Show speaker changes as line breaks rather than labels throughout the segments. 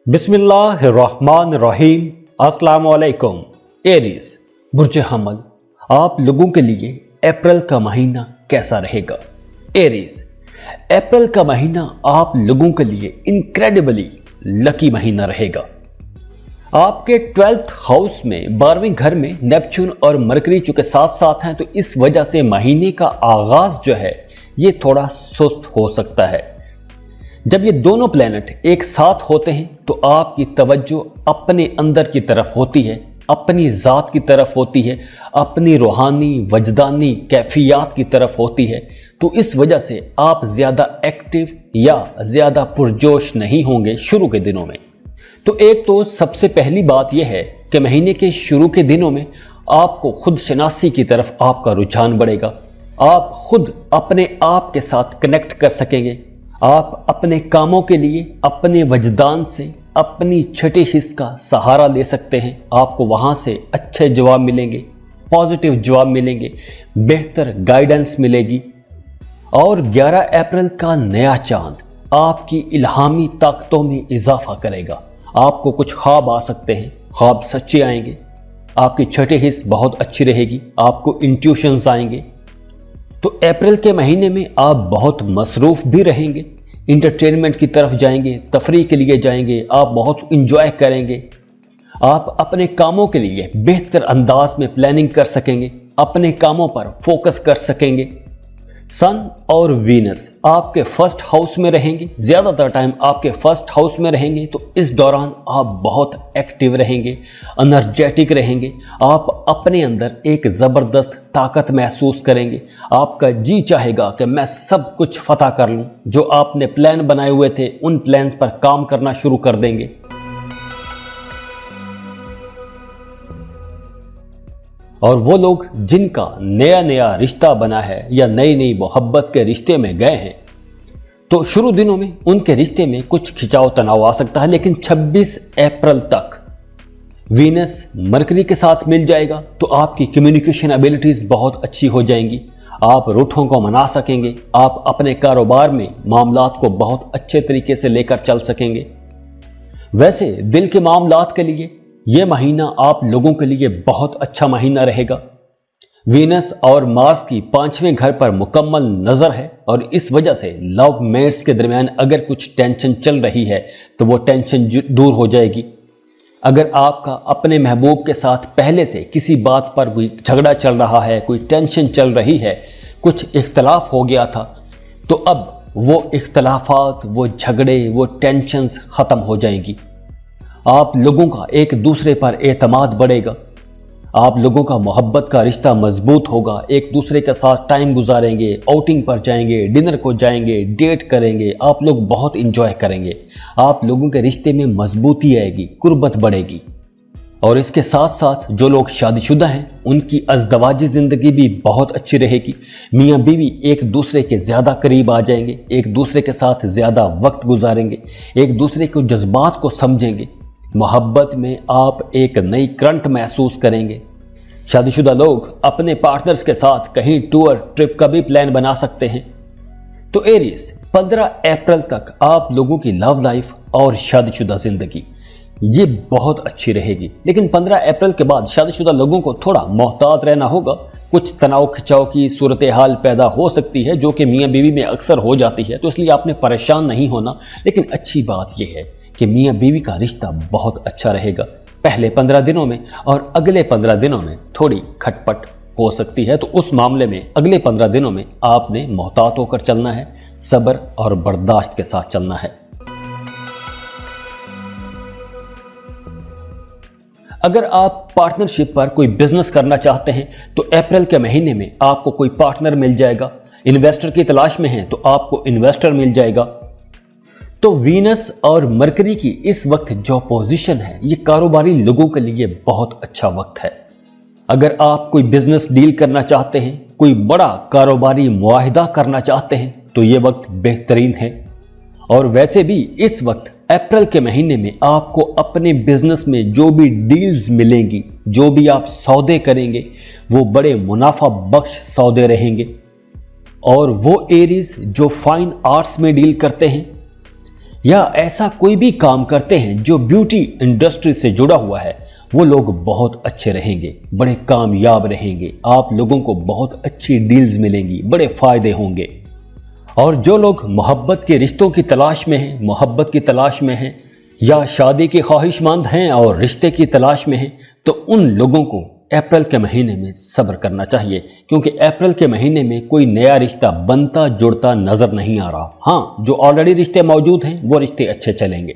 बिस्मिल्लाहिर्रहमानिर्रहीम। अस्सलाम वालेकुम। एरीज बुर्ज हमल, आप लोगों के लिए अप्रैल का महीना कैसा रहेगा? एरीज, अप्रैल का महीना आप लोगों के लिए इनक्रेडिबली लकी महीना रहेगा। आपके 12th हाउस में 12वें घर में नेपच्यून और मरकरी चूंकि साथ साथ हैं, तो इस वजह से महीने का आगाज जो है ये थोड़ा सुस्त हो सकता है। जब ये दोनों प्लैनेट एक साथ होते हैं तो आपकी तवज्जो अपने अंदर की तरफ होती है, अपनी ज़ात की तरफ होती है, अपनी रूहानी वजदानी कैफियत की तरफ होती है। तो इस वजह से आप ज़्यादा एक्टिव या ज़्यादा पुरजोश नहीं होंगे शुरू के दिनों में। तो एक तो सबसे पहली बात यह है कि महीने के शुरू के दिनों में आपको खुद शनासी की तरफ आपका रुझान बढ़ेगा। आप खुद अपने आप के साथ कनेक्ट कर सकेंगे। आप अपने कामों के लिए अपने वजदान से अपनी छठे हिस्स का सहारा ले सकते हैं। आपको वहां से अच्छे जवाब मिलेंगे, पॉजिटिव जवाब मिलेंगे, बेहतर गाइडेंस मिलेगी। और 11 अप्रैल का नया चांद आपकी इल्हामी ताकतों में इजाफा करेगा। आपको कुछ ख्वाब आ सकते हैं, ख्वाब सच्चे आएंगे। आपकी छठे हिस्स बहुत अच्छी रहेगी, आपको इंट्यूशंस आएंगे। तो अप्रैल के महीने में आप बहुत मसरूफ भी रहेंगे, इंटरटेनमेंट की तरफ जाएंगे, तफरीह के लिए जाएंगे, आप बहुत इंजॉय करेंगे। आप अपने कामों के लिए बेहतर अंदाज में प्लानिंग कर सकेंगे, अपने कामों पर फोकस कर सकेंगे। सन और वीनस आपके फर्स्ट हाउस में रहेंगे, ज्यादातर टाइम आपके फर्स्ट हाउस में रहेंगे। तो इस दौरान आप बहुत एक्टिव रहेंगे, एनर्जेटिक रहेंगे। आप अपने अंदर एक जबरदस्त ताकत महसूस करेंगे। आपका जी चाहेगा कि मैं सब कुछ फतह कर लूं। जो आपने प्लान बनाए हुए थे उन प्लान्स पर काम करना शुरू कर देंगे। और वो लोग जिनका नया नया रिश्ता बना है या नई नई मोहब्बत के रिश्ते में गए हैं, तो शुरू दिनों में उनके रिश्ते में कुछ खिंचाव तनाव आ सकता है। लेकिन 26 अप्रैल तक वीनस मरकरी के साथ मिल जाएगा तो आपकी कम्युनिकेशन एबिलिटीज बहुत अच्छी हो जाएंगी। आप रूठों को मना सकेंगे। आप अपने कारोबार में मामलात को बहुत अच्छे तरीके से लेकर चल सकेंगे। वैसे दिल के मामलात के लिए यह महीना आप लोगों के लिए बहुत अच्छा महीना रहेगा। वीनस और मार्स की 5वें घर पर मुकम्मल नजर है और इस वजह से लव मेट्स के दरमियान अगर कुछ टेंशन चल रही है तो वो टेंशन दूर हो जाएगी। अगर आपका अपने महबूब के साथ पहले से किसी बात पर कोई झगड़ा चल रहा है, कोई टेंशन चल रही है, कुछ इख्तलाफ हो गया था, तो अब वो इख्तलाफात, वो झगड़े, वो टेंशन्स खत्म हो जाएंगी। आप लोगों का एक दूसरे पर एतमाद बढ़ेगा। आप लोगों का मोहब्बत का रिश्ता मजबूत होगा। एक दूसरे के साथ टाइम गुजारेंगे, आउटिंग पर जाएंगे, डिनर को जाएंगे, डेट करेंगे। आप लोग बहुत इंजॉय करेंगे। आप लोगों के रिश्ते में मजबूती आएगी, कुर्बत बढ़ेगी। और इसके साथ साथ जो लोग शादीशुदा हैं उनकी अज़दवाजी जिंदगी भी बहुत अच्छी रहेगी। मियाँ बीवी एक दूसरे के ज्यादा करीब आ जाएंगे, एक दूसरे के साथ ज्यादा वक्त गुजारेंगे, एक दूसरे के जज्बात को समझेंगे। मोहब्बत में आप एक नई करंट महसूस करेंगे। शादीशुदा लोग अपने पार्टनर्स के साथ कहीं टूर ट्रिप का भी प्लान बना सकते हैं। तो एरीज, 15 अप्रैल तक आप लोगों की लव लाइफ और शादीशुदा जिंदगी ये बहुत अच्छी रहेगी। लेकिन 15 अप्रैल के बाद शादीशुदा लोगों को थोड़ा मोहतात रहना होगा। कुछ तनाव खिंचाव की सूरत हाल पैदा हो सकती है जो कि मियाँ बीवी में अक्सर हो जाती है, तो इसलिए आपने परेशान नहीं होना। लेकिन अच्छी बात यह है कि मियाँ बीवी का रिश्ता बहुत अच्छा रहेगा पहले 15 दिनों में, और अगले 15 दिनों में थोड़ी खटपट हो सकती है। तो उस मामले में अगले 15 दिनों में आपने मोहतात होकर चलना है, सब्र और बर्दाश्त के साथ चलना है। अगर आप पार्टनरशिप पर कोई बिजनेस करना चाहते हैं तो अप्रैल के महीने में आपको कोई पार्टनर मिल जाएगा। इन्वेस्टर की तलाश में हैं तो आपको इन्वेस्टर मिल जाएगा। तो वीनस और मरकरी की इस वक्त जो पोजीशन है ये कारोबारी लोगों के लिए बहुत अच्छा वक्त है। अगर आप कोई बिजनेस डील करना चाहते हैं, कोई बड़ा कारोबारी मुआहिदा करना चाहते हैं तो ये वक्त बेहतरीन है। और वैसे भी इस वक्त अप्रैल के महीने में आपको अपने बिजनेस में जो भी डील्स मिलेंगी, जो भी आप सौदे करेंगे, वो बड़े मुनाफा बख्श सौदे रहेंगे। और वो एरीज जो फाइन आर्ट्स में डील करते हैं या ऐसा कोई भी काम करते हैं जो ब्यूटी इंडस्ट्री से जुड़ा हुआ है, वो लोग बहुत अच्छे रहेंगे, बड़े कामयाब रहेंगे, आप लोगों को बहुत अच्छी डील्स मिलेंगी, बड़े फायदे होंगे। और जो लोग मोहब्बत के रिश्तों की तलाश में हैं, मोहब्बत की तलाश में हैं, या शादी के ख्वाहिशमंद हैं और रिश्ते की तलाश में हैं, तो उन लोगों को अप्रैल के महीने में सब्र करना चाहिए, क्योंकि अप्रैल के महीने में कोई नया रिश्ता बनता जुड़ता नजर नहीं आ रहा। हाँ, जो ऑलरेडी रिश्ते मौजूद हैं वो रिश्ते अच्छे चलेंगे।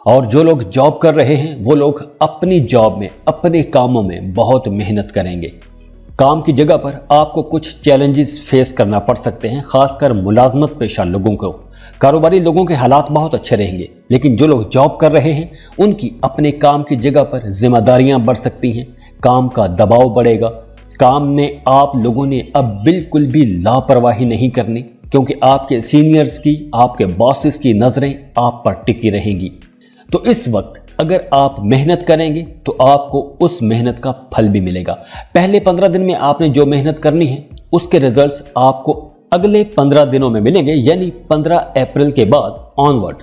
और जो लोग जॉब कर रहे हैं वो लोग अपनी जॉब में, अपने कामों में बहुत मेहनत करेंगे। काम की जगह पर आपको कुछ चैलेंजेस फेस करना पड़ सकते हैं, खासकर मुलाजमत पेशा लोगों को। कारोबारी लोगों के हालात बहुत अच्छे रहेंगे, लेकिन जो लोग जॉब कर रहे हैं उनकी अपने काम की जगह पर जिम्मेदारियां बढ़ सकती हैं, काम का दबाव बढ़ेगा। काम में आप लोगों ने अब बिल्कुल भी लापरवाही नहीं करनी, क्योंकि आपके सीनियर्स की, आपके बॉसेस की नजरें आप पर टिकी रहेंगी। तो इस वक्त अगर आप मेहनत करेंगे तो आपको उस मेहनत का फल भी मिलेगा। पहले 15 दिन में आपने जो मेहनत करनी है उसके रिजल्ट्स आपको अगले 15 दिनों में मिलेंगे, यानी 15 अप्रैल के बाद ऑनवर्ड।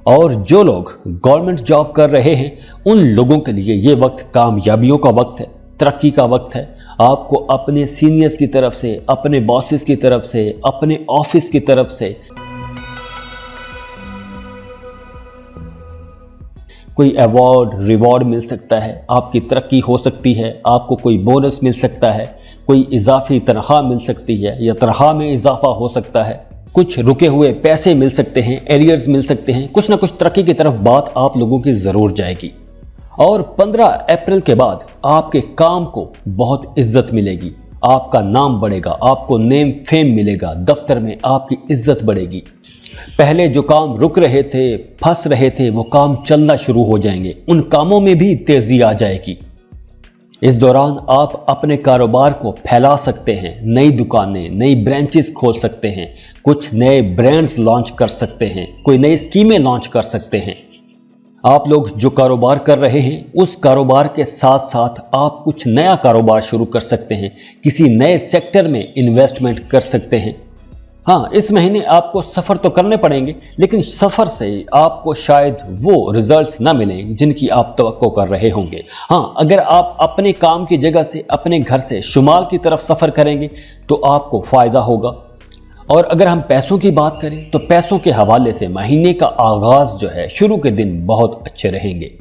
और जो लोग गवर्नमेंट जॉब कर रहे हैं उन लोगों के लिए ये वक्त कामयाबियों का वक्त है, तरक्की का वक्त है। आपको अपने सीनियर्स की तरफ से, अपने बॉसेस की तरफ से, अपने ऑफिस की तरफ से कोई अवार्ड रिवॉर्ड मिल सकता है, आपकी तरक्की हो सकती है, आपको कोई बोनस मिल सकता है, कोई इजाफी तनख्वाह मिल सकती है या तनख्वाह में इजाफा हो सकता है, कुछ रुके हुए पैसे मिल सकते हैं, एरियर्स मिल सकते हैं, कुछ ना कुछ तरक्की की तरफ बात आप लोगों की जरूर जाएगी। और 15 अप्रैल के बाद आपके काम को बहुत इज्जत मिलेगी, आपका नाम बढ़ेगा, आपको नेम फेम मिलेगा, दफ्तर में आपकी इज्जत बढ़ेगी। पहले जो काम रुक रहे थे, फंस रहे थे, वो काम चलना शुरू हो जाएंगे, उन कामों में भी तेजी आ जाएगी। इस दौरान आप अपने कारोबार को फैला सकते हैं, नई दुकानें, नई ब्रांचेस खोल सकते हैं, कुछ नए ब्रांड्स लॉन्च कर सकते हैं, कोई नई स्कीमें लॉन्च कर सकते हैं। आप लोग जो कारोबार कर रहे हैं उस कारोबार के साथ साथ आप कुछ नया कारोबार शुरू कर सकते हैं, किसी नए सेक्टर में इन्वेस्टमेंट कर सकते हैं। हाँ, इस महीने आपको सफर तो करने पड़ेंगे, लेकिन सफर से आपको शायद वो रिजल्ट्स ना मिलें जिनकी आप तवक्को कर रहे होंगे। हाँ, अगर आप अपने काम की जगह से, अपने घर से शुमाल की तरफ सफर करेंगे तो आपको फायदा होगा। और अगर हम पैसों की बात करें तो पैसों के हवाले से महीने का आगाज जो है, शुरू के दिन बहुत अच्छे रहेंगे,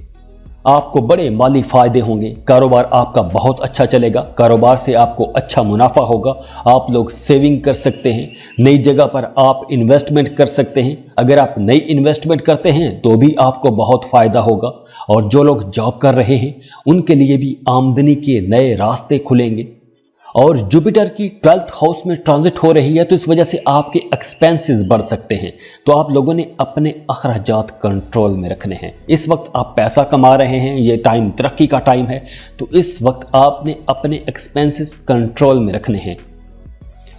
आपको बड़े माली फायदे होंगे, कारोबार आपका बहुत अच्छा चलेगा, कारोबार से आपको अच्छा मुनाफा होगा, आप लोग सेविंग कर सकते हैं, नई जगह पर आप इन्वेस्टमेंट कर सकते हैं। अगर आप नई इन्वेस्टमेंट करते हैं तो भी आपको बहुत फायदा होगा। और जो लोग जॉब कर रहे हैं उनके लिए भी आमदनी के नए रास्ते खुलेंगे। और जुपिटर की 12th हाउस में ट्रांजिट हो रही है, तो इस वजह से आपके एक्सपेंसेस बढ़ सकते हैं, तो आप लोगों ने अपने अखराजात कंट्रोल में रखने हैं। इस वक्त आप पैसा कमा रहे हैं, ये टाइम तरक्की का टाइम है, तो इस वक्त आपने अपने एक्सपेंसेस कंट्रोल में रखने हैं।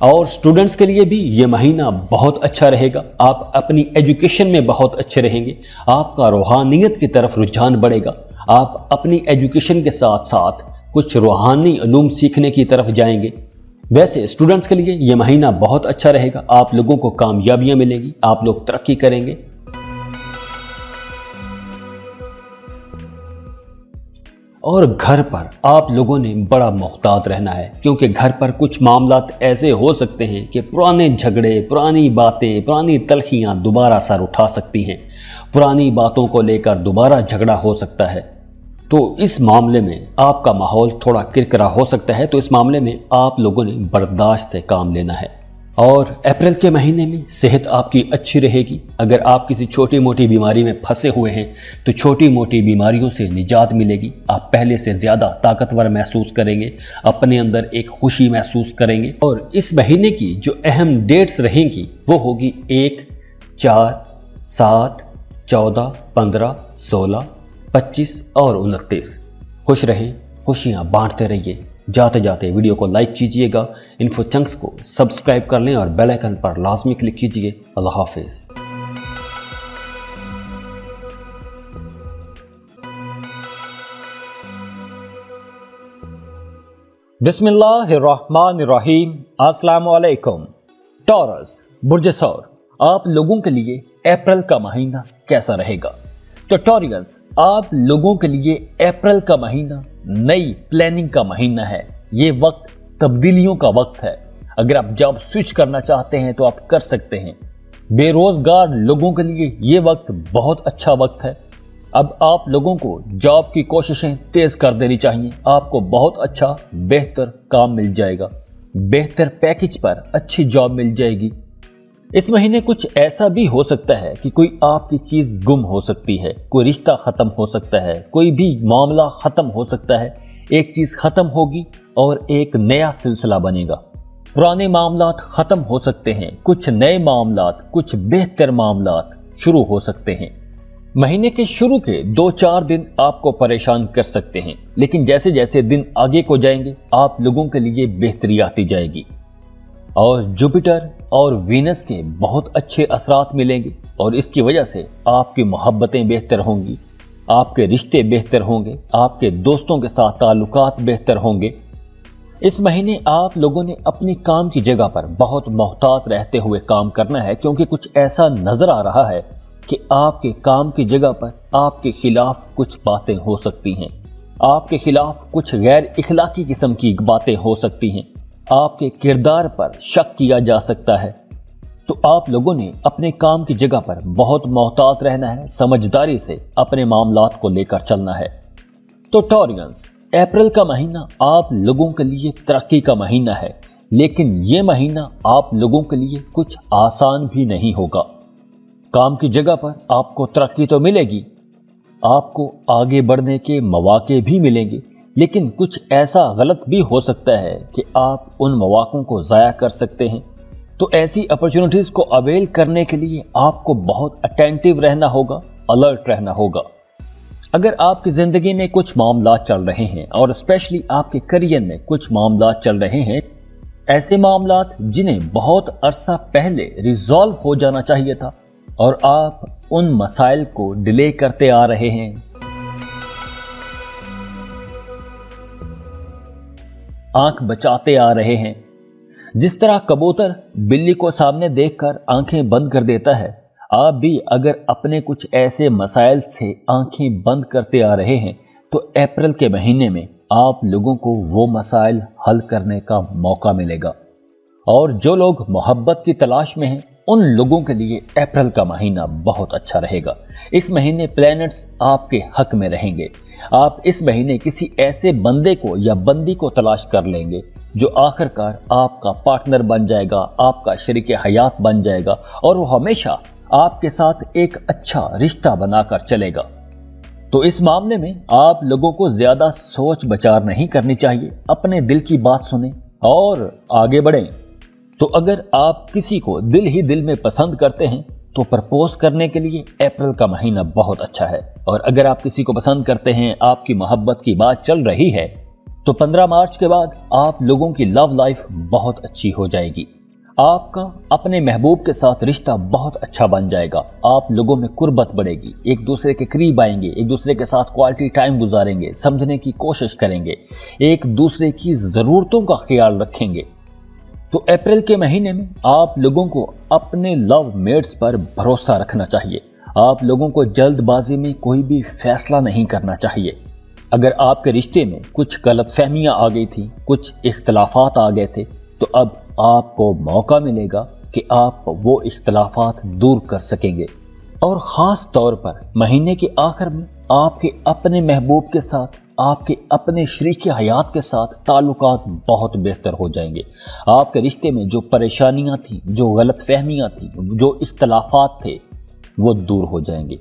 और स्टूडेंट्स के लिए भी ये महीना बहुत अच्छा रहेगा, आप अपनी एजुकेशन में बहुत अच्छे रहेंगे, आपका रूहानियत की तरफ रुझान बढ़ेगा, आप अपनी एजुकेशन के साथ साथ कुछ रूहानी उलूम सीखने की तरफ जाएंगे। वैसे स्टूडेंट्स के लिए यह महीना बहुत अच्छा रहेगा, आप लोगों को कामयाबियां मिलेंगी, आप लोग तरक्की करेंगे। और घर पर आप लोगों ने बड़ा मुहतात रहना है, क्योंकि घर पर कुछ मामलात ऐसे हो सकते हैं कि पुराने झगड़े, पुरानी बातें, पुरानी तलखियां दोबारा सर उठा सकती हैं, पुरानी बातों को लेकर दोबारा झगड़ा हो सकता है। तो इस मामले में आपका माहौल थोड़ा किरकिरा हो सकता है, तो इस मामले में आप लोगों ने बर्दाश्त से काम लेना है। और अप्रैल के महीने में सेहत आपकी अच्छी रहेगी। अगर आप किसी छोटी मोटी बीमारी में फंसे हुए हैं तो छोटी मोटी बीमारियों से निजात मिलेगी, आप पहले से ज़्यादा ताकतवर महसूस करेंगे, अपने अंदर एक खुशी महसूस करेंगे। और इस महीने की जो अहम डेट्स रहेंगी वो होगी 1, 4, 7, 14, 15, 16, 25 और 29। खुश रहें, खुशियां बांटते रहिए। जाते जाते वीडियो को लाइक कीजिएगा, इन्फो चंक्स को सब्सक्राइब कर लें और बेल आइकन पर लाजमी क्लिक कीजिए। अल्लाह हाफिज।
बिस्मिल्लाहिर्रहमानिर्रहीम। अस्सलामु अलैकुम। टॉरस बुर्ज सौर,
आप लोगों के लिए अप्रैल का महीना कैसा रहेगा। तो टॉरियंस, आप लोगों के लिए अप्रैल का महीना नई प्लानिंग का महीना है। ये वक्त तब्दीलियों का वक्त है। अगर आप जॉब स्विच करना चाहते हैं तो आप कर सकते हैं। बेरोजगार लोगों के लिए ये वक्त बहुत अच्छा वक्त है। अब आप लोगों को जॉब की कोशिशें तेज कर देनी चाहिए। आपको बहुत अच्छा बेहतर काम मिल जाएगा, बेहतर पैकेज पर अच्छी जॉब मिल जाएगी। इस महीने कुछ ऐसा भी हो सकता है कि कोई आपकी चीज गुम हो सकती है, कोई रिश्ता खत्म हो सकता है, कोई भी मामला खत्म हो सकता है। एक चीज खत्म होगी और एक नया सिलसिला बनेगा। पुराने मामलात खत्म हो सकते हैं, कुछ नए मामलात, कुछ बेहतर मामलात शुरू हो सकते हैं। महीने के शुरू के 2-4 दिन आपको परेशान कर सकते हैं, लेकिन जैसे जैसे दिन आगे को जाएंगे आप लोगों के लिए बेहतरी आती जाएगी और जुपिटर और वीनस के बहुत अच्छे असरात मिलेंगे और इसकी वजह से आपकी मोहब्बतें बेहतर होंगी, आपके रिश्ते बेहतर होंगे, आपके दोस्तों के साथ ताल्लुकात बेहतर होंगे। इस महीने आप लोगों ने अपनी काम की जगह पर बहुत मोहतात रहते हुए काम करना है, क्योंकि कुछ ऐसा नजर आ रहा है कि आपके काम की जगह पर आपके खिलाफ कुछ बातें हो सकती हैं, आपके खिलाफ कुछ गैर इखलाकी किस्म की बातें हो सकती हैं, आपके किरदार पर शक किया जा सकता है। तो आप लोगों ने अपने काम की जगह पर बहुत मोहतात रहना है, समझदारी से अपने मामलात को लेकर चलना है। तो टॉरियंस, अप्रैल का महीना आप लोगों के लिए तरक्की का महीना है, लेकिन यह महीना आप लोगों के लिए कुछ आसान भी नहीं होगा। काम की जगह पर आपको तरक्की तो मिलेगी, आपको आगे बढ़ने के मौके भी मिलेंगे, लेकिन कुछ ऐसा गलत भी हो सकता है कि आप उन मौकों को ज़ाया कर सकते हैं। तो ऐसी अपॉर्चुनिटीज को अवेल करने के लिए आपको बहुत अटेंटिव रहना होगा, अलर्ट रहना होगा। अगर आपकी जिंदगी में कुछ मामला चल रहे हैं और स्पेशली आपके करियर में कुछ मामला चल रहे हैं, ऐसे मामला जिन्हें बहुत अरसा पहले रिजॉल्व हो जाना चाहिए था और आप उन मसाइल को डिले करते आ रहे हैं, आंख बचाते आ रहे हैं। जिस तरह कबूतर बिल्ली को सामने देखकर आंखें बंद कर देता है, आप भी अगर अपने कुछ ऐसे मसाइल से आंखें बंद करते आ रहे हैं तो अप्रैल के महीने में आप लोगों को वो मसाइल हल करने का मौका मिलेगा। और जो लोग मोहब्बत की तलाश में हैं उन लोगों के लिए अप्रैल का महीना बहुत अच्छा रहेगा। इस महीने प्लैनेट्स आपके हक में रहेंगे। आप इस महीने किसी ऐसे बंदे को या बंदी को तलाश कर लेंगे जो आखिरकार आपका पार्टनर बन जाएगा, आपका शरीके हयात बन जाएगा और वो हमेशा आपके साथ एक अच्छा रिश्ता बनाकर चलेगा। तो इस मामले में आप लोगों को ज्यादा सोच विचार नहीं करनी चाहिए, अपने दिल की बात सुने और आगे बढ़ें। तो अगर आप किसी को दिल ही दिल में पसंद करते हैं तो प्रपोज करने के लिए अप्रैल का महीना बहुत अच्छा है। और अगर आप किसी को पसंद करते हैं, आपकी मोहब्बत की बात चल रही है, तो 15 मार्च के बाद आप लोगों की लव लाइफ बहुत अच्छी हो जाएगी। आपका अपने महबूब के साथ रिश्ता बहुत अच्छा बन जाएगा। आप लोगों में कुर्बत बढ़ेगी, एक दूसरे के करीब आएंगे, एक दूसरे के साथ क्वालिटी टाइम गुजारेंगे, समझने की कोशिश करेंगे, एक दूसरे की जरूरतों का ख्याल रखेंगे। तो अप्रैल के महीने में आप लोगों को अपने लव मेट्स पर भरोसा रखना चाहिए। आप लोगों को जल्दबाजी में कोई भी फैसला नहीं करना चाहिए। अगर आपके रिश्ते में कुछ गलतफहमियां आ गई थी, कुछ इख्तलाफात आ गए थे, तो अब आपको मौका मिलेगा कि आप वो इख्तलाफात दूर कर सकेंगे। और ख़ास तौर पर महीने के आखिर में आपके अपने महबूब के साथ, आपके अपने शरीके हयात के साथ ताल्लुकात बहुत बेहतर हो जाएंगे। आपके रिश्ते में जो परेशानियां थी, जो गलतफहमियां थी, जो इख्तलाफात थे, वो दूर हो जाएंगे।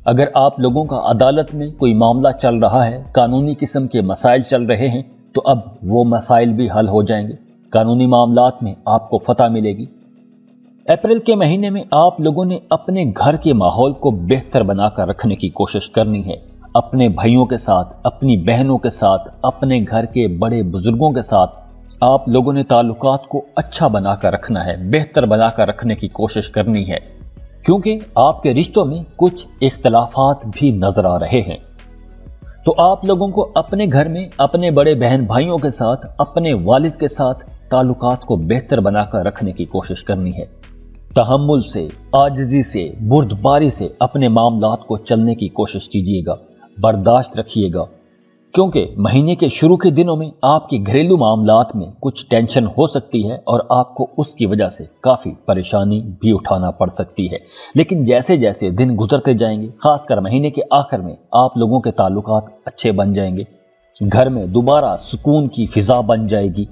अगर आप लोगों का अदालत में कोई मामला चल रहा है, कानूनी किस्म के मसाइल चल रहे हैं, तो अब वो मसाइल भी हल हो जाएंगे। कानूनी मामलात में आपको फतह मिलेगी। अप्रैल के महीने में आप लोगों ने अपने घर के माहौल को बेहतर बनाकर रखने की कोशिश करनी है। अपने भाइयों के साथ, अपनी बहनों के साथ, अपने घर के बड़े बुजुर्गों के साथ आप लोगों ने ताल्लुकात को अच्छा बनाकर रखना है, बेहतर बनाकर रखने की कोशिश करनी है, क्योंकि आपके रिश्तों में कुछ इख्तलाफात भी नजर आ रहे हैं। तो आप लोगों को अपने घर में अपने बड़े बहन भाइयों के साथ, अपने वालिद के साथ
ताल्लुकात को बेहतर बनाकर रखने की कोशिश करनी है। तहम्मुल से, आजिज़ी से, बुर्दबारी से अपने मामलात को चलने की कोशिश कीजिएगा, बर्दाश्त रखिएगा, क्योंकि महीने के शुरू के दिनों में आपकी घरेलू मामलात में कुछ टेंशन हो सकती है और आपको उसकी वजह से काफ़ी परेशानी भी उठाना पड़ सकती है। लेकिन जैसे जैसे दिन गुजरते जाएंगे, खासकर महीने के आखिर में, आप लोगों के ताल्लुकात अच्छे बन जाएंगे, घर में दोबारा सुकून की फिजा बन जाएगी,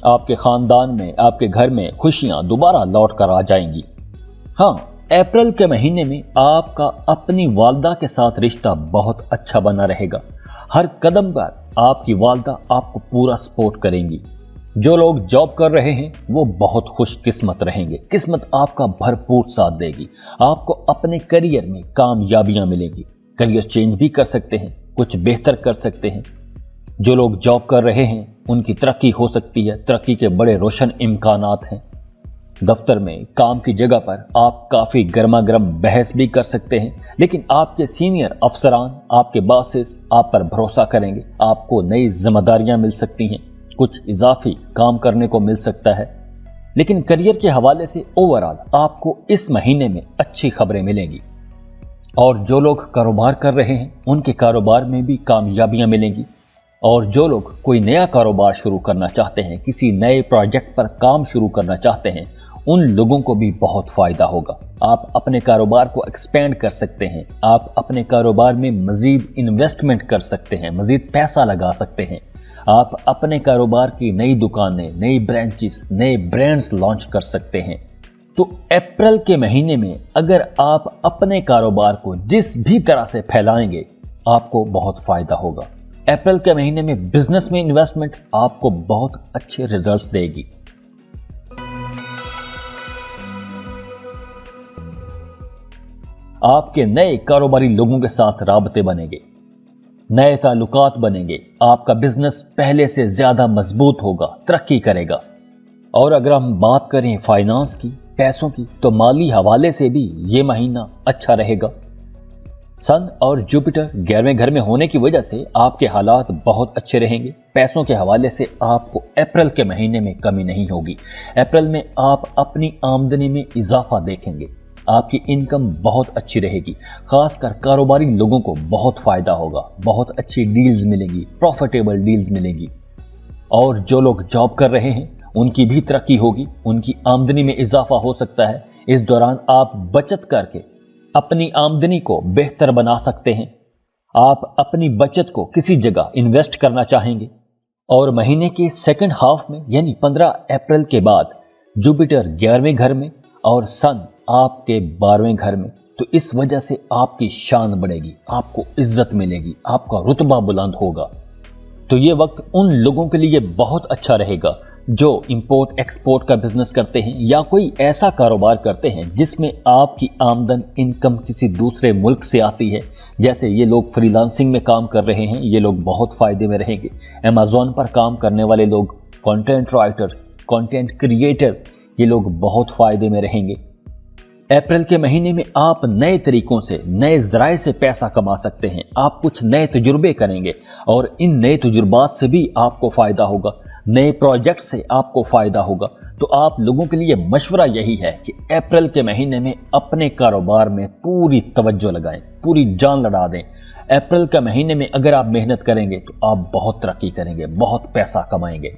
आपके ख़ानदान में, आपके घर में खुशियाँ दोबारा लौट कर आ जाएंगी। हाँ, अप्रैल के महीने में आपका अपनी वालदा के साथ रिश्ता बहुत अच्छा बना रहेगा। हर कदम पर आपकी वालदा आपको पूरा सपोर्ट करेंगी। जो लोग जॉब कर रहे हैं वो बहुत खुशकिस्मत रहेंगे, किस्मत आपका भरपूर साथ देगी, आपको अपने करियर में कामयाबियां मिलेंगी, करियर चेंज भी कर सकते हैं, कुछ बेहतर कर सकते हैं। जो लोग जॉब कर रहे हैं उनकी तरक्की हो सकती है, तरक्की के बड़े रोशन इम्कानात हैं। दफ्तर में, काम की जगह पर आप काफ़ी गर्मा गर्म बहस भी कर सकते हैं, लेकिन आपके सीनियर अफसरान, आपके बॉसेस आप पर भरोसा करेंगे, आपको नई जिम्मेदारियां मिल सकती हैं, कुछ इजाफी काम करने को मिल सकता है। लेकिन करियर के हवाले से ओवरऑल आपको इस महीने में अच्छी खबरें मिलेंगी। और जो लोग कारोबार कर रहे हैं उनके कारोबार में भी कामयाबियां मिलेंगी। और जो लोग कोई नया कारोबार शुरू करना चाहते हैं, किसी नए प्रोजेक्ट पर काम शुरू करना चाहते हैं, उन लोगों को भी बहुत फायदा होगा। आप अपने कारोबार को एक्सपेंड कर सकते हैं, आप अपने कारोबार में मजीद इन्वेस्टमेंट कर सकते हैं, मजीद पैसा लगा सकते हैं, आप अपने कारोबार की नई दुकानें, नई ब्रांचेस, नए ब्रांड्स लॉन्च कर सकते हैं। तो अप्रैल के महीने में अगर आप अपने कारोबार को जिस भी तरह से फैलाएंगे आपको बहुत फायदा होगा। अप्रैल के महीने में बिजनेस में इन्वेस्टमेंट आपको बहुत अच्छे रिजल्ट्स देगी। आपके नए कारोबारी लोगों के साथ राबते बनेंगे, नए ताल्लुकात बनेंगे, आपका बिजनेस पहले से ज्यादा मजबूत होगा, तरक्की करेगा। और अगर हम बात करें फाइनेंस की, पैसों की, तो माली हवाले से भी ये महीना अच्छा रहेगा। सन और जुपिटर 11वें घर में होने की वजह से आपके हालात बहुत अच्छे रहेंगे। पैसों के हवाले से आपको अप्रैल के महीने में कमी नहीं होगी। अप्रैल में आप अपनी आमदनी में इजाफा देखेंगे, आपकी इनकम बहुत अच्छी रहेगी। खासकर कारोबारी लोगों को बहुत फायदा होगा, बहुत अच्छी डील्स मिलेंगी, प्रॉफिटेबल डील्स मिलेंगी। और जो लोग जॉब कर रहे हैं उनकी भी तरक्की होगी, उनकी आमदनी में इजाफा हो सकता है। इस दौरान आप बचत करके अपनी आमदनी को बेहतर बना सकते हैं। आप अपनी बचत को किसी जगह इन्वेस्ट करना चाहेंगे। और महीने के सेकंड हाफ में यानी 15 अप्रैल के बाद जुपिटर 11वें घर में और सन आपके 12वें घर में, तो इस वजह से आपकी शान बढ़ेगी, आपको इज्जत मिलेगी, आपका रुतबा बुलंद होगा। तो ये वक्त उन लोगों के लिए बहुत अच्छा रहेगा जो इंपोर्ट एक्सपोर्ट का बिजनेस करते हैं या कोई ऐसा कारोबार करते हैं जिसमें आपकी आमदन इनकम किसी दूसरे मुल्क से आती है। जैसे ये लोग फ्रीलांसिंग में काम कर रहे हैं, ये लोग बहुत फायदे में रहेंगे। अमेज़न पर काम करने वाले लोग, कंटेंट राइटर, कंटेंट क्रिएटर, ये लोग बहुत फायदे में रहेंगे। अप्रैल के महीने में आप नए तरीकों से, नए ज़राए से पैसा कमा सकते हैं। आप कुछ नए तजुर्बे करेंगे और इन नए तजुर्बात से भी आपको फ़ायदा होगा, नए प्रोजेक्ट से आपको फ़ायदा होगा। तो आप लोगों के लिए मशवरा यही है कि अप्रैल के महीने में अपने कारोबार में पूरी तवज्जो लगाएं, पूरी जान लड़ा दें। अप्रैल के महीने में अगर आप मेहनत करेंगे तो आप बहुत तरक्की करेंगे, बहुत पैसा कमाएंगे।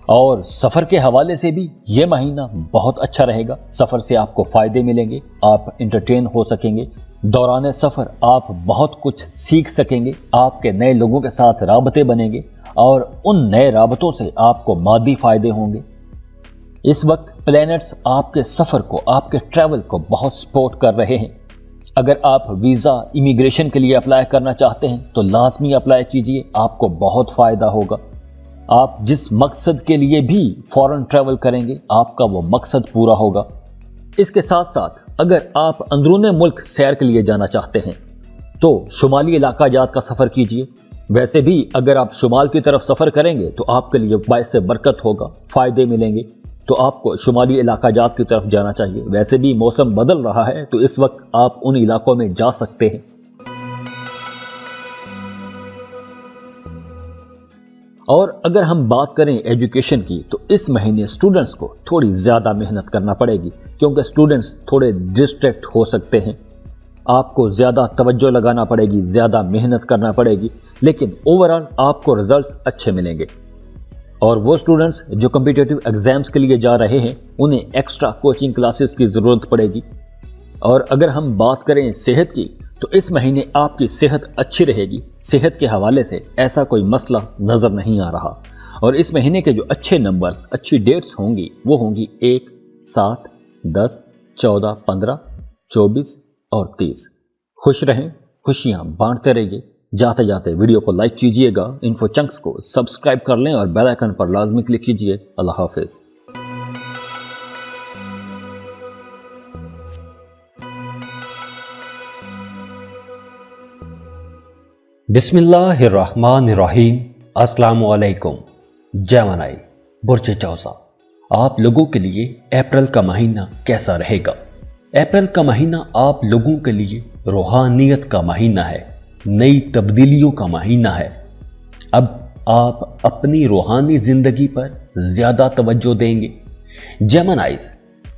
और सफर के हवाले से भी ये महीना बहुत अच्छा रहेगा। सफर से आपको फायदे मिलेंगे, आप इंटरटेन हो सकेंगे। दौरान सफर आप बहुत कुछ सीख सकेंगे, आपके नए लोगों के साथ राबते बनेंगे और उन नए राबतों से आपको मादी फायदे होंगे। इस वक्त प्लैनेट्स आपके सफर को, आपके ट्रैवल को बहुत सपोर्ट कर रहे हैं। अगर आप वीजा, इमिग्रेशन के लिए अप्लाई करना चाहते हैं तो लाजमी अप्लाई कीजिए, आपको बहुत फायदा होगा। आप जिस मकसद के लिए भी फॉरेन ट्रैवल करेंगे आपका वो मकसद पूरा होगा। इसके साथ साथ अगर आप अंदरूने मुल्क सैर के लिए जाना चाहते हैं तो शुमाली इलाका जात का सफ़र कीजिए। वैसे भी अगर आप शुमाल की तरफ सफ़र करेंगे तो आपके लिए बाइस बरकत होगा, फ़ायदे मिलेंगे। तो आपको शुमाली इलाका जात की तरफ जाना चाहिए। वैसे भी मौसम बदल रहा है तो इस वक्त आप उन इलाकों में जा सकते हैं। اور اگر ہم بات کریں ایجوکیشن کی تو اس مہینے اسٹوڈنٹس کو تھوڑی زیادہ محنت کرنا پڑے گی، کیونکہ اسٹوڈنٹس تھوڑے ڈسٹریکٹ ہو سکتے ہیں۔ آپ کو زیادہ توجہ لگانا پڑے گی، زیادہ محنت کرنا پڑے گی، لیکن اوورآل آپ کو ریزلٹس اچھے ملیں گے۔ اور وہ اسٹوڈنٹس جو کمپیٹیٹیو ایگزامز کے لیے جا رہے ہیں انہیں ایکسٹرا کوچنگ کلاسز کی ضرورت پڑے گی۔ اور اگر ہم بات کریں صحت کی تو اس مہینے آپ کی صحت اچھی رہے گی، صحت کے حوالے سے ایسا کوئی مسئلہ نظر نہیں آ رہا۔ اور اس مہینے کے جو اچھے نمبرز، اچھی ڈیٹس ہوں گی وہ ہوں گی 1، 7، 10، 14، 15، 24 اور 30۔ خوش رہیں، خوشیاں بانٹتے رہیے۔ جاتے جاتے ویڈیو کو لائک کیجئے گا، انفو چنکس کو سبسکرائب کر لیں اور بیل آئیکن پر لازمی کلک کیجئے۔ اللہ حافظ۔
بسم اللہ الرحمن الرحیم۔ السلام علیکم۔ جیمنائی برج چوسا، آپ لوگوں کے لیے اپریل کا مہینہ کیسا رہے گا؟ اپریل کا مہینہ آپ لوگوں کے لیے روحانیت کا مہینہ ہے، نئی تبدیلیوں کا مہینہ ہے۔ اب آپ اپنی روحانی زندگی پر زیادہ توجہ دیں گے۔ جیمنائیز،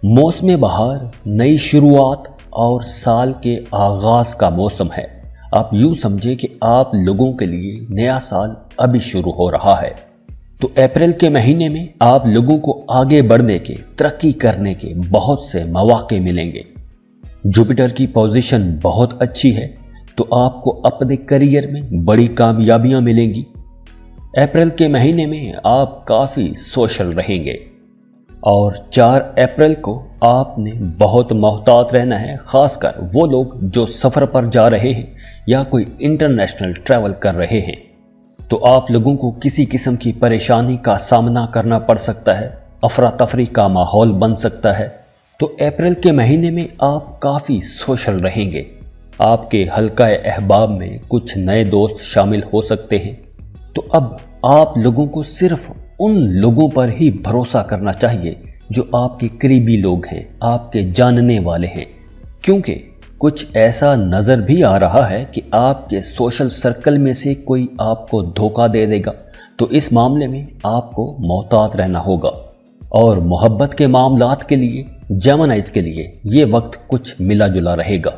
موسم بہار، نئی شروعات اور سال کے آغاز کا موسم ہے۔ آپ یوں سمجھے کہ آپ لوگوں کے لیے نیا سال ابھی شروع ہو رہا ہے۔ تو اپریل کے مہینے میں آپ لوگوں کو آگے بڑھنے کے، ترقی کرنے کے بہت سے مواقع ملیں گے۔ جوپیٹر کی پوزیشن بہت اچھی ہے، تو آپ کو اپنے کیریئر میں بڑی کامیابیاں ملیں گی۔ اپریل کے مہینے میں آپ کافی سوشل رہیں گے۔ اور 4 اپریل کو آپ نے بہت محتاط رہنا ہے، خاص کر وہ لوگ جو سفر پر جا رہے ہیں یا کوئی انٹرنیشنل ٹریول کر رہے ہیں۔ تو آپ لوگوں کو کسی قسم کی پریشانی کا سامنا کرنا پڑ سکتا ہے، افراتفری کا ماحول بن سکتا ہے۔ تو اپریل کے مہینے میں آپ کافی سوشل رہیں گے۔ آپ کے حلقہ احباب میں کچھ نئے دوست شامل ہو سکتے ہیں۔ تو اب آپ لوگوں کو صرف ان لوگوں پر ہی بھروسہ کرنا چاہیے جو آپ کے قریبی لوگ ہیں، آپ کے جاننے والے ہیں، کیونکہ کچھ ایسا نظر بھی آ رہا ہے کہ آپ کے سوشل سرکل میں سے کوئی آپ کو دھوکہ دے دے گا۔ تو اس معاملے میں آپ کو محتاط رہنا ہوگا۔ اور محبت کے معاملات کے لیے، جیمنائیز کے لیے یہ وقت کچھ ملا جلا رہے گا۔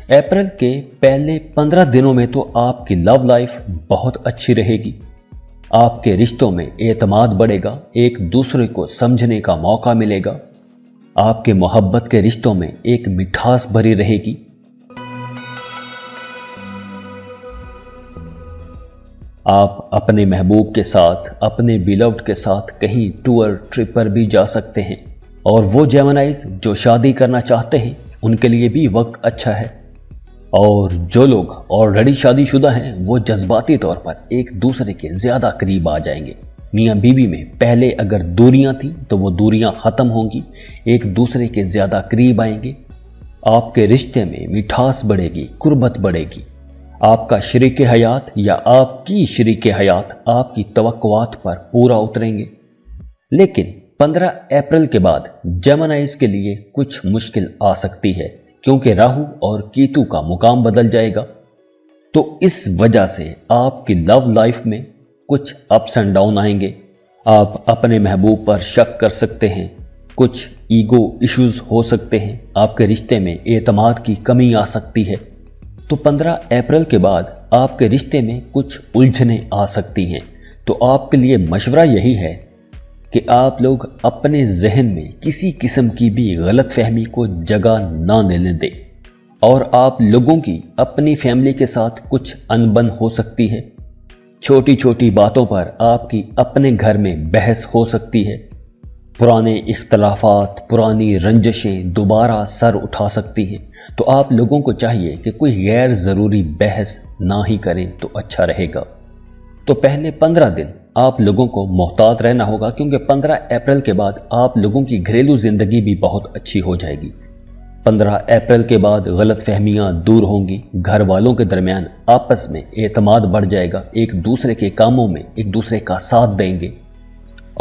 اپریل کے پہلے 15 دنوں میں تو آپ کی لو لائف بہت اچھی رہے گی۔ آپ کے رشتوں میں اعتماد بڑھے گا، ایک دوسرے کو سمجھنے کا موقع ملے گا۔ آپ کے محبت کے رشتوں میں ایک مٹھاس بھری رہے گی۔ آپ اپنے محبوب کے ساتھ، اپنے بیلوڈ کے ساتھ کہیں ٹور ٹرپ پر بھی جا سکتے ہیں۔ اور وہ جیمنائیز جو شادی کرنا چاہتے ہیں ان کے لیے بھی وقت اچھا ہے۔ اور جو لوگ آلریڈی شادی شدہ ہیں وہ جذباتی طور پر ایک دوسرے کے زیادہ قریب آ جائیں گے۔ میاں بیوی میں پہلے اگر دوریاں تھیں تو وہ دوریاں ختم ہوں گی، ایک دوسرے کے زیادہ قریب آئیں گے۔ آپ کے رشتے میں مٹھاس بڑھے گی، قربت بڑھے گی۔ آپ کا شریک حیات یا آپ کی شریک حیات آپ کی توقعات پر پورا اتریں گے۔ لیکن 15 اپریل کے بعد جیمنائیز کے لیے کچھ مشکل آ سکتی ہے، کیونکہ راہو اور کیتو کا مقام بدل جائے گا۔ تو اس وجہ سے آپ کی لو لائف میں کچھ اپس اینڈ ڈاؤن آئیں گے۔ آپ اپنے محبوب پر شک کر سکتے ہیں، کچھ ایگو ایشوز ہو سکتے ہیں، آپ کے رشتے میں اعتماد کی کمی آ سکتی ہے۔ تو 15 اپریل کے بعد آپ کے رشتے میں کچھ الجھنیں آ سکتی ہیں۔ تو آپ کے لیے مشورہ یہی ہے کہ آپ لوگ اپنے ذہن میں کسی قسم کی بھی غلط فہمی کو جگہ نہ لینے دیں۔ اور آپ لوگوں کی اپنی فیملی کے ساتھ کچھ انبن ہو سکتی ہے۔ چھوٹی چھوٹی باتوں پر آپ کی اپنے گھر میں بحث ہو سکتی ہے۔ پرانے اختلافات، پرانی رنجشیں دوبارہ سر اٹھا سکتی ہیں۔ تو آپ لوگوں کو چاہیے کہ کوئی غیر ضروری بحث نہ ہی کریں تو اچھا رہے گا۔ تو پہلے 15 دن آپ لوگوں کو محتاط رہنا ہوگا، کیونکہ 15 اپریل کے بعد آپ لوگوں کی گھریلو زندگی بھی بہت اچھی ہو جائے گی۔ 15 اپریل کے بعد غلط فہمیاں دور ہوں گی، گھر والوں کے درمیان آپس میں اعتماد بڑھ جائے گا، ایک دوسرے کے کاموں میں ایک دوسرے کا ساتھ دیں گے۔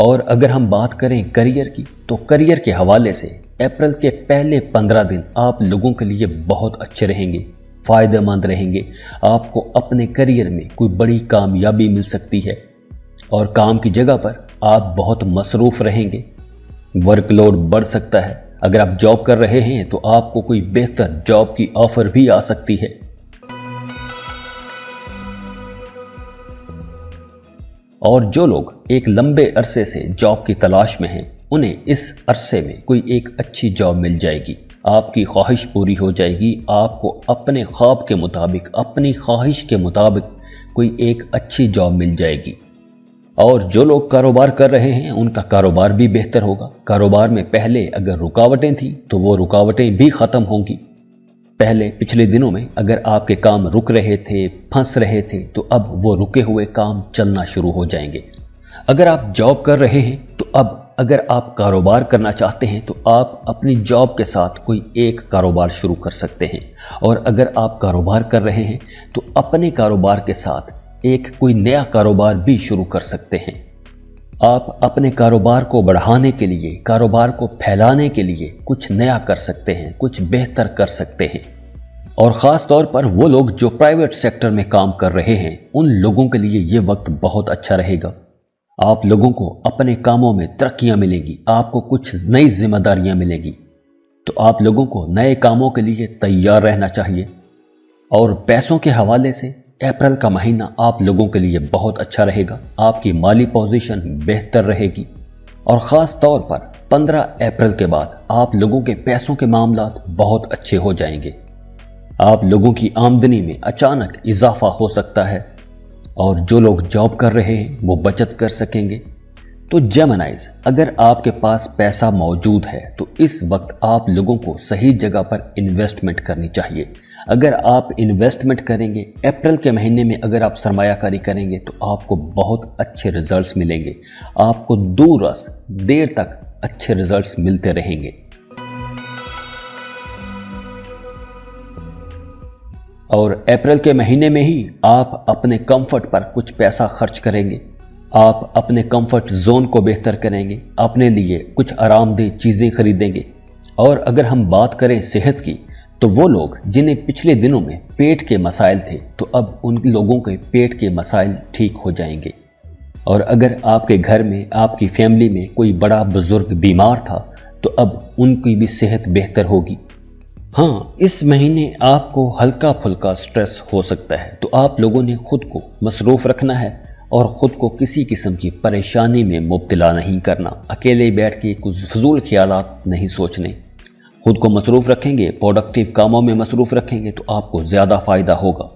اور اگر ہم بات کریں کیریئر کی، تو کیریئر کے حوالے سے اپریل کے پہلے 15 دن آپ لوگوں کے لیے بہت اچھے رہیں گے، فائدہ مند رہیں گے۔ آپ کو اپنے کیریئر میں کوئی بڑی کامیابی مل سکتی ہے۔ और काम की जगह पर आप बहुत मसरूफ रहेंगे। वर्कलोड बढ़ सकता है। अगर आप जॉब कर रहे हैं तो आपको कोई बेहतर जॉब की ऑफर भी आ सकती है। और जो लोग एक लंबे अरसे से जॉब की तलाश में हैं, उन्हें इस अरसे में कोई एक अच्छी जॉब मिल जाएगी। आपकी ख्वाहिश पूरी हो जाएगी। आपको अपने ख्वाब के मुताबिक, अपनी ख्वाहिश के मुताबिक कोई एक अच्छी जॉब मिल जाएगी। और जो लोग कारोबार कर रहे हैं उनका कारोबार भी बेहतर होगा। कारोबार में पहले अगर रुकावटें थी तो वो रुकावटें भी खत्म होंगी। पहले पिछले दिनों में अगर आपके काम रुक रहे थे, फंस रहे थे, तो अब वो रुके हुए काम चलना शुरू हो जाएंगे। अगर आप जॉब कर रहे हैं तो अब अगर आप कारोबार करना चाहते हैं तो आप अपनी जॉब के साथ कोई एक कारोबार शुरू कर सकते हैं। और अगर आप कारोबार कर रहे हैं तो अपने कारोबार के साथ एक कोई नया कारोबार भी शुरू कर सकते हैं। आप अपने कारोबार को बढ़ाने के लिए, कारोबार को फैलाने के लिए कुछ नया कर सकते हैं, कुछ बेहतर कर सकते हैं। और ख़ास तौर पर वो लोग जो प्राइवेट सेक्टर में काम कर रहे हैं, उन लोगों के लिए ये वक्त बहुत अच्छा रहेगा। आप लोगों को अपने कामों में तरक्कियां मिलेंगी, आपको कुछ नई जिम्मेदारियां मिलेंगी। तो आप लोगों को नए कामों के लिए तैयार रहना चाहिए। और पैसों के हवाले से अप्रैल का महीना आप लोगों के लिए बहुत अच्छा रहेगा। आपकी माली पोजीशन बेहतर रहेगी। और ख़ास तौर पर 15 अप्रैल के बाद आप लोगों के पैसों के मामलात बहुत अच्छे हो जाएंगे। आप लोगों की आमदनी में अचानक इजाफा हो सकता है। और जो लोग जॉब कर रहे हैं वो बचत कर सकेंगे। तो जेमिनाइज, अगर आपके पास पैसा मौजूद है तो इस वक्त आप लोगों को सही जगह पर इन्वेस्टमेंट करनी चाहिए। अगर आप इन्वेस्टमेंट करेंगे, अप्रैल के महीने में अगर आप सरमायाकारी करेंगे तो आपको बहुत अच्छे रिजल्ट्स मिलेंगे। आपको देर तक अच्छे रिजल्ट्स मिलते रहेंगे। और अप्रैल के महीने में ही आप अपने कंफर्ट पर कुछ पैसा खर्च करेंगे। आप अपने कंफर्ट जोन को बेहतर करेंगे, अपने लिए कुछ आरामदेह चीजें खरीदेंगे। और अगर हम बात करें सेहत की, तो वो लोग जिन्हें पिछले दिनों में पेट के मसाइल थे, तो अब उन लोगों के पेट के मसाइल ठीक हो जाएंगे। और अगर आपके घर में, आपकी फैमिली में कोई बड़ा बुजुर्ग बीमार था, तो अब उनकी भी सेहत बेहतर होगी। हाँ, इस महीने आपको हल्का फुल्का स्ट्रेस हो सकता है, तो आप लोगों ने खुद को मसरूफ रखना है और खुद को किसी किस्म की परेशानी में मुब्तला नहीं करना। अकेले बैठ के कुछ फजूल ख्यालात नहीं सोचने। खुद को मसरूफ रखेंगे, प्रोडक्टिव कामों में मसरूफ रखेंगे तो आपको ज़्यादा फ़ायदा होगा।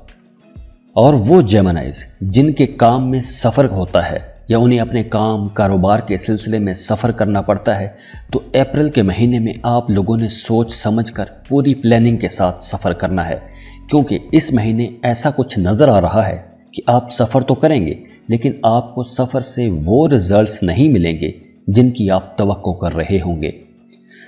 और वो जेमिनाइज जिनके काम में सफ़र होता है या उन्हें अपने काम कारोबार के सिलसिले में सफ़र करना पड़ता है, तो अप्रैल के महीने में आप लोगों ने सोच समझकर पूरी प्लानिंग के साथ सफ़र करना है। क्योंकि इस महीने ऐसा कुछ नज़र आ रहा है कि आप सफ़र तो करेंगे लेकिन आपको सफ़र से वो रिजल्ट्स नहीं मिलेंगे जिनकी आप तवक्को कर रहे होंगे।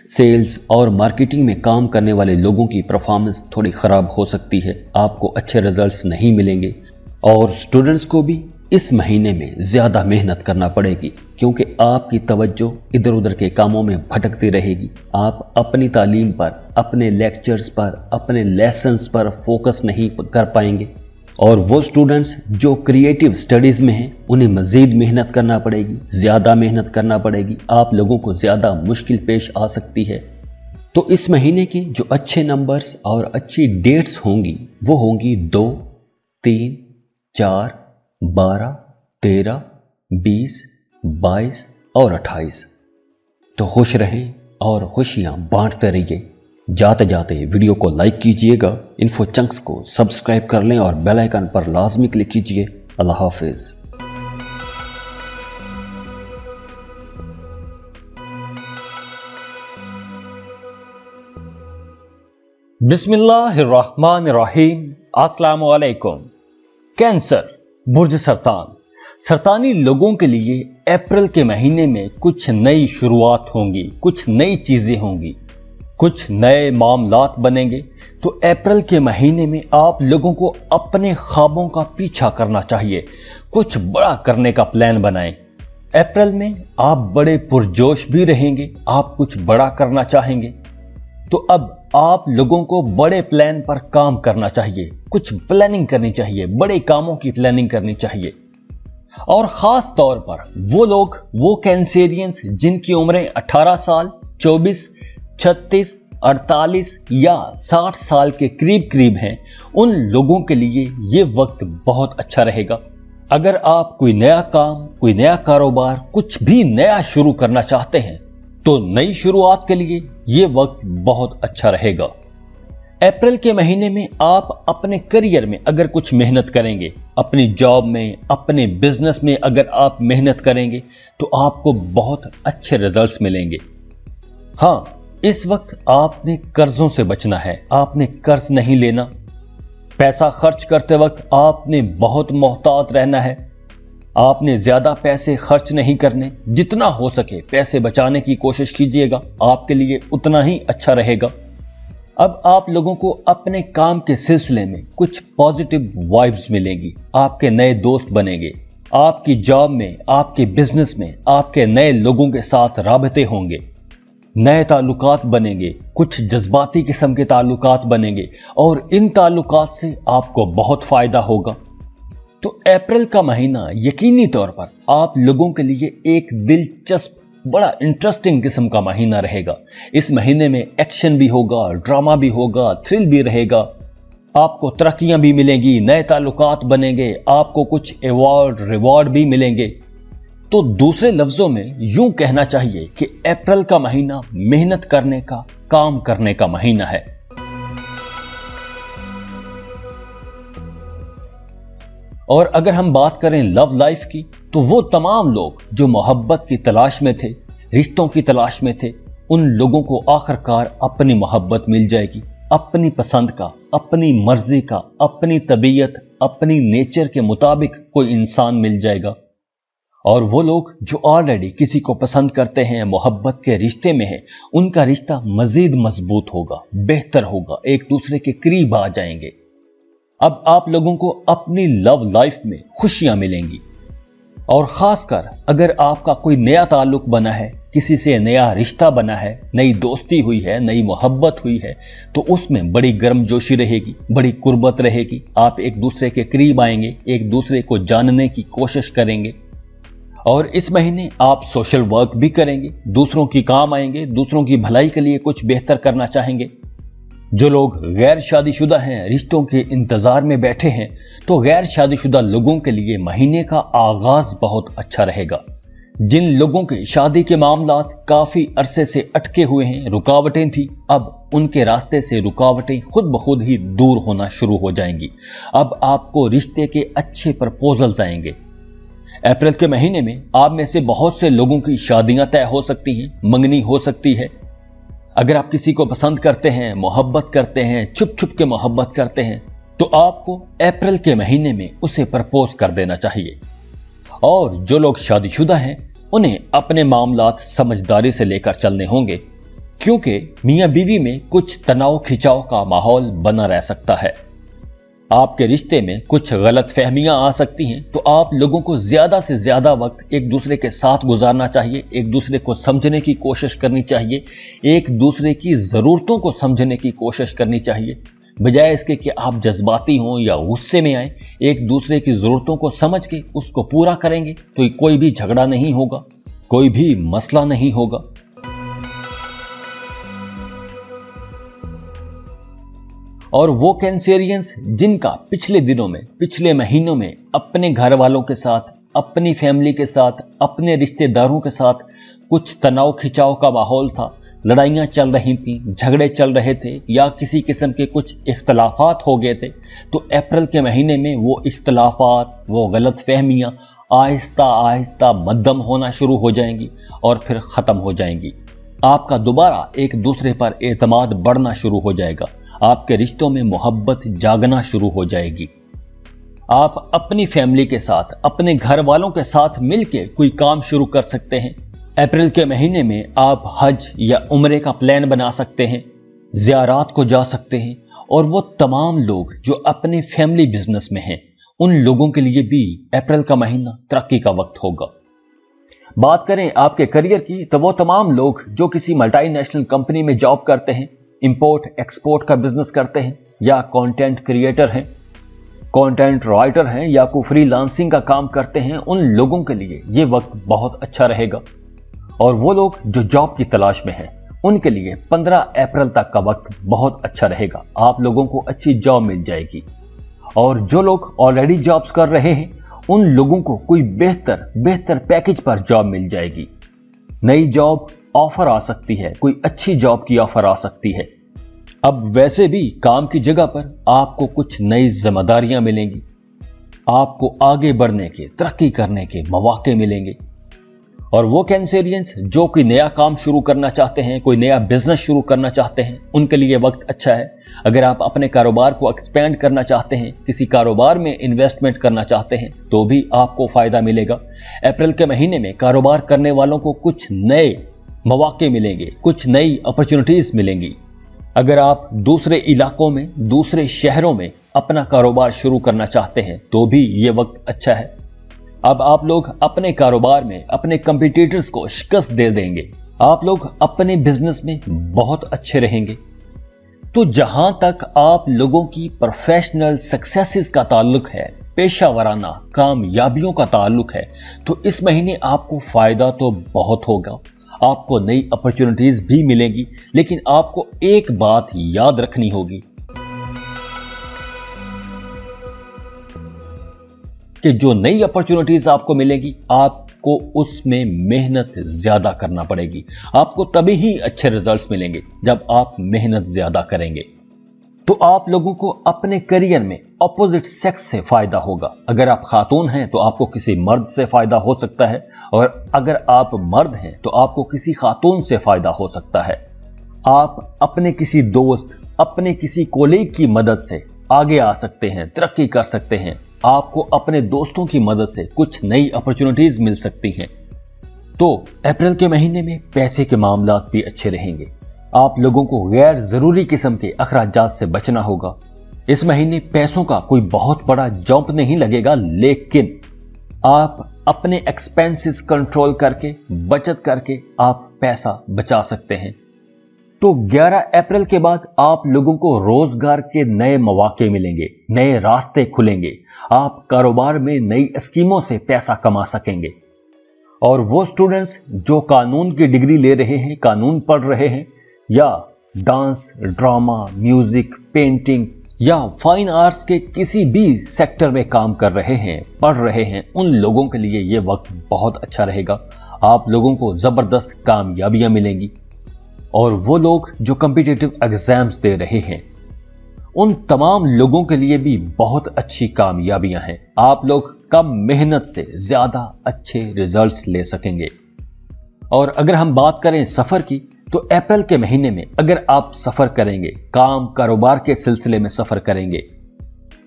सेल्स और मार्केटिंग में काम करने वाले लोगों की परफॉर्मेंस थोड़ी ख़राब हो सकती है, आपको अच्छे रिजल्ट्स नहीं मिलेंगे। और स्टूडेंट्स को भी इस महीने में ज़्यादा मेहनत करना पड़ेगी क्योंकि आपकी तवज्जो इधर उधर के कामों में भटकती रहेगी। आप अपनी तालीम पर, अपने लेक्चर्स पर, अपने लेसन्स पर फोकस नहीं कर पाएंगे। और वो स्टूडेंट्स जो क्रिएटिव स्टडीज़ में हैं, उन्हें मज़ीद मेहनत करना पड़ेगी, ज़्यादा मेहनत करना पड़ेगी। आप लोगों को ज़्यादा मुश्किल पेश आ सकती है। तो इस महीने की जो अच्छे नंबर्स और अच्छी डेट्स होंगी वो होंगी 2, 3, 4, 12, 13, 20, 22 और 28। तो खुश रहें और खुशियां बांटते रहिए। जाते जाते वीडियो को लाइक कीजिएगा, इन्फो चंक्स को सब्सक्राइब कर लें और बेल आइकन पर लाजमी क्लिक कीजिए। अल्लाह हाफिज।
बिस्मिल्लाहिर्रहमानिर्रहीम। अस्सलाम वालेकुम। कैंसर, बुर्ज सरतान, सरतानी लोगों के लिए अप्रैल के महीने में कुछ नई शुरुआत होंगी, कुछ नई चीजें होंगी, कुछ नए मामलात बनेंगे। तो अप्रैल के महीने में आप लोगों को अपने ख्वाबों का पीछा करना चाहिए, कुछ बड़ा करने का प्लान बनाएं। अप्रैल में आप बड़े पुरजोश भी रहेंगे, आप कुछ बड़ा करना चाहेंगे। तो अब आप लोगों को बड़े प्लान पर काम करना चाहिए, कुछ प्लानिंग करनी चाहिए, बड़े कामों की प्लानिंग करनी चाहिए। और खास तौर पर वो लोग, वो कैंसेरियंस जिनकी उम्रें 18 साल, 24, 36, 48 या 60 साल के करीब करीब हैं, उन लोगों के लिए ये वक्त बहुत अच्छा रहेगा। अगर आप कोई नया काम, कोई नया कारोबार, कुछ भी नया शुरू करना चाहते हैं तो नई शुरुआत के लिए ये वक्त बहुत अच्छा रहेगा। अप्रैल के महीने में आप अपने करियर में अगर कुछ मेहनत करेंगे, अपनी जॉब में, अपने बिजनेस में अगर आप मेहनत करेंगे तो आपको बहुत अच्छे रिजल्ट्स मिलेंगे। हाँ, इस वक्त आपने कर्जों से बचना है, आपने कर्ज नहीं लेना। पैसा खर्च करते वक्त आपने बहुत मोहतात रहना है, आपने ज्यादा पैसे खर्च नहीं करने, जितना हो सके पैसे बचाने की कोशिश कीजिएगा, आपके लिए उतना ही अच्छा रहेगा। अब आप लोगों को अपने काम के सिलसिले में कुछ पॉजिटिव वाइब्स मिलेंगी, आपके नए दोस्त बनेंगे, आपकी जॉब में, आपके बिजनेस में आपके नए लोगों के साथ राबते होंगे, नए ताल्लुकात बनेंगे, कुछ जज्बाती किस्म के ताल्लुकात बनेंगे और इन ताल्लुकात से आपको बहुत फायदा होगा। तो अप्रैल का महीना यकीनी तौर पर आप लोगों के लिए एक दिलचस्प, बड़ा इंटरेस्टिंग किस्म का महीना रहेगा। इस महीने में एक्शन भी होगा, ड्रामा भी होगा, थ्रिल भी रहेगा, आपको तरक्कियां भी मिलेंगी, नए ताल्लुकात बनेंगे, आपको कुछ अवार्ड रिवॉर्ड भी मिलेंगे। तो दूसरे लफ्जों में यूं कहना चाहिए कि अप्रैल का महीना मेहनत करने का, काम करने का महीना है। और अगर हम बात करें लव लाइफ की, तो वो तमाम लोग जो मोहब्बत की तलाश में थे, रिश्तों की तलाश में थे, उन लोगों को आखिरकार अपनी मोहब्बत मिल जाएगी, अपनी पसंद का, अपनी मर्जी का, अपनी तबीयत, अपनी नेचर के मुताबिक कोई इंसान मिल जाएगा। और वो लोग जो ऑलरेडी किसी को पसंद करते हैं, मोहब्बत के रिश्ते में हैं, उनका रिश्ता मजीद मजबूत होगा, बेहतर होगा, एक दूसरे के करीब आ जाएंगे। अब आप लोगों को अपनी लव लाइफ में खुशियां मिलेंगी। और खासकर अगर आपका कोई नया ताल्लुक बना है, किसी से नया रिश्ता बना है, नई दोस्ती हुई है, नई मोहब्बत हुई है, तो उसमें बड़ी गर्मजोशी रहेगी, बड़ी कुर्बत रहेगी, आप एक दूसरे के करीब आएंगे, एक दूसरे को जानने की कोशिश करेंगे। और इस महीने आप सोशल वर्क भी करेंगे, दूसरों की काम आएंगे, दूसरों की भलाई के लिए कुछ बेहतर करना चाहेंगे। जो लोग गैर शादीशुदा हैं, रिश्तों के इंतजार में बैठे हैं, तो गैर शादीशुदा लोगों के लिए महीने का आगाज बहुत अच्छा रहेगा। जिन लोगों के शादी के मामलात काफी अरसे से अटके हुए हैं, रुकावटें थी, अब उनके रास्ते से रुकावटें खुद ब खुद ही दूर होना शुरू हो जाएंगी। अब आपको रिश्ते के अच्छे प्रपोजल्स आएंगे। अप्रैल के महीने में आप में से बहुत से लोगों की शादियां तय हो सकती हैं, मंगनी हो सकती है। अगर आप किसी को पसंद करते हैं, मोहब्बत करते हैं, छुप छुप के मोहब्बत करते हैं, तो आपको अप्रैल के महीने में उसे प्रपोज कर देना चाहिए। और जो लोग शादीशुदा हैं, उन्हें अपने मामलात समझदारी से लेकर चलने होंगे, क्योंकि मियां बीवी में कुछ तनाव खिंचाव का माहौल बना रह सकता है। आपके रिश्ते में कुछ गलत फहमियां आ सकती हैं, तो आप लोगों को ज्यादा से ज्यादा वक्त एक दूसरे के साथ गुजारना चाहिए, एक दूसरे को समझने की कोशिश करनी चाहिए, एक दूसरे की जरूरतों को समझने की कोशिश करनी चाहिए। बजाय इसके कि आप जज्बाती हों या गुस्से में आए, एक दूसरे की जरूरतों को समझ के उसको पूरा करेंगे तो कोई भी झगड़ा नहीं होगा, कोई भी मसला नहीं होगा। और वो कैंसेरियंस जिनका पिछले दिनों में, पिछले महीनों में अपने घर वालों के साथ, अपनी फैमिली के साथ, अपने रिश्तेदारों के साथ कुछ तनाव खिंचाव का माहौल था, लड़ाइयां चल रही थी, झगड़े चल रहे थे या किसी किस्म के कुछ इख्तलाफात हो गए थे, तो अप्रैल के महीने में वो इख्तलाफात, वो गलत फहमियां आहिस्ता आहिस्ता मध्यम होना शुरू हो जाएंगी और फिर खत्म हो जाएंगी। आपका दोबारा एक दूसरे पर एतमाद बढ़ना शुरू हो जाएगा, आपके रिश्तों में मोहब्बत जागना शुरू हो जाएगी। आप अपनी फैमिली के साथ, अपने घर वालों के साथ मिलकर कोई काम शुरू कर सकते हैं। अप्रैल के महीने में आप हज या उम्रे का प्लान बना सकते हैं, ज़ियारात को जा सकते हैं। और वो तमाम लोग जो अपने फैमिली बिजनेस में हैं, उन लोगों के लिए भी अप्रैल का महीना तरक्की का वक्त होगा। बात करें आपके करियर की, तो वो तमाम लोग जो किसी मल्टीनेशनल कंपनी में जॉब करते हैं, इंपोर्ट एक्सपोर्ट का बिजनेस करते हैं या कंटेंट क्रिएटर हैं, कंटेंट राइटर हैं या कोई फ्रीलांसिंग का काम करते हैं, उन लोगों के लिए ये वक्त बहुत अच्छा रहेगा। और वो लोग जो जॉब की तलाश में हैं, उनके लिए 15 अप्रैल तक का वक्त बहुत अच्छा रहेगा। आप लोगों को अच्छी जॉब मिल जाएगी। और जो लोग ऑलरेडी जॉब्स कर रहे हैं, उन लोगों को कोई बेहतर पैकेज पर जॉब मिल जाएगी। नई जॉब ऑफर आ सकती है, कोई अच्छी जॉब की ऑफर आ सकती है। अब वैसे भी काम की जगह पर आपको कुछ नई जिम्मेदारियां मिलेंगी, आपको आगे बढ़ने के, तरक्की करने के मौके मिलेंगे। और वो कैंसेरियंस जो कोई नया काम शुरू करना चाहते हैं, कोई नया बिजनेस शुरू करना चाहते हैं, उनके लिए वक्त अच्छा है। अगर आप अपने कारोबार को एक्सपेंड करना चाहते हैं, किसी कारोबार में इन्वेस्टमेंट करना चाहते हैं, तो भी आपको फायदा मिलेगा। अप्रैल के महीने में कारोबार करने वालों को कुछ नए मौके मिलेंगे, कुछ नई अपॉर्चुनिटीज मिलेंगी। अगर आप दूसरे इलाकों में, दूसरे शहरों में अपना कारोबार शुरू करना चाहते हैं, तो भी ये वक्त अच्छा है। अब आप लोग अपने कारोबार में अपने कंपटीटर्स को शिकस्त दे देंगे। आप लोग अपने बिजनेस में बहुत अच्छे रहेंगे। तो जहां तक आप लोगों की प्रोफेशनल सक्सेसेस का ताल्लुक है, पेशा वराना कामयाबियों का ताल्लुक है, तो इस महीने आपको फायदा तो बहुत होगा। आपको नई अपॉर्चुनिटीज भी मिलेंगी, लेकिन आपको एक बात याद रखनी होगी कि जो नई अपॉर्चुनिटीज आपको मिलेगी, आपको उसमें मेहनत ज्यादा करना पड़ेगी। आपको तभी ही अच्छे रिजल्ट्स मिलेंगे जब आप मेहनत ज्यादा करेंगे। तो आप लोगों को अपने करियर में अपोजिट सेक्स से फायदा होगा। अगर आप खातून हैं तो आपको किसी मर्द से फायदा हो सकता है, और अगर आप मर्द हैं तो आपको किसी खातून से फायदा हो सकता है। आप अपने किसी दोस्त, अपने किसी कोलीग की मदद से आगे आ सकते हैं, तरक्की कर सकते हैं। आपको अपने दोस्तों की मदद से कुछ नई अपॉर्चुनिटीज मिल सकती हैं। तो अप्रैल के महीने में पैसे के मामलात भी अच्छे रहेंगे। आप लोगों को गैर जरूरी किस्म के अखराजात से बचना होगा। इस महीने पैसों का कोई बहुत बड़ा जंप नहीं लगेगा, लेकिन आप अपने एक्सपेंसेस कंट्रोल करके, बचत करके आप पैसा बचा सकते हैं। तो 11 अप्रैल के बाद आप लोगों को रोजगार के नए मौके मिलेंगे, नए रास्ते खुलेंगे। आप कारोबार में नई स्कीमों से पैसा कमा सकेंगे। और वो स्टूडेंट्स जो कानून की डिग्री ले रहे हैं, कानून पढ़ रहे हैं, या डांस, ड्रामा, म्यूजिक, पेंटिंग या फाइन आर्ट्स के किसी भी सेक्टर में काम कर रहे हैं, पढ़ रहे हैं, उन लोगों के लिए यह वक्त बहुत अच्छा रहेगा। आप लोगों को जबरदस्त कामयाबियां मिलेंगी। और वो लोग जो कॉम्पिटिटिव एग्जाम्स दे रहे हैं, उन तमाम लोगों के लिए भी बहुत अच्छी कामयाबियां हैं। आप लोग कम मेहनत से ज्यादा अच्छे रिजल्ट्स ले सकेंगे। और अगर हम बात करें सफर की, तो अप्रैल के महीने में अगर आप सफर करेंगे, काम कारोबार के सिलसिले में सफर करेंगे,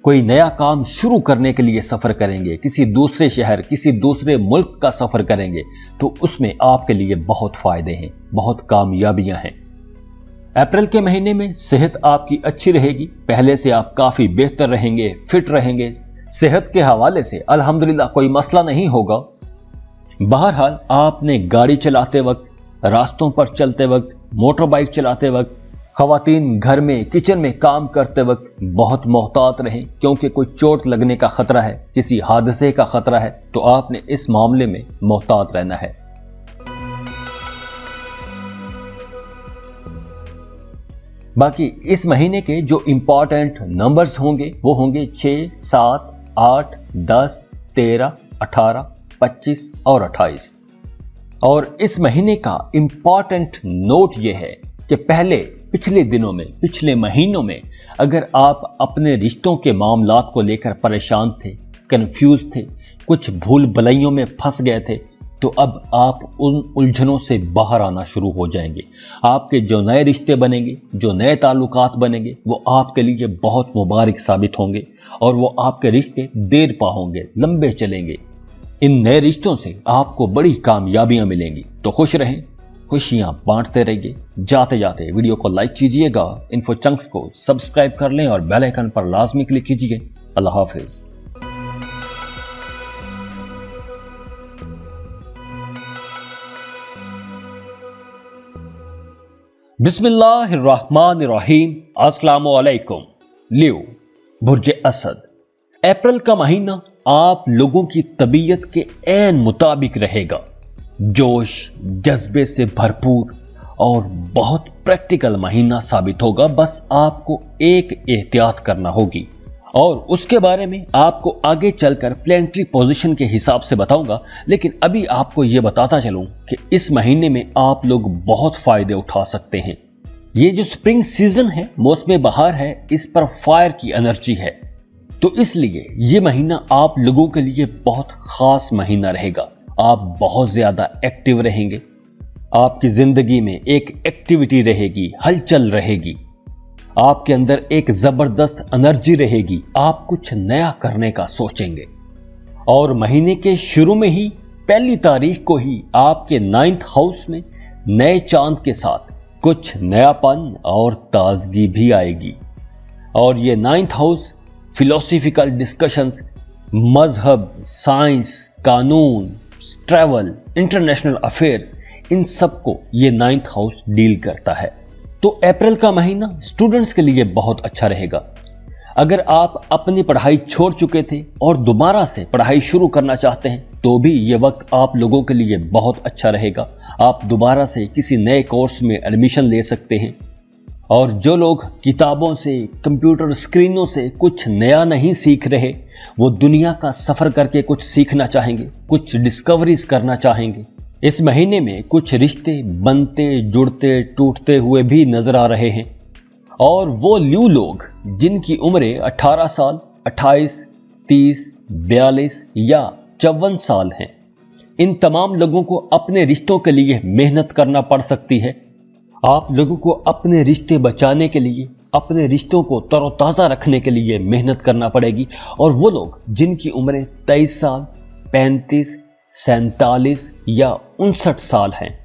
कोई नया काम शुरू करने के लिए सफर करेंगे, किसी दूसरे शहर, किसी दूसरे मुल्क का सफर करेंगे, तो उसमें आपके लिए बहुत फायदे हैं, बहुत कामयाबियां हैं। अप्रैल के महीने में सेहत आपकी अच्छी रहेगी। पहले से आप काफी बेहतर रहेंगे, फिट रहेंगे। सेहत के हवाले से अल्हम्दुलिल्लाह कोई मसला नहीं होगा। बहरहाल आपने गाड़ी चलाते वक्त, रास्तों पर चलते वक्त, मोटर बाइक चलाते वक्त, खवातीन घर में, किचन में काम करते वक्त बहुत मोहतात रहें, क्योंकि कोई चोट लगने का खतरा है, किसी हादसे का खतरा है। तो आपने इस मामले में मोहतात रहना है। बाकी इस महीने के जो इंपॉर्टेंट नंबर्स होंगे वो होंगे 6, 7, 8, 10, 13, 18, 25 और 28। और इस महीने का इंपॉर्टेंट नोट यह है कि पिछले दिनों में, पिछले महीनों में अगर आप अपने रिश्तों के मामलात को लेकर परेशान थे, कंफ्यूज थे, कुछ भूल भलाइयों में फंस गए थे, तो अब आप उन उलझनों से बाहर आना शुरू हो जाएंगे। आपके जो नए रिश्ते बनेंगे, जो नए ताल्लुकात बनेंगे, वो आपके लिए बहुत मुबारक साबित होंगे और वो आपके रिश्ते देर पा होंगे, लंबे चलेंगे। इन नए रिश्तों से आपको बड़ी कामयाबियां मिलेंगी। तो खुश रहें, खुशियां बांटते रहिए। जाते जाते वीडियो को लाइक कीजिएगा, इन्फो चंक्स को सब्सक्राइब कर लें और बेल आइकन पर लाजमी क्लिक कीजिए। अल्लाह हाफिज। बिस्मिल्लाहिर्रहमानिर्रहीम। अस्सलामु अलैकुम। लियो बुर्ज असद,
अप्रैल का महीना आप लोगों की तबीयत के ऐन मुताबिक रहेगा। जोश जज्बे से भरपूर और बहुत प्रैक्टिकल महीना साबित होगा। बस आपको एक एहतियात करना होगी और उसके बारे में आपको आगे चलकर प्लेनेटरी पोजीशन के हिसाब से बताऊंगा। लेकिन अभी आपको यह बताता चलूं कि इस महीने में आप लोग बहुत फायदे उठा सकते हैं। ये जो स्प्रिंग सीजन है, मौसम बहार है, इस पर फायर की एनर्जी है, तो इसलिए ये महीना आप लोगों के लिए बहुत खास महीना रहेगा। आप बहुत ज्यादा एक्टिव रहेंगे, आपकी जिंदगी में एक एक्टिविटी रहेगी, हलचल रहेगी, आपके अंदर एक जबरदस्त एनर्जी रहेगी, आप कुछ नया करने का सोचेंगे। और महीने के शुरू में ही 1 तारीख को ही आपके 9th हाउस में नए चांद के साथ कुछ नयापन और ताजगी भी आएगी। और ये 9th हाउस फिलोसॉफिकल डिस्कशंस, मजहब, साइंस, कानून, ट्रैवल, इंटरनेशनल अफेयर्स, इन सबको ये 9th हाउस डील करता है। तो अप्रैल का महीना स्टूडेंट्स के लिए बहुत अच्छा रहेगा। अगर आप अपनी पढ़ाई छोड़ चुके थे और दोबारा से पढ़ाई शुरू करना चाहते हैं तो भी ये वक्त आप लोगों के लिए बहुत अच्छा रहेगा। आप दोबारा से किसी नए कोर्स में एडमिशन ले सकते हैं। और जो लोग किताबों से, कंप्यूटर स्क्रीनों से कुछ नया नहीं सीख रहे, वो दुनिया का सफर करके कुछ सीखना चाहेंगे, कुछ डिस्कवरीज करना चाहेंगे। इस महीने में कुछ रिश्ते बनते, जुड़ते, टूटते हुए भी नजर आ रहे हैं। और वो ल्यू लोग जिनकी उम्रें 18 साल, 28, 30, 42 या 54 साल हैं, इन तमाम लोगों को अपने रिश्तों के लिए मेहनत करना पड़ सकती है। आप लोगों को अपने रिश्ते बचाने के लिए, अपने रिश्तों को तरोताजा रखने के लिए मेहनत करना पड़ेगी। और वो लोग जिनकी उम्रें 23 साल, 35, 47 या 59 साल हैं,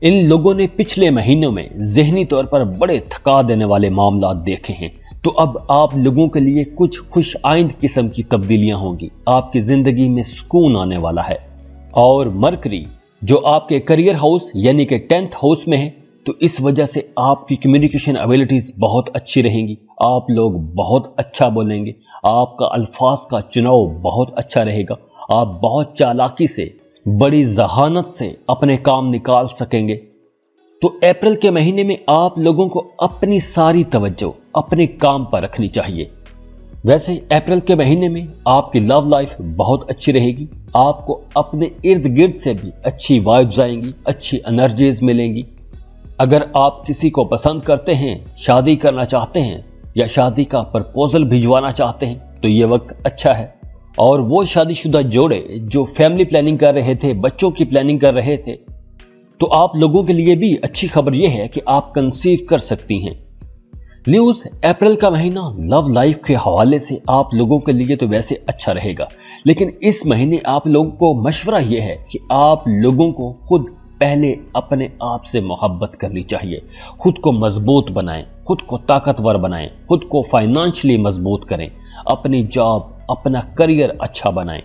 इन लोगों ने पिछले महीनों में ज़हनी तौर पर बड़े थका देने वाले मामला देखे हैं। तो अब आप लोगों के लिए कुछ खुश आइंद किस्म की तब्दीलियां होंगी। आपकी जिंदगी में सुकून आने वाला है। और मरकरी जो आपके करियर हाउस यानी कि 10th हाउस में है, तो इस वजह से आपकी कम्युनिकेशन एबिलिटीज बहुत अच्छी रहेंगी। आप लोग बहुत अच्छा बोलेंगे, आपका अल्फाज का चुनाव बहुत अच्छा रहेगा। आप बहुत चालाकी से, बड़ी जहानत से अपने काम निकाल सकेंगे। तो अप्रैल के महीने में आप लोगों को अपनी सारी तवज्जो अपने काम पर रखनी चाहिए। वैसे अप्रैल के महीने में आपकी लव लाइफ बहुत अच्छी रहेगी। आपको अपने इर्द गिर्द से भी अच्छी वाइब्स आएंगी, अच्छी एनर्जीज मिलेंगी। अगर आप किसी को पसंद करते हैं, शादी करना चाहते हैं या शादी का प्रपोजल भिजवाना चाहते हैं, तो ये वक्त अच्छा है। और वो शादीशुदा जोड़े जो फैमिली प्लानिंग कर रहे थे, बच्चों की प्लानिंग कर रहे थे, तो आप लोगों के लिए भी अच्छी खबर यह है कि आप कंसीव कर सकती हैं। न्यूज़ अप्रैल का महीना लव लाइफ के हवाले से आप लोगों के लिए तो वैसे अच्छा रहेगा, लेकिन इस महीने आप लोगों को मशवरा यह है कि आप लोगों को खुद पहले अपने आप से मोहब्बत करनी चाहिए। खुद को मजबूत बनाएं, खुद को ताकतवर बनाएं, खुद को फाइनेंशियली मजबूत करें, अपनी जॉब, अपना करियर अच्छा बनाएं,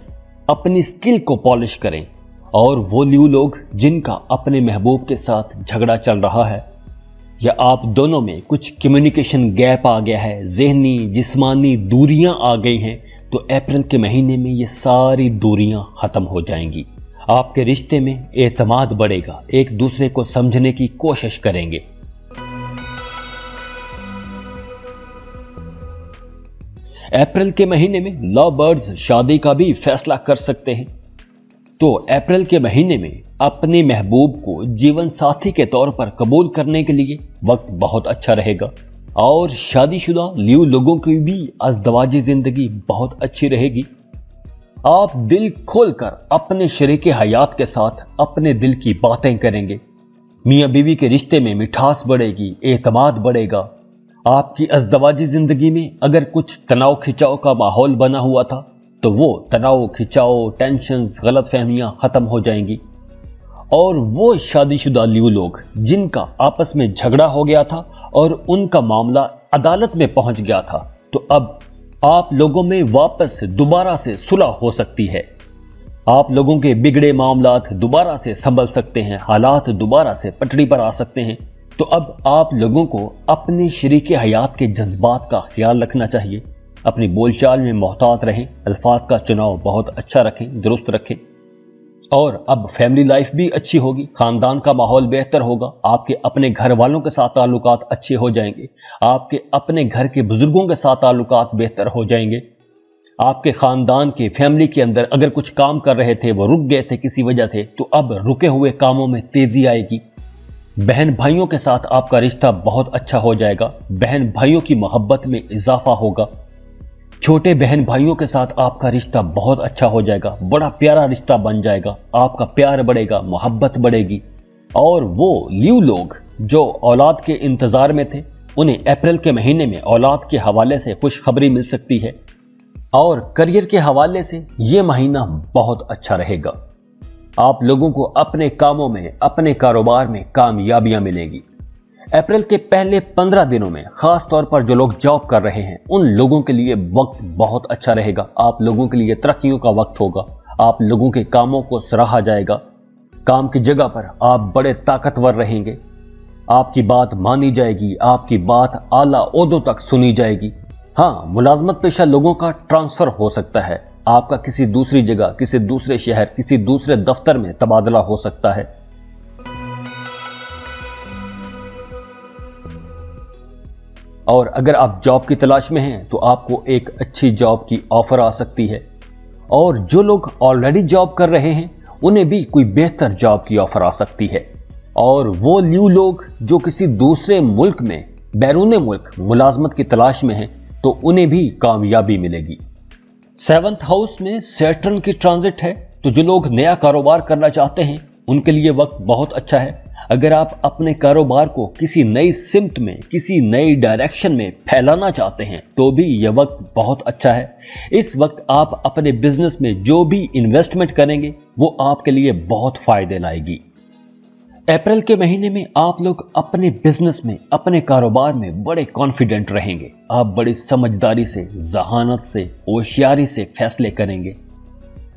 अपनी स्किल को पॉलिश करें। और वो ल्यू लोग जिनका अपने महबूब के साथ झगड़ा चल रहा है या आप दोनों में कुछ कम्युनिकेशन गैप आ गया है, ज़हनी जिस्मानी दूरियां आ गई हैं, तो अप्रैल के महीने में ये सारी दूरियां खत्म हो जाएंगी। आपके रिश्ते में एतमाद बढ़ेगा, एक दूसरे को समझने की कोशिश करेंगे। अप्रैल के महीने में लव बर्ड्स शादी का भी फैसला कर सकते हैं। तो अप्रैल के महीने में अपने महबूब को जीवन साथी के तौर पर कबूल करने के लिए वक्त बहुत अच्छा रहेगा। और शादीशुदा ल्यू लोगों की भी अज़दवाजी जिंदगी बहुत अच्छी रहेगी। आप दिल खोलकर अपने शरीके हयात के साथ अपने दिल की बातें करेंगे। मियां बीवी के रिश्ते में मिठास बढ़ेगी, एतमाद बढ़ेगा। आपकी अज़दवाजी जिंदगी में अगर कुछ तनाव खिंचाव का माहौल बना हुआ था, तो वो तनाव खिंचाव, टेंशन्स, गलतफहमियां खत्म हो जाएंगी। और वो शादीशुदा ल्यू लोग जिनका आपस में झगड़ा हो गया था और उनका मामला अदालत में पहुंच गया था, तो अब आप लोगों में वापस दोबारा से सुलह हो सकती है। आप लोगों के बिगड़े मामलात दोबारा से संभल सकते हैं, हालात दोबारा से पटरी पर आ सकते हैं। तो अब आप लोगों को अपने शरीके हयात के जज्बात का ख्याल रखना चाहिए। अपनी बोलचाल में मोहतात रहें, अल्फाज का चुनाव बहुत अच्छा रखें, दुरुस्त रखें। और अब फैमिली लाइफ भी अच्छी होगी, खानदान का माहौल बेहतर होगा, आपके अपने घर वालों के साथ ताल्लुकात अच्छे हो जाएंगे, आपके अपने घर के बुजुर्गों के साथ ताल्लुकात बेहतर हो जाएंगे। आपके खानदान के फैमिली के अंदर अगर कुछ काम कर रहे थे, वो रुक गए थे किसी वजह से, तो अब रुके हुए कामों में तेजी आएगी। बहन भाइयों के साथ आपका रिश्ता बहुत अच्छा हो जाएगा, बहन भाइयों की मोहब्बत में इजाफा होगा। छोटे बहन भाइयों के साथ आपका रिश्ता बहुत अच्छा हो जाएगा, बड़ा प्यारा रिश्ता बन जाएगा, आपका प्यार बढ़ेगा, मोहब्बत बढ़ेगी। और वो ल्यू लोग जो औलाद के इंतजार में थे, उन्हें अप्रैल के महीने में औलाद के हवाले से खुशखबरी मिल सकती है। और करियर के हवाले से ये महीना बहुत अच्छा रहेगा। आप लोगों को अपने कामों में, अपने कारोबार में कामयाबियां मिलेंगी। अप्रैल के पहले 15 दिनों में खास तौर पर जो लोग जॉब कर रहे हैं, उन लोगों के लिए वक्त बहुत अच्छा रहेगा। आप लोगों के लिए तरक्कियों का वक्त होगा, आप लोगों के कामों को सराहा जाएगा। काम की जगह पर आप बड़े ताकतवर रहेंगे, आपकी बात मानी जाएगी, आपकी बात आला ओहदों तक सुनी जाएगी। हाँ, मुलाजमत पेशा लोगों का ट्रांसफर हो सकता है, आपका किसी दूसरी जगह, किसी दूसरे शहर, किसी दूसरे दफ्तर में तबादला हो सकता है। और अगर आप जॉब की तलाश में हैं तो आपको एक अच्छी जॉब की ऑफर आ सकती है। और जो लोग ऑलरेडी जॉब कर रहे हैं, उन्हें भी कोई बेहतर जॉब की ऑफर आ सकती है। और वो ल्यू लोग जो किसी दूसरे मुल्क में, बैरून मुल्क मुलाजमत की तलाश में हैं, तो उन्हें भी कामयाबी मिलेगी। 7th हाउस में सैटर्न की ट्रांजिट है, तो जो लोग नया कारोबार करना चाहते हैं उनके लिए वक्त बहुत अच्छा है। अगर आप अपने कारोबार को किसी नई सिमत में, किसी नई डायरेक्शन में फैलाना चाहते हैं, तो भी यह वक्त बहुत अच्छा है। इस वक्त आप अपने बिजनेस में जो भी इन्वेस्टमेंट करेंगे वो आपके लिए बहुत फायदे लाएगी। अप्रैल के महीने में आप लोग अपने बिजनेस में, अपने कारोबार में बड़े कॉन्फिडेंट रहेंगे। आप बड़ी समझदारी से, जहानत से, होशियारी से फैसले करेंगे।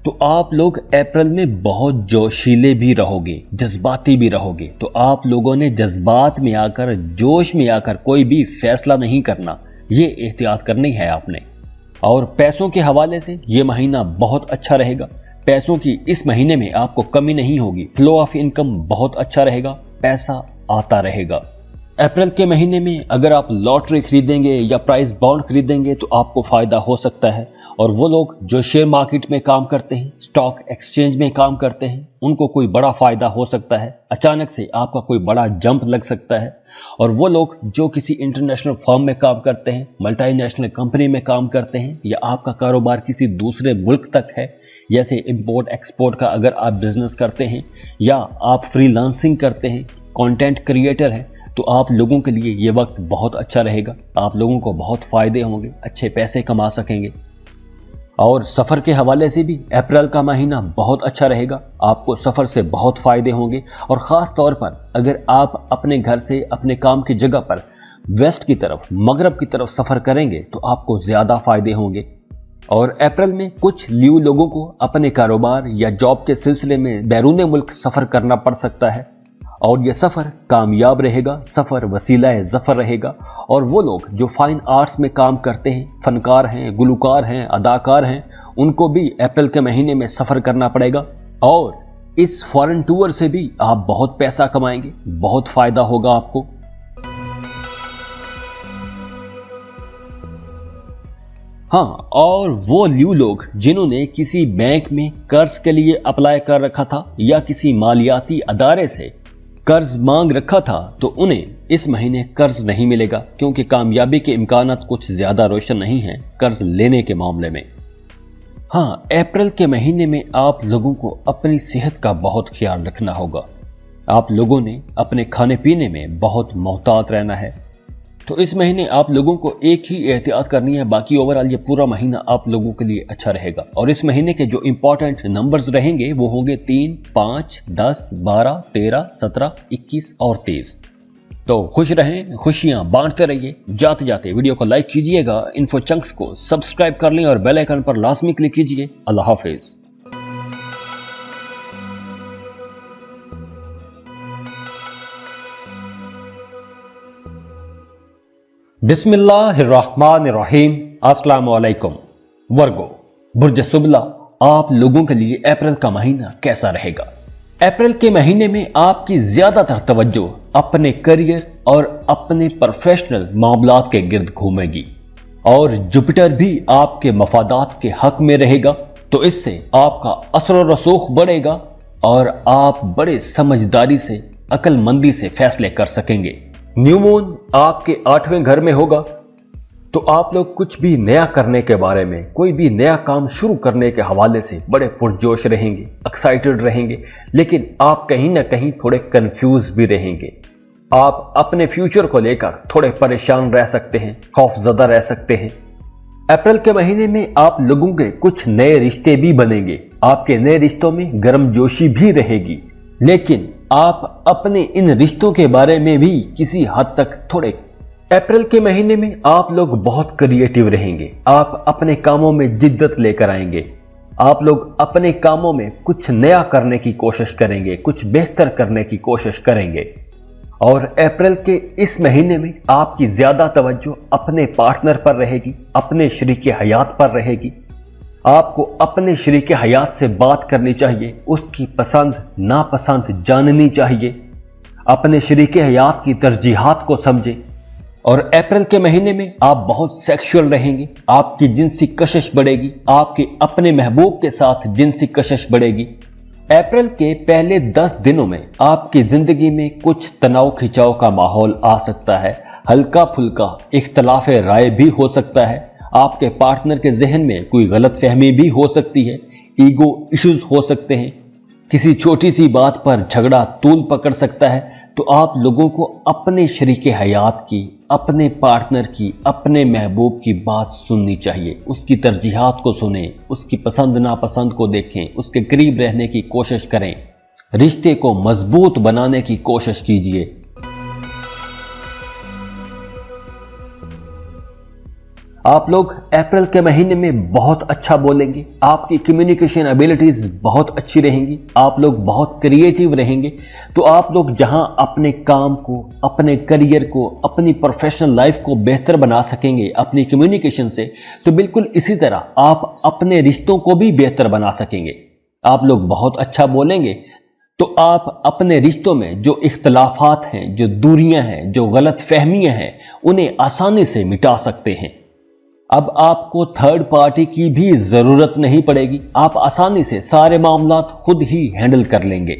तो आप लोग अप्रैल में बहुत जोशीले भी रहोगे, जज्बाती भी रहोगे। तो आप लोगों ने जज्बात में आकर, जोश में आकर कोई भी फैसला नहीं करना, ये एहतियात करनी है आपने। और पैसों के हवाले से ये महीना बहुत अच्छा रहेगा। पैसों की इस महीने में आपको कमी नहीं होगी, फ्लो ऑफ इनकम बहुत अच्छा रहेगा, पैसा आता रहेगा। अप्रैल के महीने में अगर आप लॉटरी खरीदेंगे या प्राइस बॉन्ड खरीदेंगे तो आपको फायदा हो सकता है। और वो लोग जो शेयर मार्केट में काम करते हैं, स्टॉक एक्सचेंज में काम करते हैं, उनको कोई बड़ा फायदा हो सकता है। अचानक से आपका कोई बड़ा जंप लग सकता है। और वो लोग जो किसी इंटरनेशनल फर्म में काम करते हैं, मल्टीनेशनल कंपनी में काम करते हैं, या आपका कारोबार किसी दूसरे मुल्क तक है, जैसे इंपोर्ट एक्सपोर्ट का अगर आप बिजनेस करते हैं, या आप फ्रीलांसिंग करते हैं, कंटेंट क्रिएटर हैं, तो आप लोगों के लिए ये वक्त बहुत अच्छा रहेगा। आप लोगों को बहुत फायदे होंगे, अच्छे पैसे कमा सकेंगे। और सफर के हवाले से भी अप्रैल का महीना बहुत अच्छा रहेगा। आपको सफर से बहुत फायदे होंगे। और खास तौर पर अगर आप अपने घर से अपने काम की जगह पर वेस्ट की तरफ, मगरब की तरफ सफर करेंगे तो आपको ज्यादा फायदे होंगे। और अप्रैल में कुछ ल्यू लोगों को अपने कारोबार या जॉब के सिलसिले में बैरून मुल्क सफर करना पड़ सकता है। और यह सफर कामयाब रहेगा, सफर वसीला ज़फर रहेगा। और वो लोग जो फाइन आर्ट्स में काम करते हैं, फनकार हैं, गुलकार हैं, अदाकार हैं, उनको भी अप्रैल के महीने में सफर करना पड़ेगा। और इस फॉरेन टूर से भी आप बहुत पैसा कमाएंगे, बहुत फायदा होगा आपको। हाँ, और वो ल्यू लोग जिन्होंने किसी बैंक में कर्ज के लिए अप्लाई कर रखा था या किसी मालियाती अदारे से कर्ज मांग रखा था, तो उन्हें इस महीने कर्ज नहीं मिलेगा, क्योंकि कामयाबी के इम्कानात कुछ ज्यादा रोशन नहीं हैं कर्ज लेने के मामले में। हाँ, अप्रैल के महीने में आप लोगों को अपनी सेहत का बहुत ख्याल रखना होगा। आप लोगों ने अपने खाने पीने में बहुत मोहतात रहना है। तो इस महीने आप लोगों को एक ही एहतियात करनी है, बाकी ओवरऑल ये पूरा महीना आप लोगों के लिए अच्छा रहेगा। और इस महीने के जो इंपॉर्टेंट नंबर्स रहेंगे वो होंगे 3, 5, 10, 12, 13, 17, 21 और 23। तो खुश रहें, खुशियां बांटते रहिए। जाते जाते वीडियो को लाइक कीजिएगा, इन्फो चंक्स को सब्सक्राइब कर लें और बेल आइकन पर लाजमी क्लिक कीजिए। अल्लाह हाफिज। बिस्मिल्लाहिर्रहमानिर्रहीम। अस्सलाम वालेकुम। वर्गो, बुर्ज सुबला, आप लोगों के लिए अप्रैल का महीना कैसा रहेगा? अप्रैल के महीने में आपकी ज्यादातर तवज्जो अपने करियर और अपने प्रोफेशनल मामलात के गिर्द घूमेगी और जुपिटर भी आपके मफादात के हक में रहेगा, तो इससे आपका असर और रसूख बढ़ेगा और आप बड़े समझदारी से, अक्लमंदी से फैसले कर सकेंगे। न्यू मून आपके 8वें घर में होगा, तो आप लोग कुछ भी नया करने के बारे में, कोई भी नया काम शुरू करने के हवाले से बड़े पुरजोश रहेंगे, एक्साइटेड रहेंगे, लेकिन आप कहीं ना कहीं थोड़े कंफ्यूज भी रहेंगे। आप अपने फ्यूचर को लेकर थोड़े परेशान रह सकते हैं, खौफजदा रह सकते हैं। अप्रैल के महीने में आप लोगों के कुछ नए रिश्ते भी बनेंगे, आपके नए रिश्तों में गर्मजोशी भी रहेगी, लेकिन आप अपने इन रिश्तों के बारे में भी किसी हद तक थोड़े। अप्रैल के महीने में आप लोग बहुत क्रिएटिव रहेंगे, आप अपने कामों में जिद्दत लेकर आएंगे, आप लोग अपने कामों में कुछ नया करने की कोशिश करेंगे, कुछ बेहतर करने की कोशिश करेंगे। और अप्रैल के इस महीने में आपकी ज्यादा तवज्जो अपने पार्टनर पर रहेगी, अपने शरीके हयात पर रहेगी। आपको अपने शरीके हयात से बात करनी चाहिए, उसकी पसंद नापसंद जाननी चाहिए, अपने शरीके हयात की तरजीहात को समझें। और अप्रैल के महीने में आप बहुत सेक्सुअल रहेंगे, आपकी जिनसी कशिश बढ़ेगी, आपके अपने महबूब के साथ जिनसी कशिश बढ़ेगी। अप्रैल के पहले 10 दिनों में आपकी जिंदगी में कुछ तनाव खिंचाव का माहौल आ सकता है, हल्का फुल्का इख्तलाफ राय भी हो सकता है, आपके पार्टनर के जहन में कोई गलत फहमी भी हो सकती है, ईगो इश्यूज हो सकते हैं, किसी छोटी सी बात पर झगड़ा तूल पकड़ सकता है। तो आप लोगों को अपने शरीके हयात की, अपने पार्टनर की, अपने महबूब की बात सुननी चाहिए, उसकी तरजीहात को सुनें, उसकी पसंद नापसंद को देखें, उसके करीब रहने की कोशिश करें, रिश्ते को मजबूत बनाने की कोशिश कीजिए। आप लोग अप्रैल के महीने में बहुत अच्छा बोलेंगे, आपकी कम्युनिकेशन एबिलिटीज बहुत अच्छी रहेंगी, आप लोग बहुत क्रिएटिव रहेंगे। तो आप लोग जहां अपने काम को, अपने करियर को, अपनी प्रोफेशनल लाइफ को बेहतर बना सकेंगे अपनी कम्युनिकेशन से, तो बिल्कुल इसी तरह आप अपने रिश्तों को भी बेहतर बना सकेंगे। आप लोग बहुत अच्छा बोलेंगे तो आप अपने रिश्तों में जो इख्तलाफात हैं, जो दूरियां हैं, जो गलत फहमियां हैं, उन्हें आसानी से मिटा सकते हैं। अब आपको थर्ड पार्टी की भी जरूरत नहीं पड़ेगी, आप आसानी से सारे मामलात खुद ही हैंडल कर लेंगे।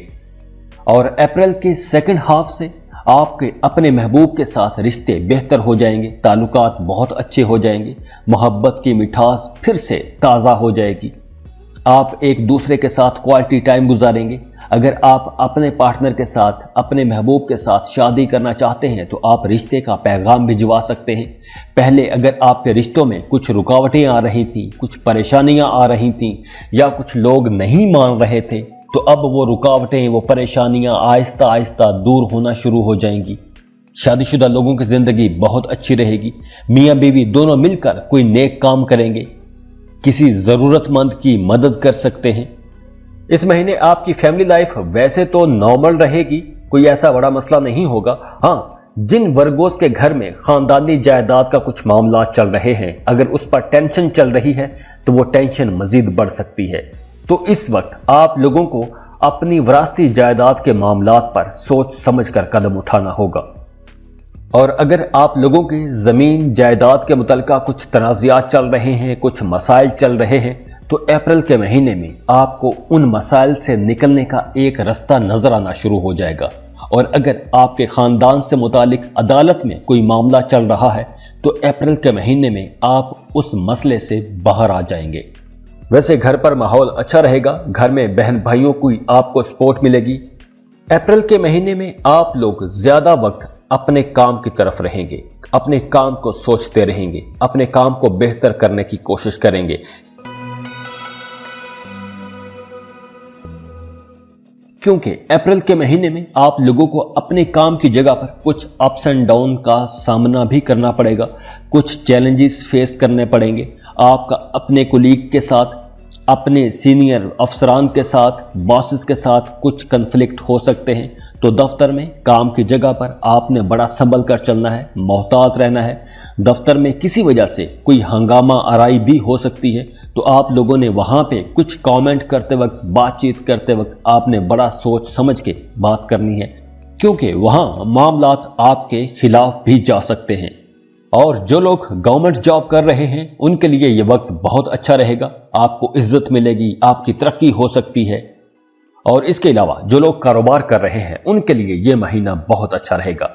और अप्रैल के सेकंड हाफ से आपके अपने महबूब के साथ रिश्ते बेहतर हो जाएंगे, ताल्लुकात बहुत अच्छे हो जाएंगे, मोहब्बत की मिठास फिर से ताज़ा हो जाएगी, आप एक दूसरे के साथ क्वालिटी टाइम गुजारेंगे। अगर आप अपने पार्टनर के साथ, अपने महबूब के साथ शादी करना चाहते हैं तो आप रिश्ते का पैगाम भिजवा सकते हैं। पहले अगर आपके रिश्तों में कुछ रुकावटें आ रही थी, कुछ परेशानियां आ रही थीं, या कुछ लोग नहीं मान रहे थे, तो अब वो रुकावटें, वो परेशानियां आहिस्ता आहिस्ता दूर होना शुरू हो जाएंगी। शादीशुदा लोगों की जिंदगी बहुत अच्छी रहेगी, मियाँ बीवी दोनों मिलकर कोई नेक काम करेंगे, किसी जरूरतमंद की मदद कर सकते हैं। इस महीने आपकी फैमिली लाइफ वैसे तो नॉर्मल रहेगी, कोई ऐसा बड़ा मसला नहीं होगा। हाँ, जिन वर्गोस के घर में खानदानी जायदाद का कुछ मामला चल रहे हैं, अगर उस पर टेंशन चल रही है तो वो टेंशन मजीद बढ़ सकती है। तो इस वक्त आप लोगों को अपनी विरासती जायदाद के मामलात पर सोच समझकर कदम उठाना होगा। और अगर आप लोगों की जमीन जायदाद के मुतल्लिका कुछ तनाज़ात चल रहे हैं, कुछ मसाइल चल रहे हैं, तो अप्रैल के महीने में आपको उन मसाइल से निकलने का एक रास्ता नजर आना शुरू हो जाएगा। और अगर आपके खानदान से मुतालिक अदालत में कोई मामला चल रहा है तो अप्रैल के महीने में आप उस मसले से बाहर आ जाएंगे। वैसे घर पर माहौल अच्छा रहेगा, घर में बहन भाइयों की आपको सपोर्ट मिलेगी। अप्रैल के महीने में आप लोग ज्यादा वक्त अपने काम की तरफ रहेंगे, अपने काम को सोचते रहेंगे, अपने काम को बेहतर करने की कोशिश करेंगे। क्योंकि अप्रैल के महीने में आप लोगों को अपने काम की जगह पर कुछ अप्स एंड डाउन का सामना भी करना पड़ेगा, कुछ चैलेंजेस फेस करने पड़ेंगे। आपका अपने कोलीग के साथ अपने सीनियर अफसरान के साथ, बॉसेस के साथ कुछ कन्फ्लिक्ट हो सकते हैं। तो दफ्तर में, काम की जगह पर आपने बड़ा संभल कर चलना है, मोहतात रहना है। दफ्तर में किसी वजह से कोई हंगामा आराई भी हो सकती है, तो आप लोगों ने वहां पे कुछ कमेंट करते वक्त, बातचीत करते वक्त आपने बड़ा सोच समझ के बात करनी है, क्योंकि वहां मामलात आपके खिलाफ भी जा सकते हैं। और जो लोग गवर्नमेंट जॉब कर रहे हैं उनके लिए ये वक्त बहुत अच्छा रहेगा, आपको इज्जत मिलेगी, आपकी तरक्की हो सकती है। और इसके अलावा जो लोग कारोबार कर रहे हैं उनके लिए ये महीना बहुत अच्छा रहेगा।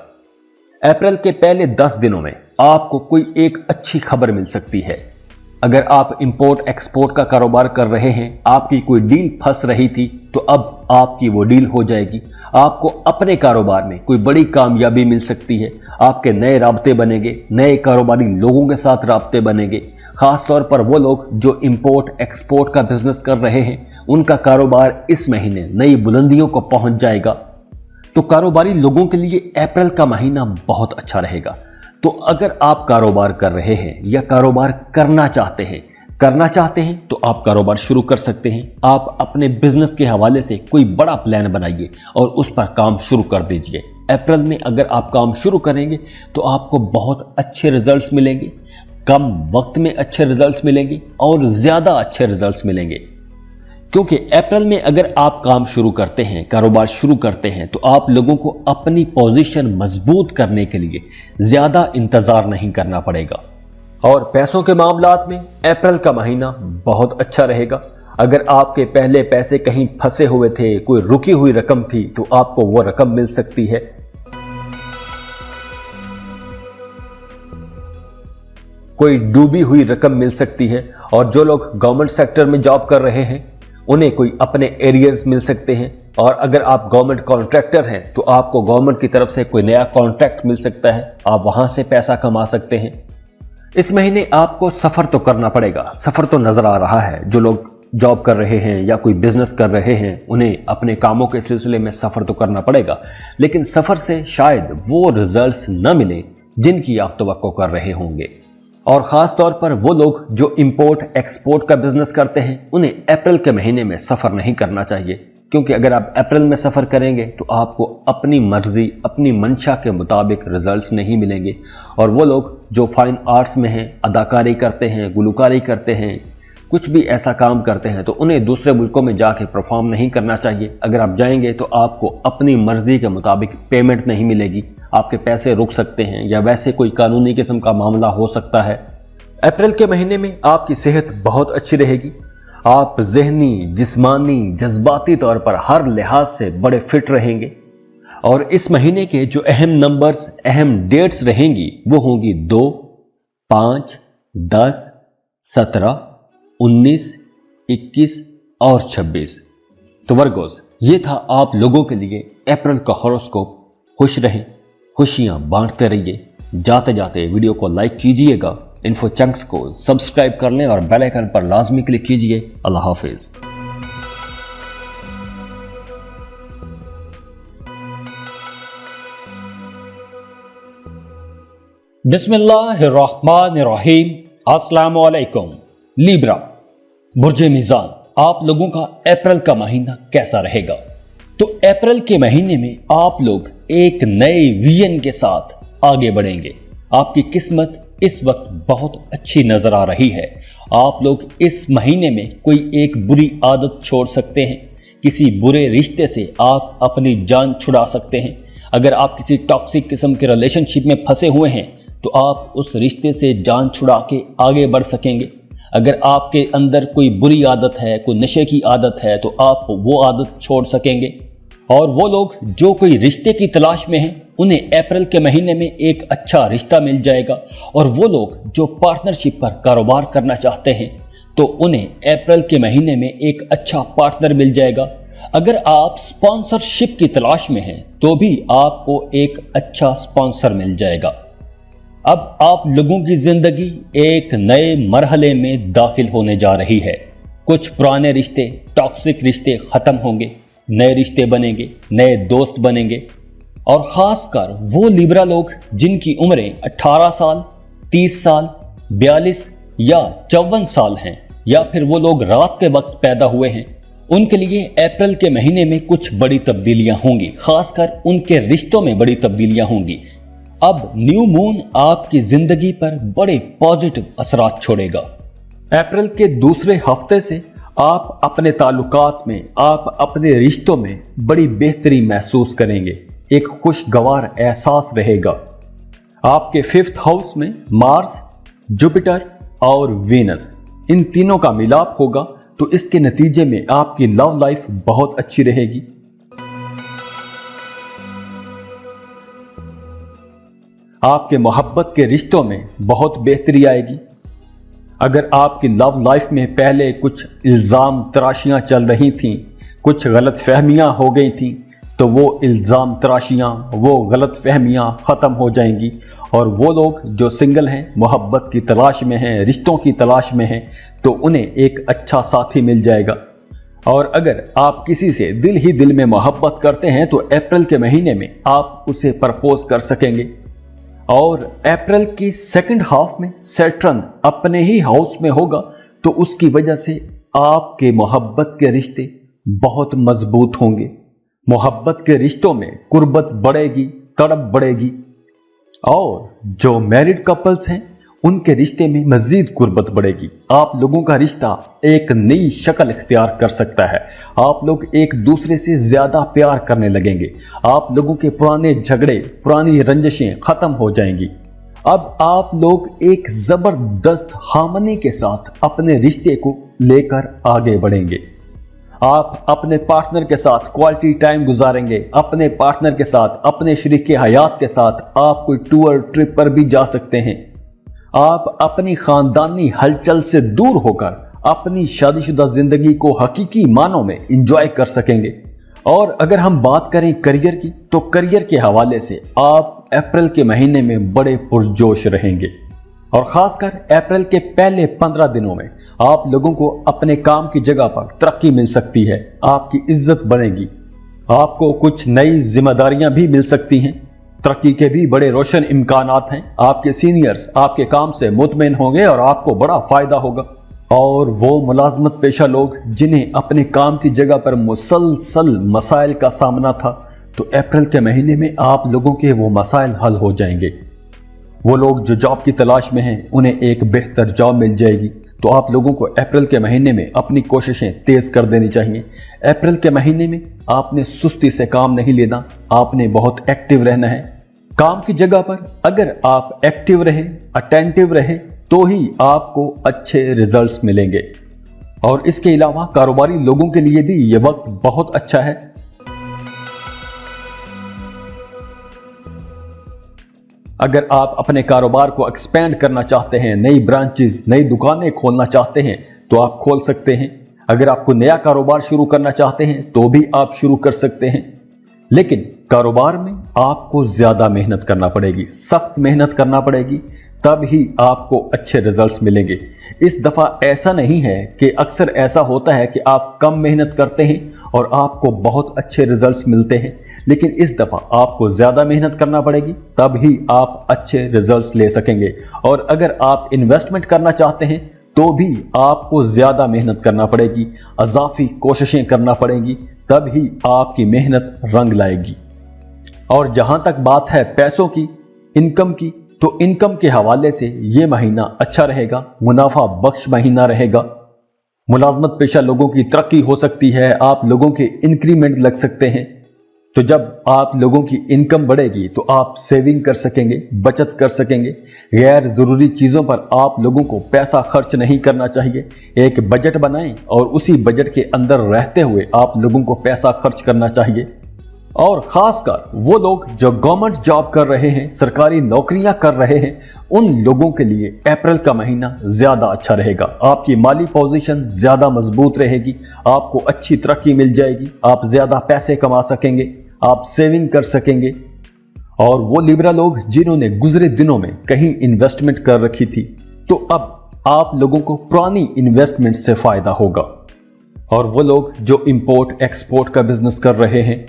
अप्रैल के पहले 10 दिनों में आपको कोई एक अच्छी खबर मिल सकती है। अगर आप इंपोर्ट एक्सपोर्ट का कारोबार कर रहे हैं, आपकी कोई डील फंस रही थी, तो अब आपकी वो डील हो जाएगी। आपको अपने कारोबार में कोई बड़ी कामयाबी मिल सकती है। आपके नए राब्ते बनेंगे, नए कारोबारी लोगों के साथ राब्ते बनेंगे। खास तौर पर वो लोग जो इंपोर्ट एक्सपोर्ट का बिजनेस कर रहे हैं, उनका कारोबार इस महीने नई बुलंदियों को पहुंच जाएगा। तो कारोबारी लोगों के लिए अप्रैल का महीना बहुत अच्छा रहेगा। तो अगर आप कारोबार कर रहे हैं या कारोबार करना चाहते हैं तो आप कारोबार शुरू कर सकते हैं। आप अपने बिजनेस के हवाले से कोई बड़ा प्लान बनाइए और उस पर काम शुरू कर दीजिए। अप्रैल में अगर आप काम शुरू करेंगे तो आपको बहुत अच्छे रिजल्ट्स मिलेंगे, कम वक्त में अच्छे रिजल्ट्स मिलेंगे और ज्यादा अच्छे रिजल्ट्स मिलेंगे। क्योंकि अप्रैल में अगर आप काम शुरू करते हैं, कारोबार शुरू करते हैं, तो आप लोगों को अपनी पोजीशन मजबूत करने के लिए ज्यादा इंतजार नहीं करना पड़ेगा। और पैसों के मामलात में अप्रैल का महीना बहुत अच्छा रहेगा। अगर आपके पहले पैसे कहीं फंसे हुए थे, कोई रुकी हुई रकम थी, तो आपको वो रकम मिल सकती है। कोई डूबी हुई रकम मिल सकती है। और जो लोग गवर्नमेंट सेक्टर में जॉब कर रहे हैं उन्हें कोई अपने एरियर्स मिल सकते हैं। और अगर आप गवर्नमेंट कॉन्ट्रैक्टर हैं तो आपको गवर्नमेंट की तरफ से कोई नया कॉन्ट्रैक्ट मिल सकता है, आप वहां से पैसा कमा सकते हैं। इस महीने आपको सफर तो करना पड़ेगा, सफर तो नजर आ रहा है। जो लोग जॉब कर रहे हैं या कोई बिजनेस कर रहे हैं उन्हें अपने कामों के सिलसिले में सफर तो करना पड़ेगा, लेकिन सफर से शायद वो रिजल्ट्स न मिले जिनकी आप तवक्को कर रहे होंगे। और खास तौर पर वो लोग जो इंपोर्ट एक्सपोर्ट का बिजनेस करते हैं उन्हें अप्रैल के महीने में सफर नहीं करना चाहिए, क्योंकि अगर आप अप्रैल में सफर करेंगे तो आपको अपनी मर्जी, अपनी मंशा के मुताबिक रिजल्ट्स नहीं मिलेंगे। और वो लोग जो फाइन आर्ट्स में हैं, अदाकारी करते हैं, गुलकारी करते हैं, कुछ भी ऐसा काम करते हैं, तो उन्हें दूसरे मुल्कों में जाके परफॉर्म नहीं करना चाहिए। अगर आप जाएंगे तो आपको अपनी मर्जी के मुताबिक पेमेंट नहीं मिलेगी, आपके पैसे रुक सकते हैं या वैसे कोई कानूनी किस्म का मामला हो सकता है। अप्रैल के महीने में आपकी सेहत बहुत अच्छी रहेगी। आप ज़हनी, जिस्मानी, जज्बाती तौर पर हर लिहाज से बड़े फिट रहेंगे। और इस महीने के जो अहम नंबर्स, अहम डेट्स रहेंगी वो होंगी 2, 5, 10, 17, 19, 21 और 26। तो वर्गोस, ये था आप लोगों के लिए अप्रैल का हॉरोस्कोप। खुश रहें, खुशियां बांटते रहिए। जाते जाते वीडियो को लाइक कीजिएगा, इन्फो चंक्स को सब्सक्राइब कर लें और बेल आइकन पर लाजमी क्लिक कीजिए। अल्लाह हाफिज।
बिस्मिल्लाहिर्रहमानिर्रहीम। अस्सलामु अलैकुम। लीब्रा, बुर्जे मीज़ान, आप लोगों का अप्रैल का महीना कैसा रहेगा? तो अप्रैल के महीने में आप लोग एक नए विजन के साथ आगे बढ़ेंगे। आपकी किस्मत इस वक्त बहुत अच्छी नजर आ रही है। आप लोग इस महीने में कोई एक बुरी आदत छोड़ सकते हैं। किसी बुरे रिश्ते से आप अपनी जान छुड़ा सकते हैं। अगर आप किसी टॉक्सिक किस्म के रिलेशनशिप में फंसे हुए हैं तो आप उस रिश्ते से जान छुड़ा के आगे बढ़ सकेंगे। अगर आपके अंदर कोई बुरी आदत है, कोई नशे की आदत है, तो आप वो आदत छोड़ सकेंगे। और वो लोग जो कोई रिश्ते की तलाश में हैं उन्हें अप्रैल के महीने में एक अच्छा रिश्ता मिल जाएगा। और वो लोग जो पार्टनरशिप पर कारोबार करना चाहते हैं तो उन्हें अप्रैल के महीने में एक अच्छा पार्टनर मिल जाएगा। अगर आप स्पॉन्सरशिप की तलाश में हैं तो भी आपको एक अच्छा स्पॉन्सर मिल जाएगा। अब आप लोगों की जिंदगी एक नए मरहले में दाखिल होने जा रही है। कुछ पुराने रिश्ते, टॉक्सिक रिश्ते खत्म होंगे, नए रिश्ते बनेंगे, नए दोस्त बनेंगे। और खासकर वो लिब्रा लोग जिनकी उम्रें 18 साल, 30 साल, 42 या 54 साल हैं, या फिर वो लोग रात के वक्त पैदा हुए हैं, उनके लिए अप्रैल के महीने में कुछ बड़ी तब्दीलियां होंगी, खासकर उनके रिश्तों में बड़ी तब्दीलियां होंगी। अब न्यू मून आपकी जिंदगी पर बड़े पॉजिटिव असरात छोड़ेगा।
अप्रैल के दूसरे हफ्ते से आप अपने ताल्लुकात में, आप अपने रिश्तों में बड़ी बेहतरी महसूस करेंगे, एक खुशगवार एहसास रहेगा। आपके 5th हाउस में मार्स, जुपिटर और वीनस, इन तीनों का मिलाप होगा, तो इसके नतीजे में आपकी लव लाइफ बहुत अच्छी रहेगी। आपके मोहब्बत के रिश्तों में बहुत बेहतरी आएगी। अगर आपकी लव लाइफ में पहले कुछ इल्जाम तराशियां चल रही थीं, कुछ गलत फहमियां हो गई थीं, तो वो इल्जाम तराशियां, वो गलत फहमियां खत्म हो जाएंगी। और वो लोग जो सिंगल हैं, मोहब्बत की तलाश में हैं, रिश्तों की तलाश में हैं, तो उन्हें एक अच्छा साथी मिल जाएगा। और अगर आप किसी से दिल ही दिल में मोहब्बत करते हैं, तो अप्रैल के महीने में आप उसे प्रपोज कर सकेंगे। और अप्रैल की 2nd हाफ में सैटर्न अपने ही हाउस में होगा, तो उसकी वजह से आपके मोहब्बत के रिश्ते बहुत मजबूत होंगे। मोहब्बत के रिश्तों में कुर्बत बढ़ेगी, तड़प बढ़ेगी। और जो मैरिड कपल्स हैं, उनके रिश्ते में मजीद कुर्बत बढ़ेगी। आप लोगों का रिश्ता एक नई शक्ल इख्तियार कर सकता है। आप लोग एक दूसरे से ज्यादा प्यार करने लगेंगे। आप लोगों के पुराने झगड़े, पुरानी रंजिशें खत्म हो जाएंगी। अब आप लोग एक जबरदस्त हार्मनी के साथ अपने रिश्ते को लेकर आगे बढ़ेंगे। आप अपने पार्टनर के साथ क्वालिटी टाइम गुजारेंगे। अपने पार्टनर के साथ, अपने शरीके हयात के साथ आप कोई टूर ट्रिप पर भी जा सकते हैं। आप अपनी खानदानी हलचल से दूर होकर अपनी शादीशुदा जिंदगी को हकीकी मानों में एंजॉय कर सकेंगे। और अगर हम बात करें करियर की, तो करियर के हवाले से आप अप्रैल के महीने में बड़े पुरजोश रहेंगे। और खासकर अप्रैल के पहले 15 दिनों में आप लोगों को अपने काम की जगह पर तरक्की मिल सकती है, आपकी इज्जत बनेगी, आपको कुछ नई जिम्मेदारियां भी मिल सकती हैं। तरक्की के भी बड़े रोशन इम्कानात हैं। आपके सीनियर्स आपके काम से मुतमईन होंगे और आपको बड़ा फायदा होगा। और वो मुलाजमत पेशा लोग जिन्हें अपने काम की जगह पर मुसलसल मसाइल का सामना था, तो अप्रैल के महीने में आप लोगों के वो मसाइल हल हो जाएंगे। वो लोग जो जॉब की तलाश में हैं, उन्हें एक बेहतर जॉब मिल जाएगी। तो आप लोगों को अप्रैल के महीने में अपनी कोशिशें तेज कर देनी चाहिए। अप्रैल के महीने में आपने सुस्ती से काम नहीं लेना, आपने बहुत एक्टिव रहना है। काम की जगह पर अगर आप एक्टिव रहे, अटेंटिव रहे, तो ही आपको अच्छे रिजल्ट्स मिलेंगे। और इसके अलावा कारोबारी लोगों के लिए भी यह वक्त बहुत अच्छा है। अगर आप अपने कारोबार को एक्सपेंड करना चाहते हैं, नई ब्रांचेस, नई दुकानें खोलना चाहते हैं, तो आप खोल सकते हैं। अगर आपको नया कारोबार शुरू करना चाहते हैं, तो भी आप शुरू कर सकते हैं। लेकिन कारोबार में आपको ज्यादा मेहनत करना पड़ेगी, सख्त मेहनत करना पड़ेगी, तब ही आपको अच्छे रिजल्ट्स मिलेंगे। इस दफा ऐसा नहीं है कि अक्सर ऐसा होता है कि आप कम मेहनत करते हैं और आपको बहुत अच्छे रिजल्ट्स मिलते हैं, लेकिन इस दफा आपको ज्यादा मेहनत करना पड़ेगी, तब ही आप अच्छे रिजल्ट्स ले सकेंगे। और अगर आप इन्वेस्टमेंट करना चाहते हैं, तो भी आपको ज्यादा मेहनत करना पड़ेगी, अजाफी कोशिशें करना पड़ेंगी, तब ही आपकी मेहनत रंग लाएगी। और जहां तक बात है पैसों की, इनकम की, तो इनकम के हवाले से ये महीना अच्छा रहेगा, मुनाफा बख्श महीना रहेगा। मुलाजमत पेशा लोगों की तरक्की हो सकती है, आप लोगों के इंक्रीमेंट लग सकते हैं। तो जब आप लोगों की इनकम बढ़ेगी, तो आप सेविंग कर सकेंगे, बचत कर सकेंगे। गैर जरूरी चीजों पर आप लोगों को पैसा खर्च नहीं करना चाहिए। एक बजट बनाएं और उसी बजट के अंदर रहते हुए आप लोगों को पैसा खर्च करना चाहिए। और खासकर वो लोग जो गवर्नमेंट जॉब कर रहे हैं, सरकारी नौकरियां कर रहे हैं, उन लोगों के लिए अप्रैल का महीना ज्यादा अच्छा रहेगा। आपकी माली पोजीशन ज्यादा मजबूत रहेगी, आपको अच्छी तरक्की मिल जाएगी, आप ज्यादा पैसे कमा सकेंगे, आप सेविंग कर सकेंगे। और वो लिब्रा लोग जिन्होंने गुजरे दिनों में कहीं इन्वेस्टमेंट कर रखी थी, तो अब आप लोगों को पुरानी इन्वेस्टमेंट से फायदा होगा। और वो लोग जो इंपोर्ट एक्सपोर्ट का बिजनेस कर रहे हैं,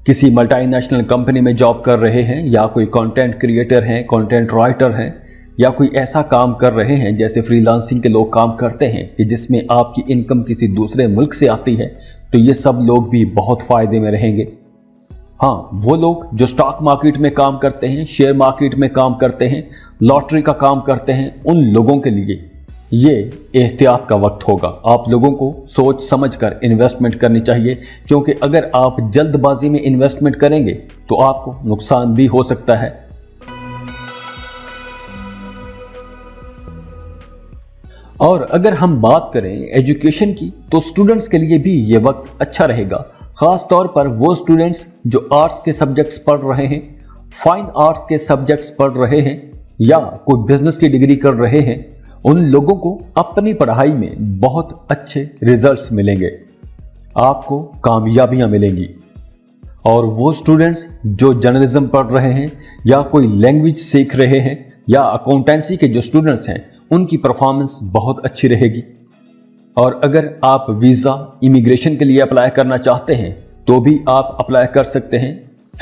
किसी मल्टीनेशनल कंपनी में जॉब कर रहे हैं, या कोई कंटेंट क्रिएटर हैं, कंटेंट राइटर हैं,
या कोई ऐसा काम कर रहे हैं जैसे फ्रीलांसिंग के लोग काम करते हैं कि जिसमें आपकी इनकम किसी दूसरे मुल्क से आती है, तो ये सब लोग भी बहुत फायदे में रहेंगे। हाँ, वो लोग जो स्टॉक मार्केट में काम करते हैं, शेयर मार्केट में काम करते हैं, लॉटरी का काम करते हैं, उन लोगों के लिए ये एहतियात का वक्त होगा। आप लोगों को सोच समझ कर इन्वेस्टमेंट करनी चाहिए, क्योंकि अगर आप जल्दबाजी में इन्वेस्टमेंट करेंगे तो आपको नुकसान भी हो सकता है। और अगर हम बात करें एजुकेशन की, तो स्टूडेंट्स के लिए भी ये वक्त अच्छा रहेगा, खास तौर पर वो स्टूडेंट्स जो आर्ट्स के सब्जेक्ट्स पढ़ रहे हैं, फाइन आर्ट्स के सब्जेक्ट्स पढ़ रहे हैं या कोई बिजनेस की डिग्री कर रहे हैं। उन लोगों को अपनी पढ़ाई में बहुत अच्छे रिजल्ट्स मिलेंगे, आपको कामयाबियां मिलेंगी। और वो स्टूडेंट्स जो जर्नलिज्म पढ़ रहे हैं या कोई लैंग्वेज सीख रहे हैं या अकाउंटेंसी के जो स्टूडेंट्स हैं, उनकी परफॉर्मेंस बहुत अच्छी रहेगी। और अगर आप वीज़ा इमिग्रेशन के लिए अप्लाई करना चाहते हैं तो भी आप अप्लाई कर सकते हैं।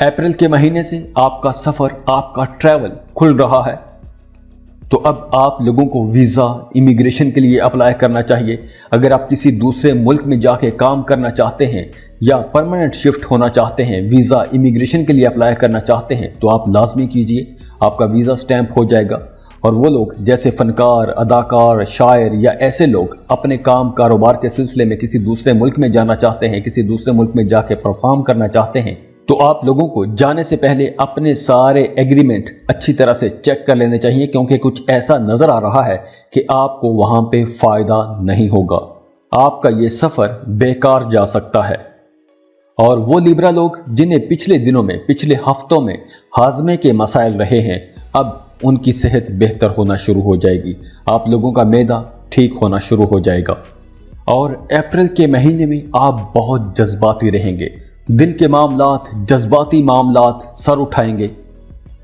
अप्रैल के महीने से आपका सफ़र, आपका ट्रैवल खुल रहा है, तो अब आप लोगों को वीज़ा इमिग्रेशन के लिए अप्लाई करना चाहिए। अगर आप किसी दूसरे मुल्क में जाके काम करना चाहते हैं या परमानेंट शिफ्ट होना चाहते हैं, वीज़ा इमिग्रेशन के लिए अप्लाई करना चाहते हैं, तो आप लाजमी कीजिए, आपका वीज़ा स्टैंप हो जाएगा। और वो लोग जैसे फनकार, अदाकार, शायर या ऐसे लोग अपने काम कारोबार के सिलसिले में किसी दूसरे मुल्क में जाना चाहते हैं, किसी दूसरे मुल्क में जाके परफॉर्म करना चाहते हैं, तो आप लोगों को जाने से पहले अपने सारे एग्रीमेंट अच्छी तरह से चेक कर लेने चाहिए, क्योंकि कुछ ऐसा नजर आ रहा है कि आपको वहां पे फायदा नहीं होगा, आपका ये सफर बेकार जा सकता है। और वो लिब्रा लोग जिन्हें पिछले दिनों में, पिछले हफ्तों में हाजमे के मसाइल रहे हैं, अब उनकी सेहत बेहतर होना शुरू हो जाएगी, आप लोगों का मैदा ठीक होना शुरू हो जाएगा। और अप्रैल के महीने में आप बहुत जज्बाती रहेंगे, दिल के मामलात, जज्बाती मामलात सर उठाएंगे,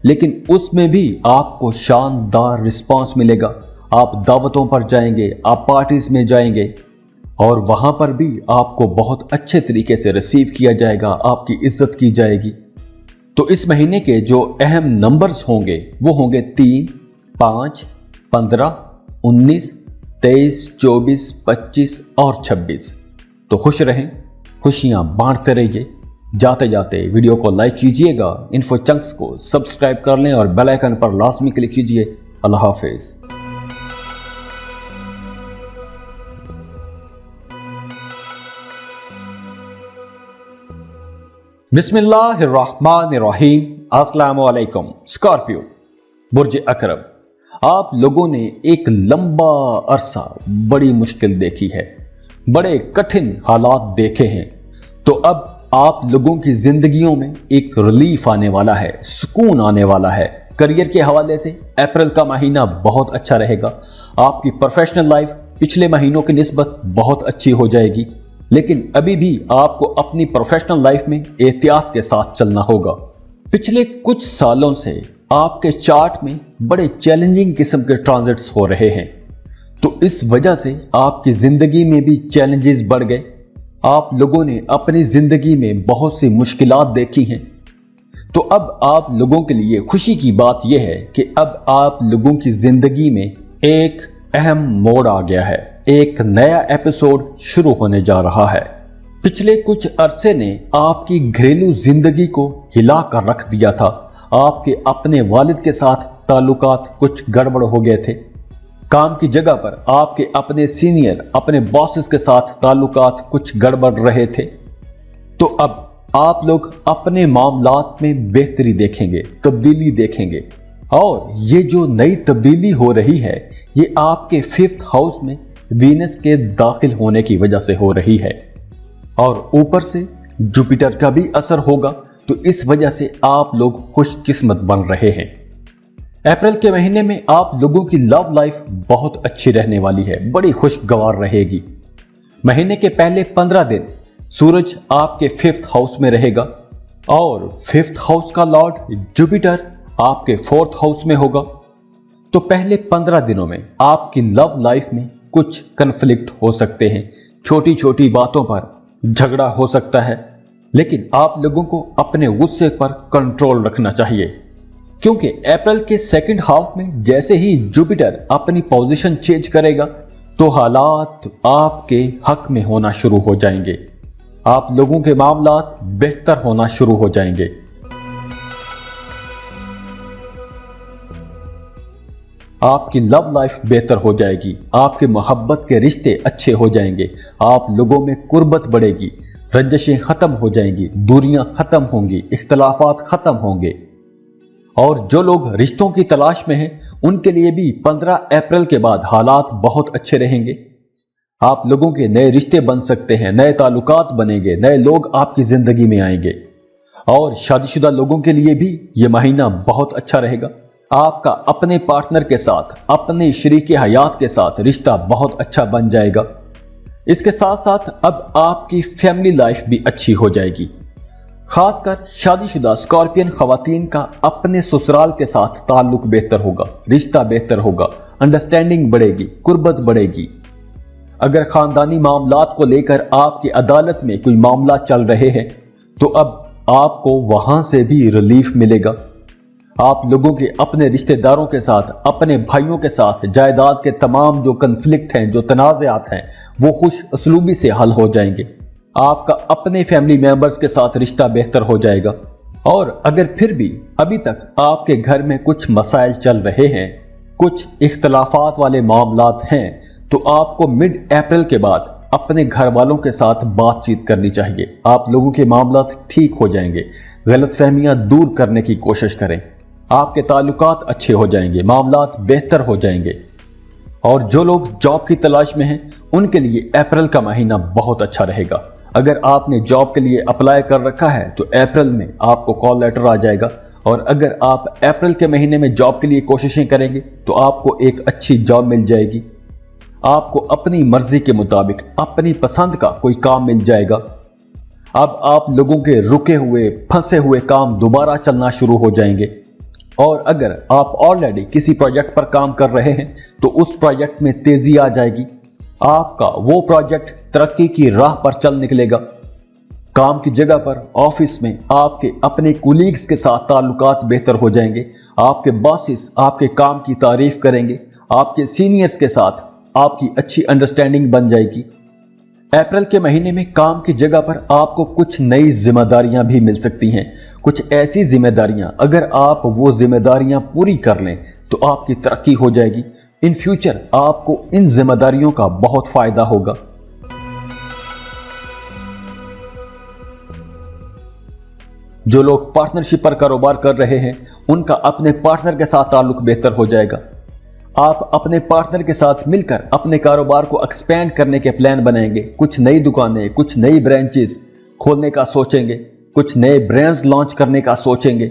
लेकिन उसमें भी आपको शानदार रिस्पांस मिलेगा। आप दावतों पर जाएंगे, आप पार्टीज में जाएंगे और वहां पर भी आपको बहुत अच्छे तरीके से रिसीव किया जाएगा, आपकी इज्जत की जाएगी। तो इस महीने के जो अहम नंबर्स होंगे वो होंगे 3, 5, 15, 19, 23, 24, 25 और 26। तो खुश रहें, खुशियां बांटते रहिए। जाते जाते वीडियो को लाइक कीजिएगा, इन्फो चंक्स को सब्सक्राइब कर लें और बेल आइकन पर लाजमी क्लिक कीजिए। अल्लाह हाफिज। बिस्मिल्लाहिर्रहमानिर्रहीम। अस्सलामु अलैकुम। स्कॉर्पियो, बुर्ज अकरब, आप लोगों ने एक लंबा अरसा बड़ी मुश्किल देखी है, बड़े कठिन हालात देखे हैं। तो अब आप लोगों की जिंदगियों में एक रिलीफ आने वाला है, सुकून आने वाला है। करियर के हवाले से अप्रैल का महीना बहुत अच्छा रहेगा। आपकी प्रोफेशनल लाइफ पिछले महीनों की निस्बत बहुत अच्छी हो जाएगी, लेकिन अभी भी आपको अपनी प्रोफेशनल लाइफ में एहतियात के साथ चलना होगा। पिछले कुछ सालों से आपके चार्ट में बड़े चैलेंजिंग किस्म के ट्रांजिट्स हो रहे हैं, तो इस वजह से आपकी जिंदगी में भी चैलेंजेस बढ़ गए। आप लोगों ने अपनी जिंदगी में बहुत सी मुश्किलात देखी हैं। तो अब आप लोगों के लिए खुशी की बात यह है कि अब आप लोगों की जिंदगी में एक अहम मोड़ आ गया है, एक नया एपिसोड शुरू होने जा रहा है। पिछले कुछ अरसे ने आपकी घरेलू जिंदगी को हिला कर रख दिया था। आपके अपने वालिद के साथ ताल्लुकात कुछ गड़बड़ हो गए थे। काम की जगह पर आपके अपने सीनियर, अपने बॉसेस के साथ ताल्लुकात कुछ गड़बड़ रहे थे। तो अब आप लोग अपने मामलात में बेहतरी देखेंगे, तब्दीली देखेंगे। और ये जो नई तब्दीली हो रही है, ये आपके 5th हाउस में वीनस के दाखिल होने की वजह से हो रही है। और ऊपर से जुपिटर का भी असर होगा, तो इस वजह से आप लोग खुशकिस्मत बन रहे हैं। अप्रैल के महीने में आप लोगों की लव लाइफ बहुत अच्छी रहने वाली है, बड़ी खुशगवार रहेगी। महीने के पहले 15 दिन सूरज आपके 5th हाउस में रहेगा और 5th हाउस का लॉर्ड जुपिटर आपके 4th हाउस में होगा। तो पहले 15 दिनों में आपकी लव लाइफ में कुछ कन्फ्लिक्ट हो सकते हैं, छोटी छोटी बातों पर झगड़ा हो सकता है, लेकिन आप लोगों को अपने गुस्से पर कंट्रोल रखना चाहिए।
क्योंकि अप्रैल के सेकंड हाफ में जैसे ही जुपिटर अपनी पोजीशन चेंज करेगा तो हालात आपके हक में होना शुरू हो जाएंगे। आप लोगों के मामलात बेहतर होना शुरू हो जाएंगे। आपकी लव लाइफ बेहतर हो जाएगी, आपके मोहब्बत के रिश्ते अच्छे हो जाएंगे, आप लोगों में कुर्बत बढ़ेगी, रंजिशें खत्म हो जाएंगी, दूरियां खत्म होंगी, इख्तलाफात खत्म होंगे। और जो लोग रिश्तों की तलाश में हैं उनके लिए भी 15 अप्रैल के बाद हालात बहुत अच्छे रहेंगे। आप लोगों के नए रिश्ते बन सकते हैं, नए ताल्लुकात बनेंगे, नए लोग आपकी जिंदगी में आएंगे। और शादीशुदा लोगों के लिए भी यह महीना बहुत अच्छा रहेगा। आपका अपने पार्टनर के साथ, अपने शरीक हयात के साथ रिश्ता बहुत अच्छा बन जाएगा। इसके साथ साथ अब आपकी फैमिली लाइफ भी अच्छी हो जाएगी। खासकर शादीशुदा स्कॉर्पियन खवातीन का अपने ससुराल के साथ ताल्लुक बेहतर होगा, रिश्ता बेहतर होगा, अंडरस्टैंडिंग बढ़ेगी, कुर्बत बढ़ेगी। अगर खानदानी मामलात को लेकर आपकी अदालत में कोई मामला चल रहे हैं तो अब आपको वहां से भी रिलीफ मिलेगा। आप लोगों के अपने रिश्तेदारों के साथ, अपने भाइयों के साथ जायदाद के तमाम जो कन्फ्लिक्ट हैं, जो तनाज़ात हैं, वो खुश असलूबी से हल हो जाएंगे। आपका अपने फैमिली मेंबर्स के साथ रिश्ता बेहतर हो जाएगा। और अगर फिर भी अभी तक आपके घर में कुछ मसाइल चल रहे हैं, कुछ इख्तलाफात वाले मामलात हैं, तो आपको मिड अप्रैल के बाद अपने घर वालों के साथ बातचीत करनी चाहिए। आप लोगों के मामलात ठीक हो जाएंगे। गलतफहमियां दूर करने की कोशिश करें। आपके ताल्लुकात अच्छे हो जाएंगे, मामलात बेहतर हो जाएंगे। और जो लोग जॉब की तलाश में हैं उनके लिए अप्रैल का महीना बहुत अच्छा रहेगा। अगर आपने जॉब के लिए अप्लाई कर रखा है तो अप्रैल में आपको कॉल लेटर आ जाएगा। और अगर आप अप्रैल के महीने में जॉब के लिए कोशिशें करेंगे तो आपको एक अच्छी जॉब मिल जाएगी। आपको अपनी मर्जी के मुताबिक अपनी पसंद का कोई काम मिल जाएगा। अब आप लोगों के रुके हुए, फंसे हुए काम दोबारा चलना शुरू हो जाएंगे। और अगर आप ऑलरेडी किसी प्रोजेक्ट पर काम कर रहे हैं तो उस प्रोजेक्ट में तेजी आ जाएगी। आपका वो प्रोजेक्ट तरक्की की राह पर चल निकलेगा। काम की जगह पर, ऑफिस में आपके अपने कुलीग्स के साथ ताल्लुकात बेहतर हो जाएंगे। आपके बॉसेस आपके काम की तारीफ करेंगे। आपके सीनियर्स के साथ आपकी अच्छी अंडरस्टैंडिंग बन जाएगी। अप्रैल के महीने में काम की जगह पर आपको कुछ नई जिम्मेदारियां भी मिल सकती हैं। कुछ ऐसी जिम्मेदारियां, अगर आप वो जिम्मेदारियां पूरी कर लें तो आपकी तरक्की हो जाएगी। इन फ्यूचर आपको इन जिम्मेदारियों का बहुत फायदा होगा। जो लोग पार्टनरशिप पर कारोबार कर रहे हैं उनका अपने पार्टनर के साथ ताल्लुक बेहतर हो जाएगा। आप अपने पार्टनर के साथ मिलकर अपने कारोबार को एक्सपेंड करने के प्लान बनाएंगे। कुछ नई दुकानें, कुछ नई ब्रांचेस खोलने का सोचेंगे, कुछ नए ब्रांड्स लॉन्च करने का सोचेंगे।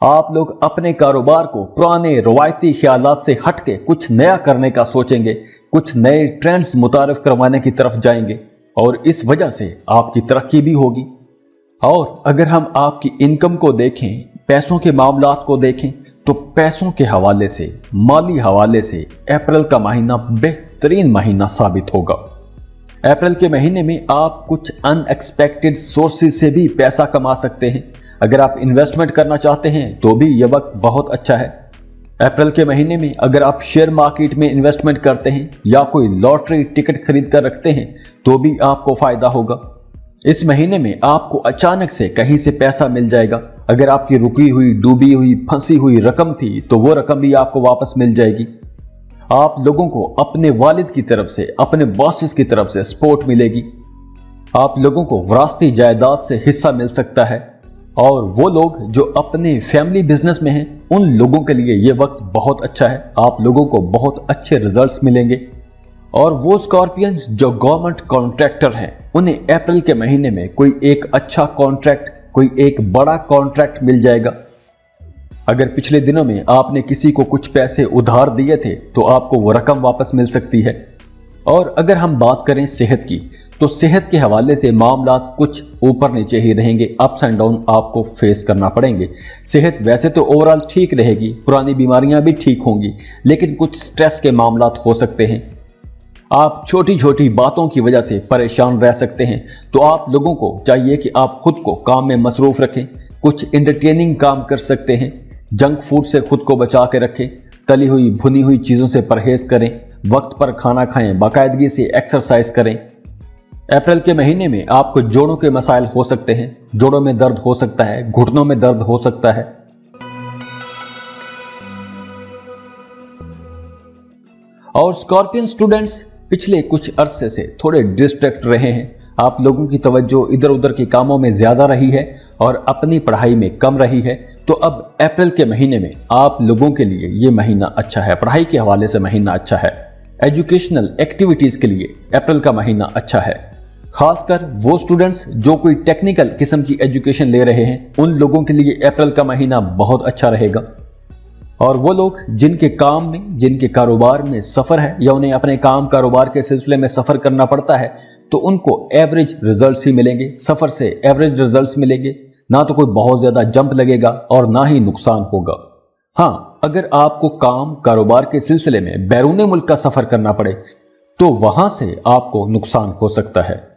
आप लोग अपने कारोबार को पुराने रवायती ख्यालात से हटके कुछ नया करने का सोचेंगे, कुछ नए ट्रेंड्स मुतारिफ करवाने की तरफ जाएंगे और इस वजह से आपकी तरक्की भी होगी। और अगर हम आपकी इनकम को देखें, पैसों के मामलात को देखें, तो पैसों के हवाले से, माली हवाले से अप्रैल का महीना बेहतरीन महीना साबित होगा। अप्रैल के महीने में आप कुछ अनएक्सपेक्टेड सोर्सेज से भी पैसा कमा सकते हैं। अगर आप इन्वेस्टमेंट करना चाहते हैं तो भी यह वक्त बहुत अच्छा है। अप्रैल के महीने में अगर आप शेयर मार्केट में इन्वेस्टमेंट करते हैं या कोई लॉटरी टिकट खरीद कर रखते हैं तो भी आपको फायदा होगा। इस महीने में आपको अचानक से कहीं से पैसा मिल जाएगा। अगर आपकी रुकी हुई, डूबी हुई, फंसी हुई रकम थी तो वो रकम भी आपको वापस मिल जाएगी। आप लोगों को अपने वालिद की तरफ से, अपने बॉसेस की तरफ से सपोर्ट मिलेगी। आप लोगों को विरासती जायदाद से हिस्सा मिल सकता है। और वो लोग जो अपने फैमिली बिजनेस में हैं उन लोगों के लिए ये वक्त बहुत अच्छा है। आप लोगों को बहुत अच्छे रिजल्ट्स मिलेंगे। और वो स्कॉर्पियंस जो गवर्नमेंट कॉन्ट्रैक्टर हैं उन्हें अप्रैल के महीने में कोई एक अच्छा कॉन्ट्रैक्ट, कोई एक बड़ा कॉन्ट्रैक्ट मिल जाएगा। अगर पिछले दिनों में आपने किसी को कुछ पैसे उधार दिए थे तो आपको वो रकम वापस मिल सकती है। और अगर हम बात करें सेहत की तो सेहत के हवाले से मामलात कुछ ऊपर नीचे ही रहेंगे। अप्स एंड डाउन आपको फेस करना पड़ेंगे। सेहत वैसे तो ओवरऑल ठीक रहेगी, पुरानी बीमारियां भी ठीक होंगी, लेकिन कुछ स्ट्रेस के मामलात हो सकते हैं। आप छोटी छोटी बातों की वजह से परेशान रह सकते हैं। तो आप लोगों को चाहिए कि आप खुद को काम में मसरूफ रखें। कुछ एंटरटेनिंग काम कर सकते हैं, जंक फूड से खुद को बचा के रखें, तली हुई भुनी हुई चीज़ों से परहेज करें, वक्त पर खाना खाएं, बाकायदगी से एक्सरसाइज करें। अप्रैल के महीने में आपको जोड़ों के मसाइल हो सकते हैं, जोड़ों में दर्द हो सकता है, घुटनों में दर्द हो सकता है। और स्कॉर्पियन स्टूडेंट्स पिछले कुछ अरसे से थोड़े डिस्ट्रैक्ट रहे हैं, आप लोगों की तवज्जो इधर उधर के कामों में ज्यादा रही है और अपनी पढ़ाई में कम रही है। तो अब अप्रैल के महीने में आप लोगों के लिए ये महीना अच्छा है, पढ़ाई के हवाले से महीना अच्छा है, एजुकेशनल एक्टिविटीज के लिए अप्रैल का महीना अच्छा है। खासकर वो स्टूडेंट्स जो कोई टेक्निकल किस्म की एजुकेशन ले रहे हैं, उन लोगों के लिए अप्रैल का महीना बहुत अच्छा रहेगा। और वो लोग जिनके काम में, जिनके कारोबार में सफर है या उन्हें अपने काम कारोबार के सिलसिले में सफर करना पड़ता है, तो उनको एवरेज रिजल्ट्स ही मिलेंगे, सफर से एवरेज रिजल्ट्स मिलेंगे, ना तो कोई बहुत ज्यादा जंप लगेगा और ना ही नुकसान होगा। हाँ, अगर आपको काम कारोबार के सिलसिले में बैरूने मुल्क का सफर करना पड़े तो वहां से आपको नुकसान हो सकता है।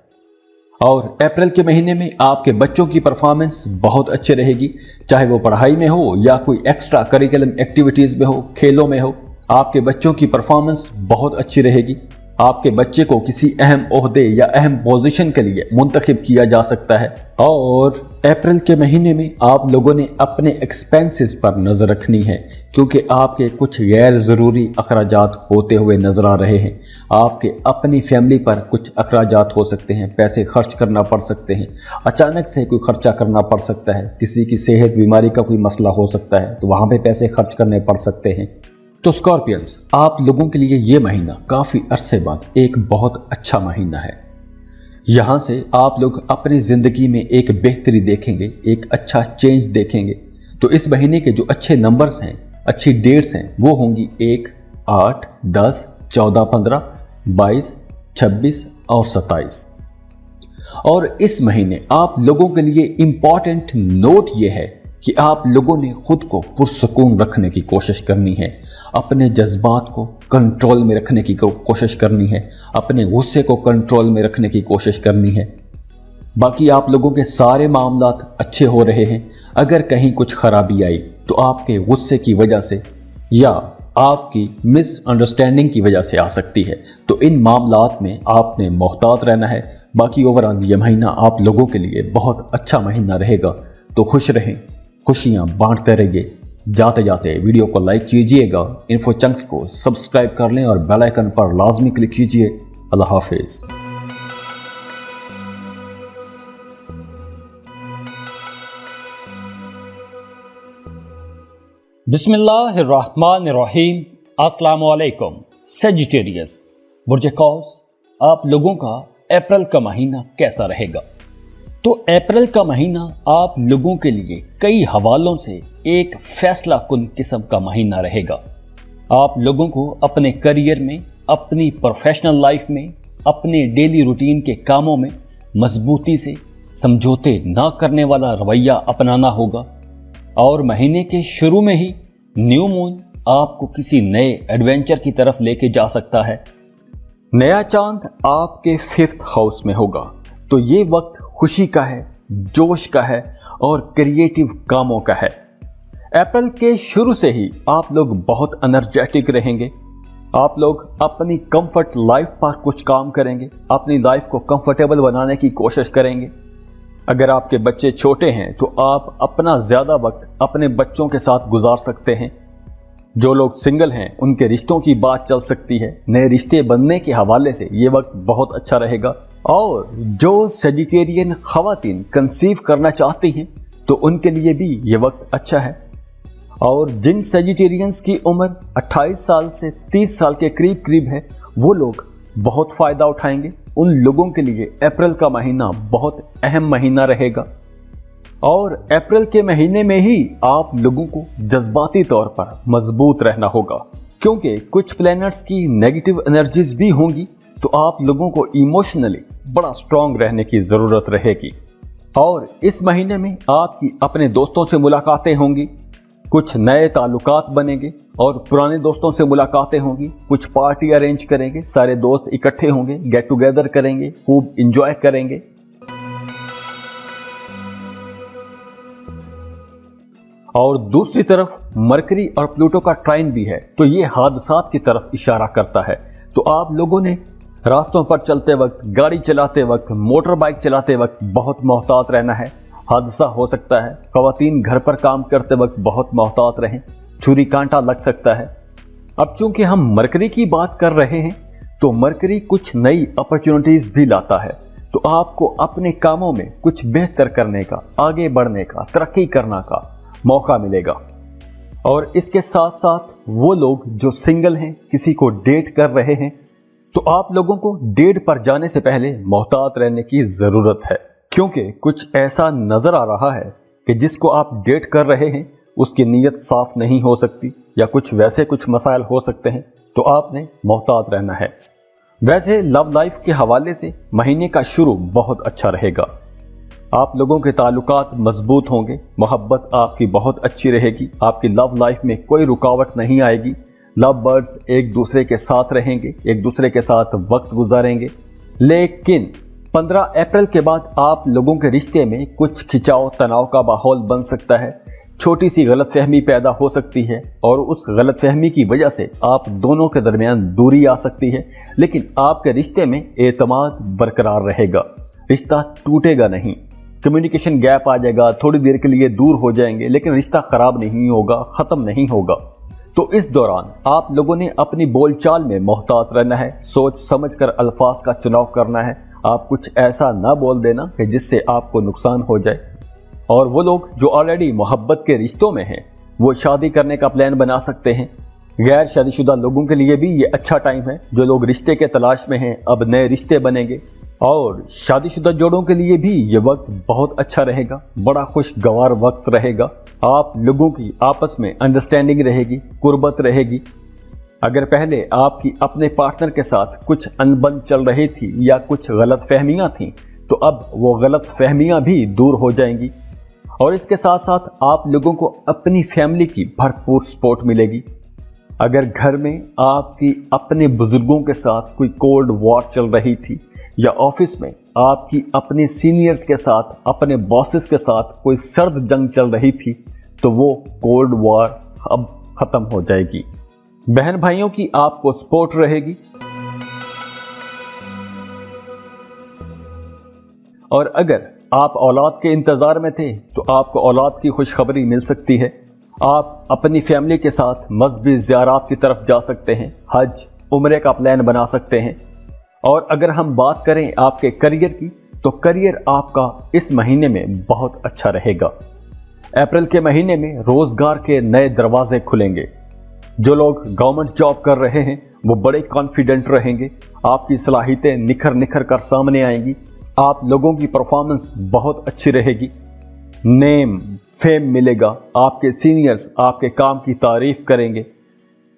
और अप्रैल के महीने में आपके बच्चों की परफॉर्मेंस बहुत अच्छी रहेगी, चाहे वो पढ़ाई में हो या कोई एक्स्ट्रा करिकुलम एक्टिविटीज में हो, खेलों में हो, आपके बच्चों की परफॉर्मेंस बहुत अच्छी रहेगी। आपके बच्चे को किसी अहम ओहदे या अहम पोजीशन के लिए मुंतखब किया जा सकता है। और अप्रैल के महीने में आप लोगों ने अपने एक्सपेंसेस पर नजर रखनी है, क्योंकि आपके कुछ गैर जरूरी अखराजात होते हुए नजर आ रहे हैं। आपके अपनी फैमिली पर कुछ अखराजात हो सकते हैं, पैसे खर्च करना पड़ सकते हैं, अचानक से कोई खर्चा करना पड़ सकता है, किसी की सेहत बीमारी का कोई मसला हो सकता है, तो वहां पे पैसे खर्च करने पड़ सकते हैं। तो स्कॉर्पियंस, आप लोगों के लिए ये महीना काफी अरसे बाद एक बहुत अच्छा महीना है। यहां से आप लोग अपनी जिंदगी में एक बेहतरी देखेंगे, एक अच्छा चेंज देखेंगे। तो इस महीने के जो अच्छे नंबर्स हैं, अच्छी डेट्स हैं, वो होंगी 1, 8, 10, 14, 15, 22, 26 और 27। और इस महीने आप लोगों के लिए इंपॉर्टेंट नोट ये है कि आप लोगों ने खुद को पुरसुकून रखने की कोशिश करनी है, अपने जज्बात को कंट्रोल में रखने की कोशिश करनी है, अपने गुस्से को कंट्रोल में रखने की कोशिश करनी है। बाकी आप लोगों के सारे मामलात अच्छे हो रहे हैं। अगर कहीं कुछ खराबी आई तो आपके गुस्से की वजह से या आपकी मिसअंडरस्टैंडिंग की वजह से आ सकती है, तो इन मामलात में आपने मोहतात रहना है। बाकी ओवरऑल ये महीना आप लोगों के लिए बहुत अच्छा महीना रहेगा। तो खुश रहें, खुशियां बांटते रहिए। जाते जाते वीडियो को लाइक कीजिएगा, इन्फो चंक्स को सब्सक्राइब कर लें और बेल आइकन पर लाजमी क्लिक कीजिए। अल्लाह हाफिज।
बिस्मिल्लाहिर्रहमानिर्रहीम। अस्सलामु अलैकुम। सेजिटेरियस बुर्ज कौस, आप लोगों का अप्रैल का महीना कैसा रहेगा? तो अप्रैल का महीना आप लोगों के लिए कई हवालों से एक फैसला कुन किस्म का महीना रहेगा। आप लोगों को अपने करियर में, अपनी प्रोफेशनल लाइफ में, अपने डेली रूटीन के कामों में मजबूती से समझौते ना करने वाला रवैया अपनाना होगा। और महीने के शुरू में ही न्यू मून आपको किसी नए एडवेंचर की तरफ लेके जा सकता है। नया चांद आपके 5th हाउस में होगा, तो ये वक्त खुशी का है, जोश का है और क्रिएटिव कामों का है। अप्रैल के शुरू से ही आप लोग बहुत एनर्जेटिक रहेंगे। आप लोग अपनी कंफर्ट लाइफ पर कुछ काम करेंगे, अपनी लाइफ को कंफर्टेबल बनाने की कोशिश करेंगे। अगर आपके बच्चे छोटे हैं तो आप अपना ज्यादा वक्त अपने बच्चों के साथ गुजार सकते हैं। जो लोग सिंगल हैं उनके रिश्तों की बात चल सकती है, नए रिश्ते बनने के हवाले से ये वक्त बहुत अच्छा रहेगा। और जो सेजिटेरियन खवातीन कंसीव करना चाहती हैं तो उनके लिए भी ये वक्त अच्छा है। और जिन सेजिटेरियंस की उम्र 28 साल से 30 साल के करीब करीब है, वो लोग बहुत फायदा उठाएंगे। उन लोगों के लिए अप्रैल का महीना बहुत अहम महीना रहेगा। और अप्रैल के महीने में ही आप लोगों को जज्बाती तौर पर मजबूत रहना होगा, क्योंकि कुछ प्लैनेट्स की नेगेटिव एनर्जीज भी होंगी, तो आप लोगों को इमोशनली बड़ा स्ट्रांग रहने की जरूरत रहेगी। और इस महीने में आपकी अपने दोस्तों से मुलाकातें होंगी, कुछ नए ताल्लुकात बनेंगे और पुराने दोस्तों से मुलाकातें होंगी, कुछ पार्टी अरेंज करेंगे, सारे दोस्त इकट्ठे होंगे, गेट टुगेदर करेंगे, खूब इंजॉय करेंगे। और दूसरी तरफ मरकरी और प्लूटो का ट्राइन भी है, तो ये हादसात की तरफ इशारा करता है। तो आप लोगों ने रास्तों पर चलते वक्त, गाड़ी चलाते वक्त, मोटर बाइक चलाते वक्त बहुत मोहतात रहना है। हादसा हो सकता है। खवातीन घर पर काम करते वक्त बहुत मोहतात रहें, छुरी कांटा लग सकता है। अब चूंकि हम मरकरी की बात कर रहे हैं तो मरकरी कुछ नई अपॉर्चुनिटीज भी लाता है, तो आपको अपने कामों में कुछ बेहतर करने का, आगे बढ़ने का, तरक्की करने का मौका मिलेगा। और इसके साथ साथ वो लोग जो सिंगल हैं, किसी को डेट कर रहे हैं, तो आप लोगों को डेट पर जाने से पहले मोहतात रहने की जरूरत है, क्योंकि कुछ ऐसा नजर आ रहा है कि जिसको आप डेट कर रहे हैं उसकी नीयत साफ नहीं हो सकती, या कुछ मसाइल हो सकते हैं, तो आपने मोहतात रहना है। वैसे लव लाइफ के हवाले से महीने का शुरू बहुत अच्छा रहेगा। आप लोगों के ताल्लुकात मजबूत होंगे, मोहब्बत आपकी बहुत अच्छी रहेगी, आपकी लव लाइफ में कोई रुकावट नहीं आएगी। लव बर्ड्स एक दूसरे के साथ रहेंगे, एक दूसरे के साथ वक्त गुजारेंगे। लेकिन 15 अप्रैल के बाद आप लोगों के रिश्ते में कुछ खिंचाव तनाव का माहौल बन सकता है। छोटी सी गलतफहमी पैदा हो सकती है और उस गलतफहमी की वजह से आप दोनों के दरमियान दूरी आ सकती है, लेकिन आपके रिश्ते में एतमाद बरकरार रहेगा, रिश्ता टूटेगा नहीं। कम्युनिकेशन गैप आ जाएगा, थोड़ी देर के लिए दूर हो जाएंगे, लेकिन रिश्ता खराब नहीं होगा, खत्म नहीं होगा। तो इस दौरान आप लोगों ने अपनी बोलचाल में मोहतात रहना है, सोच समझकर अल्फाज का चुनाव करना है। आप कुछ ऐसा ना बोल देना कि जिससे आपको नुकसान हो जाए। और वो लोग जो ऑलरेडी मोहब्बत के रिश्तों में हैं, वो शादी करने का प्लान बना सकते हैं। गैर शादीशुदा लोगों के लिए भी ये अच्छा टाइम है। जो लोग रिश्ते के तलाश में हैं, अब नए रिश्ते बनेंगे। और शादीशुदा जोड़ों के लिए भी ये वक्त बहुत अच्छा रहेगा, बड़ा खुशगवार वक्त रहेगा। आप लोगों की आपस में अंडरस्टैंडिंग रहेगी, कुर्बत रहेगी। अगर पहले आपकी अपने पार्टनर के साथ कुछ अनबन चल रही थी या कुछ गलत फहमियां थी, तो अब वो गलत फहमियां भी दूर हो जाएंगी। और इसके साथ साथ आप लोगों को अपनी फैमिली की भरपूर सपोर्ट मिलेगी। अगर घर में आपकी अपने बुजुर्गों के साथ कोई कोल्ड वॉर चल रही थी, या ऑफिस में आपकी अपने सीनियर्स के साथ, अपने बॉसेस के साथ कोई सर्द जंग चल रही थी, तो वो कोल्ड वॉर अब खत्म हो जाएगी। बहन भाइयों की आपको सपोर्ट रहेगी। और अगर आप औलाद के इंतजार में थे तो आपको औलाद की खुशखबरी मिल सकती है। आप अपनी फैमिली के साथ मजहबी ज़ियारत की तरफ जा सकते हैं, हज उम्रे का प्लान बना सकते हैं। और अगर हम बात करें आपके करियर की, तो करियर आपका इस महीने में बहुत अच्छा रहेगा। अप्रैल के महीने में रोजगार के नए दरवाजे खुलेंगे। जो लोग गवर्नमेंट जॉब कर रहे हैं वो बड़े कॉन्फिडेंट रहेंगे, आपकी सलाहियतें निखर निखर कर सामने आएंगी, आप लोगों की परफॉर्मेंस बहुत अच्छी रहेगी, नेम फेम मिलेगा, आपके सीनियर्स आपके काम की तारीफ करेंगे,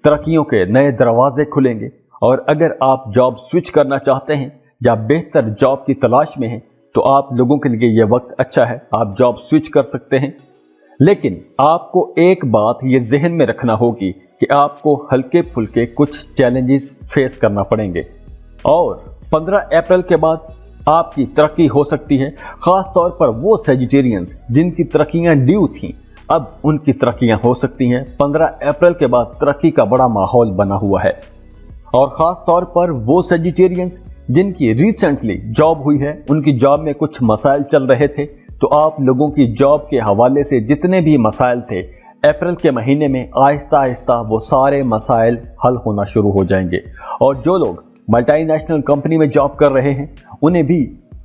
तरक्कियों के नए दरवाजे खुलेंगे। और अगर आप जॉब स्विच करना चाहते हैं या बेहतर जॉब की तलाश में हैं, तो आप लोगों के लिए यह वक्त अच्छा है, आप जॉब स्विच कर सकते हैं। लेकिन आपको एक बात ये जहन में रखना होगी कि आपको हल्के फुल्के कुछ चैलेंजेस फेस करना पड़ेंगे। और 15 अप्रैल के बाद आपकी तरक्की हो सकती है, खास तौर पर वो सेजिटेरियंस जिनकी तरक्कियां ड्यू थीं, अब उनकी तरक्कियां हो सकती हैं। 15 अप्रैल के बाद तरक्की का बड़ा माहौल बना हुआ है। और ख़ास तौर पर वो सेजिटेरियंस जिनकी रिसेंटली जॉब हुई है, उनकी जॉब में कुछ मसाइल चल रहे थे, तो आप लोगों की जॉब के हवाले से जितने भी मसाइल थे, अप्रैल के महीने में आहिस्ता आहिस्ता वो सारे मसाइल हल होना शुरू हो जाएंगे। और जो लोग मल्टीनेशनल कंपनी में जॉब कर रहे हैं, उन्हें भी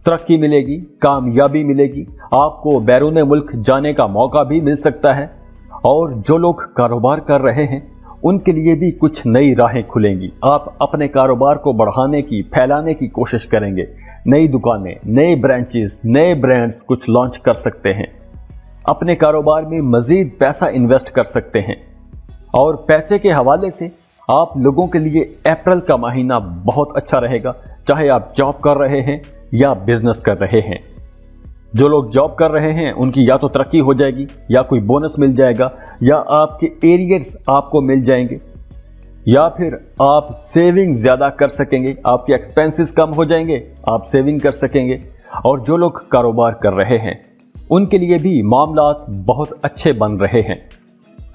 तरक्की मिलेगी, कामयाबी मिलेगी, आपको बैरून मुल्क जाने का मौका भी मिल सकता है। और जो लोग कारोबार कर रहे हैं, उनके लिए भी कुछ नई राहें खुलेंगी। आप अपने कारोबार को बढ़ाने की, फैलाने की कोशिश करेंगे। नई दुकानें, नए ब्रांचेस, नए ब्रांड्स कुछ लॉन्च कर सकते हैं। अपने कारोबार में मजीद पैसा इन्वेस्ट कर सकते हैं। और पैसे के हवाले से आप लोगों के लिए अप्रैल का महीना बहुत अच्छा रहेगा, चाहे आप जॉब कर रहे हैं या बिजनेस कर रहे हैं। जो लोग जॉब कर रहे हैं उनकी या तो तरक्की हो जाएगी, या कोई बोनस मिल जाएगा, या आपके एरियर्स आपको मिल जाएंगे, या फिर आप सेविंग ज्यादा कर सकेंगे, आपके एक्सपेंसेस कम हो जाएंगे, आप सेविंग कर सकेंगे। और जो लोग कारोबार कर रहे हैं उन के लिए भी मामलात बहुत अच्छे बन रहे हैं।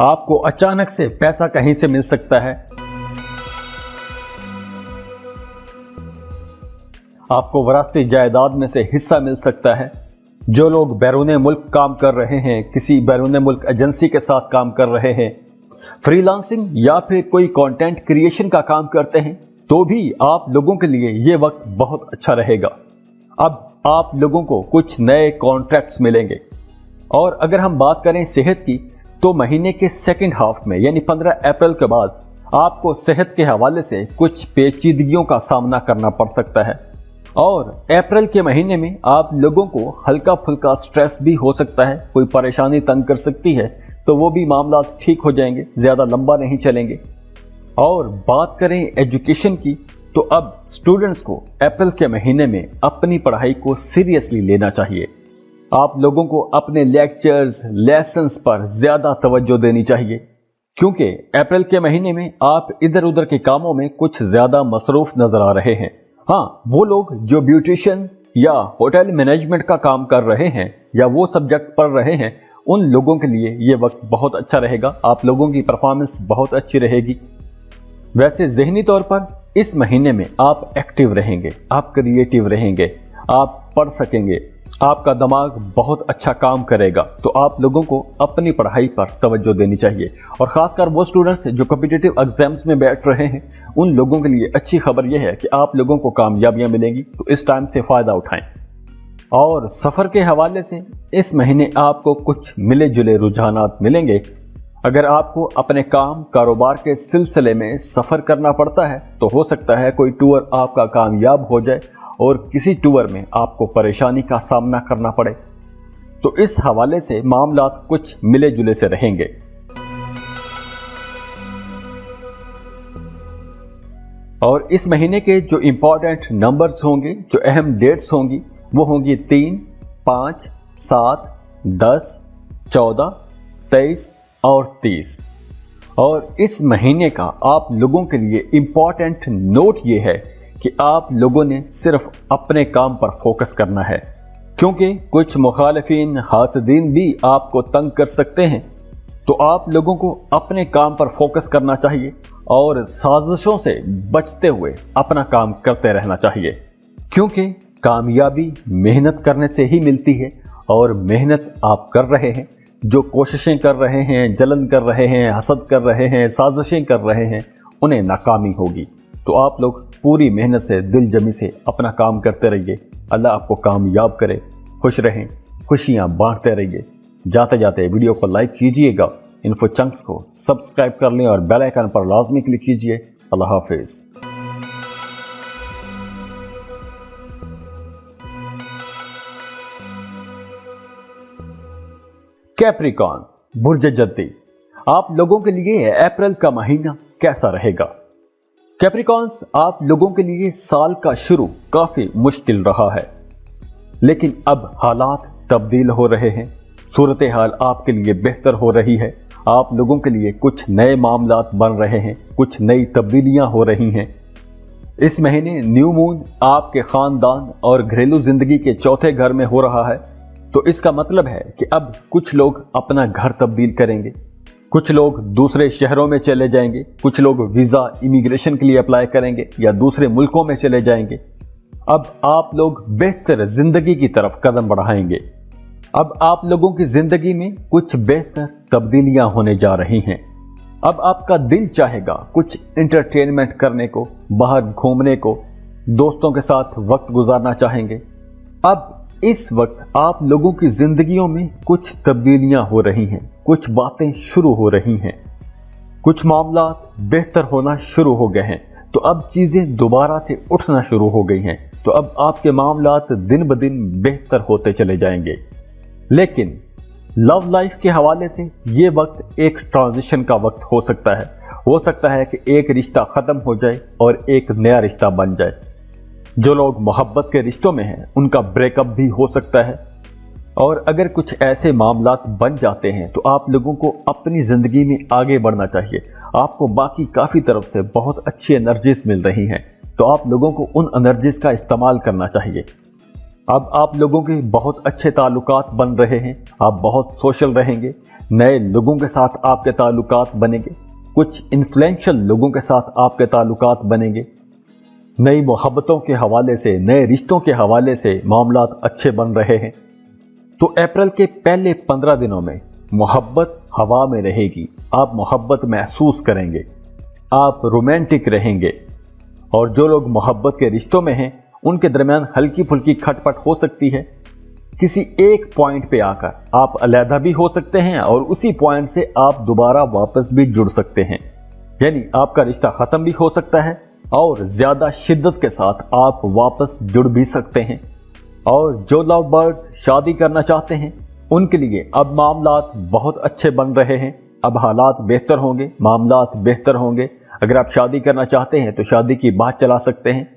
आपको अचानक से पैसा कहीं से मिल सकता है, आपको वरासती जायदाद में से हिस्सा मिल सकता है। जो लोग बैरूने मुल्क काम कर रहे हैं, किसी बैरूने मुल्क एजेंसी के साथ काम कर रहे हैं, फ्रीलांसिंग या फिर कोई कंटेंट क्रिएशन का काम करते हैं, तो भी आप लोगों के लिए ये वक्त बहुत अच्छा रहेगा। अब आप लोगों को कुछ नए कॉन्ट्रैक्ट्स मिलेंगे। और अगर हम बात करें सेहत की, तो महीने के सेकंड हाफ में यानी 15 अप्रैल के बाद आपको सेहत के हवाले से कुछ पेचीदगियों का सामना करना पड़ सकता है। और अप्रैल के महीने में आप लोगों को हल्का फुल्का स्ट्रेस भी हो सकता है, कोई परेशानी तंग कर सकती है, तो वो भी मामला ठीक हो जाएंगे, ज्यादा लंबा नहीं चलेंगे। और बात करें एजुकेशन की, तो अब स्टूडेंट्स को अप्रैल के महीने में अपनी पढ़ाई को सीरियसली लेना चाहिए। आप लोगों को अपने लेक्चर्स, लेसन्स पर ज्यादा तवज्जो देनी चाहिए, क्योंकि अप्रैल के महीने में आप इधर उधर के कामों में कुछ ज्यादा मसरूफ नजर आ रहे हैं। हाँ, वो लोग जो ब्यूटिशियन या होटल मैनेजमेंट का काम कर रहे हैं या वो सब्जेक्ट पढ़ रहे हैं, उन लोगों के लिए ये वक्त बहुत अच्छा रहेगा। आप लोगों की परफॉर्मेंस बहुत अच्छी रहेगी। वैसे ज़हनी तौर पर इस महीने में आप एक्टिव रहेंगे, आप क्रिएटिव रहेंगे, आप पढ़ सकेंगे, आपका दिमाग बहुत अच्छा काम करेगा। तो आप लोगों को अपनी पढ़ाई पर तवज्जो देनी चाहिए। और ख़ासकर वो स्टूडेंट्स जो कॉम्पिटिटिव एग्जाम्स में बैठ रहे हैं, उन लोगों के लिए अच्छी खबर यह है कि आप लोगों को कामयाबियां मिलेंगी, तो इस टाइम से फ़ायदा उठाएं। और सफ़र के हवाले से इस महीने आपको कुछ मिले जुले रुझानात मिलेंगे। अगर आपको अपने काम कारोबार के सिलसिले में सफ़र करना पड़ता है, तो हो सकता है कोई टूर आपका कामयाब हो जाए और किसी टूर में आपको परेशानी का सामना करना पड़े। तो इस हवाले से मामलात कुछ मिले जुले से रहेंगे। और इस महीने के जो इंपॉर्टेंट नंबर्स होंगे, जो अहम डेट्स होंगी, वो होंगी 3, 5, 7, 10, 14, 23 और 30। और इस महीने का आप लोगों के लिए इंपॉर्टेंट नोट ये है कि आप लोगों ने सिर्फ अपने काम पर फोकस करना है, क्योंकि कुछ मुखालिफिन हासदीन भी आपको तंग कर सकते हैं। तो आप लोगों को अपने काम पर फोकस करना चाहिए और साजिशों से बचते हुए अपना काम करते रहना चाहिए, क्योंकि कामयाबी मेहनत करने से ही मिलती है। और मेहनत आप कर रहे हैं, जो कोशिशें कर रहे हैं, जलन कर रहे हैं, हसद कर रहे हैं, साजिशें कर रहे हैं, उन्हें नाकामी होगी। तो आप लोग पूरी मेहनत से, दिल जमी से अपना काम करते रहिए। अल्लाह आपको कामयाब करे। खुश रहें, खुशियां बांटते रहिए। जाते जाते वीडियो को लाइक कीजिएगा, इन्फो चंक्स को सब्सक्राइब कर लें और बेल आइकन पर लाजमी क्लिक कीजिए। अल्लाह हाफिज। कैप्रिकॉर्न, बुर्ज जद्दी, आप लोगों के लिए अप्रैल का महीना कैसा रहेगा? कैप्रिकॉर्न्स, आप लोगों के लिए साल का शुरू काफी मुश्किल रहा है, लेकिन अब हालात तब्दील हो रहे हैं। सूरत हाल आपके लिए बेहतर हो रही है। आप लोगों के लिए कुछ नए मामलात बन रहे हैं, कुछ नई तब्दीलियां हो रही हैं। इस महीने न्यू मून आपके खानदान और घरेलू जिंदगी के चौथे घर में हो रहा है। तो इसका मतलब है कि अब कुछ लोग अपना घर तब्दील करेंगे, कुछ लोग दूसरे शहरों में चले जाएंगे, कुछ लोग वीजा इमिग्रेशन के लिए अप्लाई करेंगे या दूसरे मुल्कों में चले जाएंगे। अब आप लोग बेहतर जिंदगी की तरफ कदम बढ़ाएंगे। अब आप लोगों की जिंदगी में कुछ बेहतर तब्दीलियां होने जा रही हैं। अब आपका दिल चाहेगा कुछ एंटरटेनमेंट करने को, बाहर घूमने को, दोस्तों के साथ वक्त गुजारना चाहेंगे। अब इस वक्त आप लोगों की जिंदगियों में कुछ तब्दीलियां हो रही हैं, कुछ बातें शुरू हो रही हैं, कुछ मामलात बेहतर होना शुरू हो गए हैं। तो अब चीजें दोबारा से उठना शुरू हो गई हैं। तो अब आपके मामलात दिन ब दिन बेहतर होते चले जाएंगे। लेकिन लव लाइफ के हवाले से ये वक्त एक ट्रांजिशन का वक्त हो सकता है। हो सकता है कि एक रिश्ता खत्म हो जाए और एक नया रिश्ता बन जाए। जो लोग मोहब्बत के रिश्तों में हैं, उनका ब्रेकअप भी हो सकता है। और अगर कुछ ऐसे मामलात बन जाते हैं तो आप लोगों को अपनी जिंदगी में आगे बढ़ना चाहिए। आपको बाकी काफी तरफ से बहुत अच्छी एनर्जीज मिल रही हैं, तो आप लोगों को उन एनर्जीज का इस्तेमाल करना चाहिए। अब आप लोगों के बहुत अच्छे ताल्लुकात बन रहे हैं, आप बहुत सोशल रहेंगे, नए लोगों के साथ आपके ताल्लुकात बनेंगे, कुछ इन्फ्लुएंशियल लोगों के साथ आपके ताल्लुकात बनेंगे, नई मोहब्बतों के हवाले से, नए रिश्तों के हवाले से मामलात अच्छे बन रहे हैं। तो अप्रैल के पहले 15 दिनों में मोहब्बत हवा में रहेगी, आप मोहब्बत महसूस करेंगे, आप रोमांटिक रहेंगे। और जो लोग मोहब्बत के रिश्तों में हैं उनके दरमियान हल्की फुल्की खटपट हो सकती है। किसी एक पॉइंट पे आकर आप अलहदा भी हो सकते हैं और उसी पॉइंट से आप दोबारा वापस भी जुड़ सकते हैं, यानी आपका रिश्ता खत्म भी हो सकता है और ज्यादा शिद्दत के साथ आप वापस जुड़ भी सकते हैं। और जो लव बर्ड्स शादी करना चाहते हैं उनके लिए अब मामलात बहुत अच्छे बन रहे हैं, अब हालात बेहतर होंगे, मामलात बेहतर होंगे। अगर आप शादी करना चाहते हैं तो शादी की बात चला सकते हैं।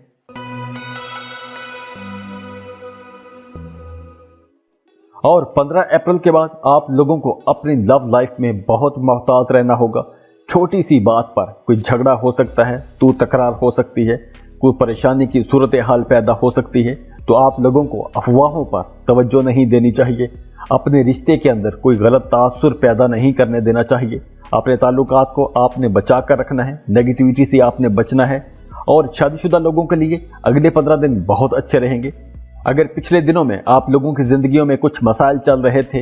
और 15 अप्रैल के बाद आप लोगों को अपनी लव लाइफ में बहुत मोहतात रहना होगा। छोटी सी बात पर कोई झगड़ा हो सकता है, तू तकरार हो सकती है, कोई परेशानी की सूरत हाल पैदा हो सकती है। तो आप लोगों को अफवाहों पर तवज्जो नहीं देनी चाहिए, अपने रिश्ते के अंदर कोई गलत तासुर पैदा नहीं करने देना चाहिए। अपने ताल्लुकात को आपने बचा कर रखना है, नेगेटिविटी से आपने बचना है। और शादीशुदा लोगों के लिए अगले 15 दिन बहुत अच्छे रहेंगे। अगर पिछले दिनों में आप लोगों की जिंदगियों में कुछ मसाइल चल रहे थे,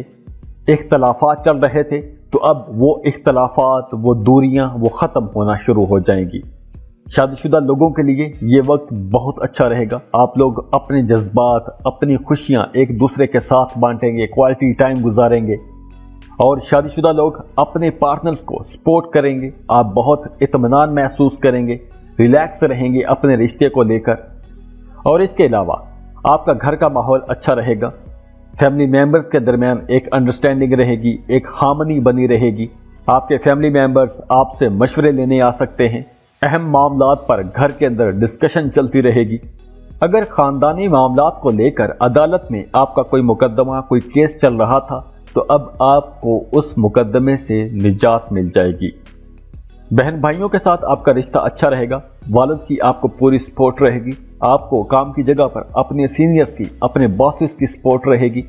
इख्तलाफात चल रहे थे, तो अब वो इख्तलाफात, वो दूरियां, वो खत्म होना शुरू हो जाएंगी। शादीशुदा लोगों के लिए ये वक्त बहुत अच्छा रहेगा। आप लोग अपने जज्बात, अपनी खुशियां एक दूसरे के साथ बांटेंगे, क्वालिटी टाइम गुजारेंगे। और शादीशुदा लोग अपने पार्टनर्स को सपोर्ट करेंगे, आप बहुत इत्मीनान महसूस करेंगे, रिलैक्स रहेंगे अपने रिश्ते को लेकर। और इसके अलावा आपका घर का माहौल अच्छा रहेगा, फैमिली मेंबर्स के दरमियान एक अंडरस्टैंडिंग रहेगी, एक हार्मनी बनी रहेगी। आपके फैमिली मेंबर्स आपसे मशवरे लेने आ सकते हैं, अहम मामलात पर घर के अंदर डिस्कशन चलती रहेगी। अगर खानदानी मामलात को लेकर अदालत में आपका कोई मुकदमा, कोई केस चल रहा था, तो अब आपको उस मुकदमे से निजात मिल जाएगी। बहन भाइयों के साथ आपका रिश्ता अच्छा रहेगा, वालिद की आपको पूरी सपोर्ट रहेगी, आपको काम की जगह पर अपने सीनियर्स की, अपने बॉसेस की सपोर्ट रहेगी।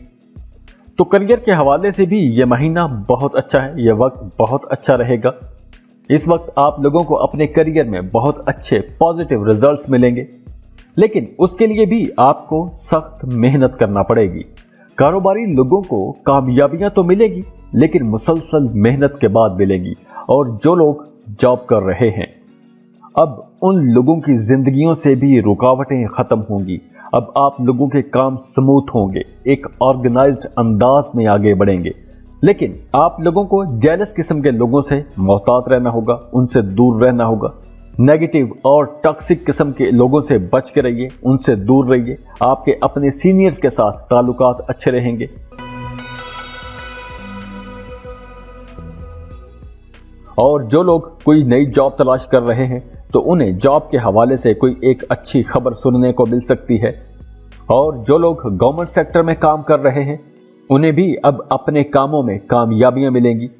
तो करियर के हवाले से भी ये महीना बहुत अच्छा है, यह वक्त बहुत अच्छा रहेगा। इस वक्त आप लोगों को अपने करियर में बहुत अच्छे पॉजिटिव रिजल्ट्स मिलेंगे, लेकिन उसके लिए भी आपको सख्त मेहनत करना पड़ेगी। कारोबारी लोगों को कामयाबियां तो मिलेगी, लेकिन मुसलसल मेहनत के बाद मिलेगी। और जो लोग जॉब कर रहे हैं, अब उन लोगों की जिंदगियों से भी रुकावटें खत्म होंगी। अब आप लोगों के काम स्मूथ होंगे, एक ऑर्गेनाइज्ड अंदाज में आगे बढ़ेंगे। लेकिन आप लोगों को जेलस किस्म के लोगों से मोहतात रहना होगा, उनसे दूर रहना होगा। नेगेटिव और टॉक्सिक किस्म के लोगों से बच के रहिए, उनसे दूर रहिए। आपके अपने सीनियर्स के साथ ताल्लुकात अच्छे रहेंगे। और जो लोग कोई नई जॉब तलाश कर रहे हैं, तो उन्हें जॉब के हवाले से कोई एक अच्छी खबर सुनने को मिल सकती है। और जो लोग गवर्नमेंट सेक्टर में काम कर रहे हैं, उन्हें भी अब अपने कामों में कामयाबियां मिलेंगी।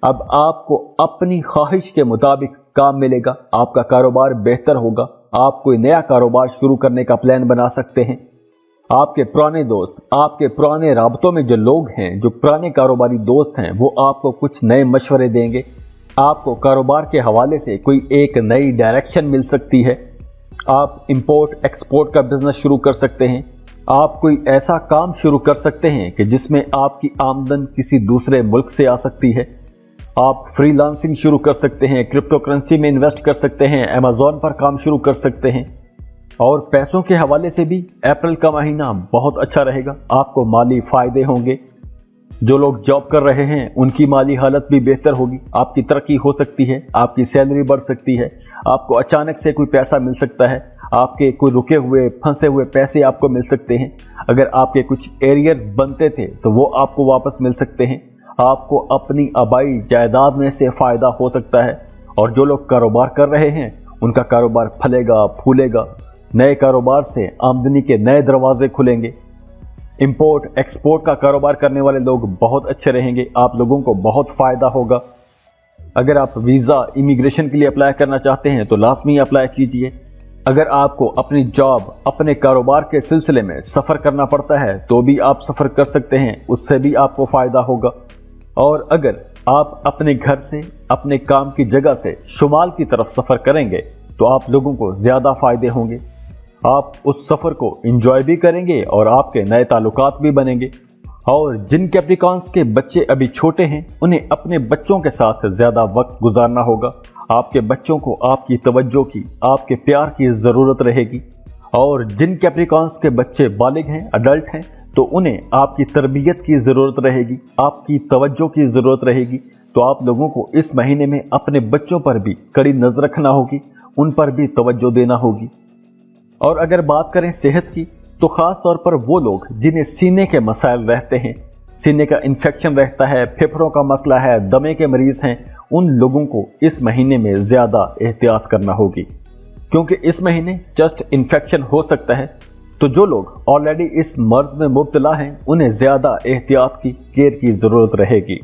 अब आपको अपनी ख्वाहिश के मुताबिक काम मिलेगा, आपका कारोबार बेहतर होगा, आप कोई नया कारोबार शुरू करने का प्लान बना सकते हैं। आपके पुराने दोस्त, आपके पुराने राबतों में जो लोग हैं, जो पुराने कारोबारी दोस्त हैं, वो आपको कुछ नए मशवरे देंगे। आपको कारोबार के हवाले से कोई एक नई डायरेक्शन मिल सकती है। आप इंपोर्ट एक्सपोर्ट का बिजनेस शुरू कर सकते हैं। आप कोई ऐसा काम शुरू कर सकते हैं कि जिसमें आपकी आमदन किसी दूसरे मुल्क से आ सकती है। आप फ्रीलांसिंग शुरू कर सकते हैं, क्रिप्टो करेंसी में इन्वेस्ट कर सकते हैं, अमेज़न पर काम शुरू कर सकते हैं। और पैसों के हवाले से भी अप्रैल का महीना बहुत अच्छा रहेगा, आपको माली फायदे होंगे। जो लोग जॉब कर रहे हैं उनकी माली हालत भी बेहतर होगी, आपकी तरक्की हो सकती है, आपकी सैलरी बढ़ सकती है, आपको अचानक से कोई पैसा मिल सकता है, आपके कोई रुके हुए फंसे हुए पैसे आपको मिल सकते हैं। अगर आपके कुछ एरियर्स बनते थे तो वो आपको वापस मिल सकते हैं। आपको अपनी आबाई जायदाद में से फायदा हो सकता है। और जो लोग कारोबार कर रहे हैं उनका कारोबार फलेगा, फूलेगा, नए कारोबार से आमदनी के नए दरवाजे खुलेंगे। इंपोर्ट एक्सपोर्ट का कारोबार करने वाले लोग बहुत अच्छे रहेंगे, आप लोगों को बहुत फायदा होगा। अगर आप वीज़ा इमिग्रेशन के लिए अप्लाई करना चाहते हैं तो लाजमी अप्लाई कीजिए। اگر آپ کو اپنی جاب، اپنے کاروبار کے سلسلے میں سفر کرنا پڑتا ہے تو بھی آپ سفر کر سکتے ہیں، اس سے بھی آپ کو فائدہ ہوگا۔ اور اگر آپ اپنے گھر سے، اپنے کام کی جگہ سے شمال کی طرف سفر کریں گے تو آپ لوگوں کو زیادہ فائدے ہوں گے، آپ اس سفر کو انجوائے بھی کریں گے اور آپ کے نئے تعلقات بھی بنیں گے۔ اور جن کیپریکانس کے بچے ابھی چھوٹے ہیں انہیں اپنے بچوں کے ساتھ زیادہ وقت گزارنا ہوگا۔ آپ کے بچوں کو آپ کی توجہ کی، آپ کے پیار کی ضرورت رہے گی۔ اور جن کیپریکانس کے بچے بالغ ہیں، اڈلٹ ہیں، تو انہیں آپ کی تربیت کی ضرورت رہے گی، آپ کی توجہ کی ضرورت رہے گی۔ تو آپ لوگوں کو اس مہینے میں اپنے بچوں پر بھی کڑی نظر رکھنا ہوگی، ان پر بھی توجہ دینا ہوگی۔ اور اگر بات کریں صحت کی تو خاص طور پر وہ لوگ جنہیں سینے کے مسائل رہتے ہیں، سینے کا انفیکشن رہتا ہے، پھیپھڑوں کا مسئلہ ہے، دمے کے مریض ہیں، ان لوگوں کو اس مہینے میں زیادہ احتیاط کرنا ہوگی، کیونکہ اس مہینے چسٹ انفیکشن ہو سکتا ہے۔ تو جو لوگ آلریڈی اس مرض میں مبتلا ہیں انہیں زیادہ احتیاط کی، کیئر کی ضرورت رہے گی۔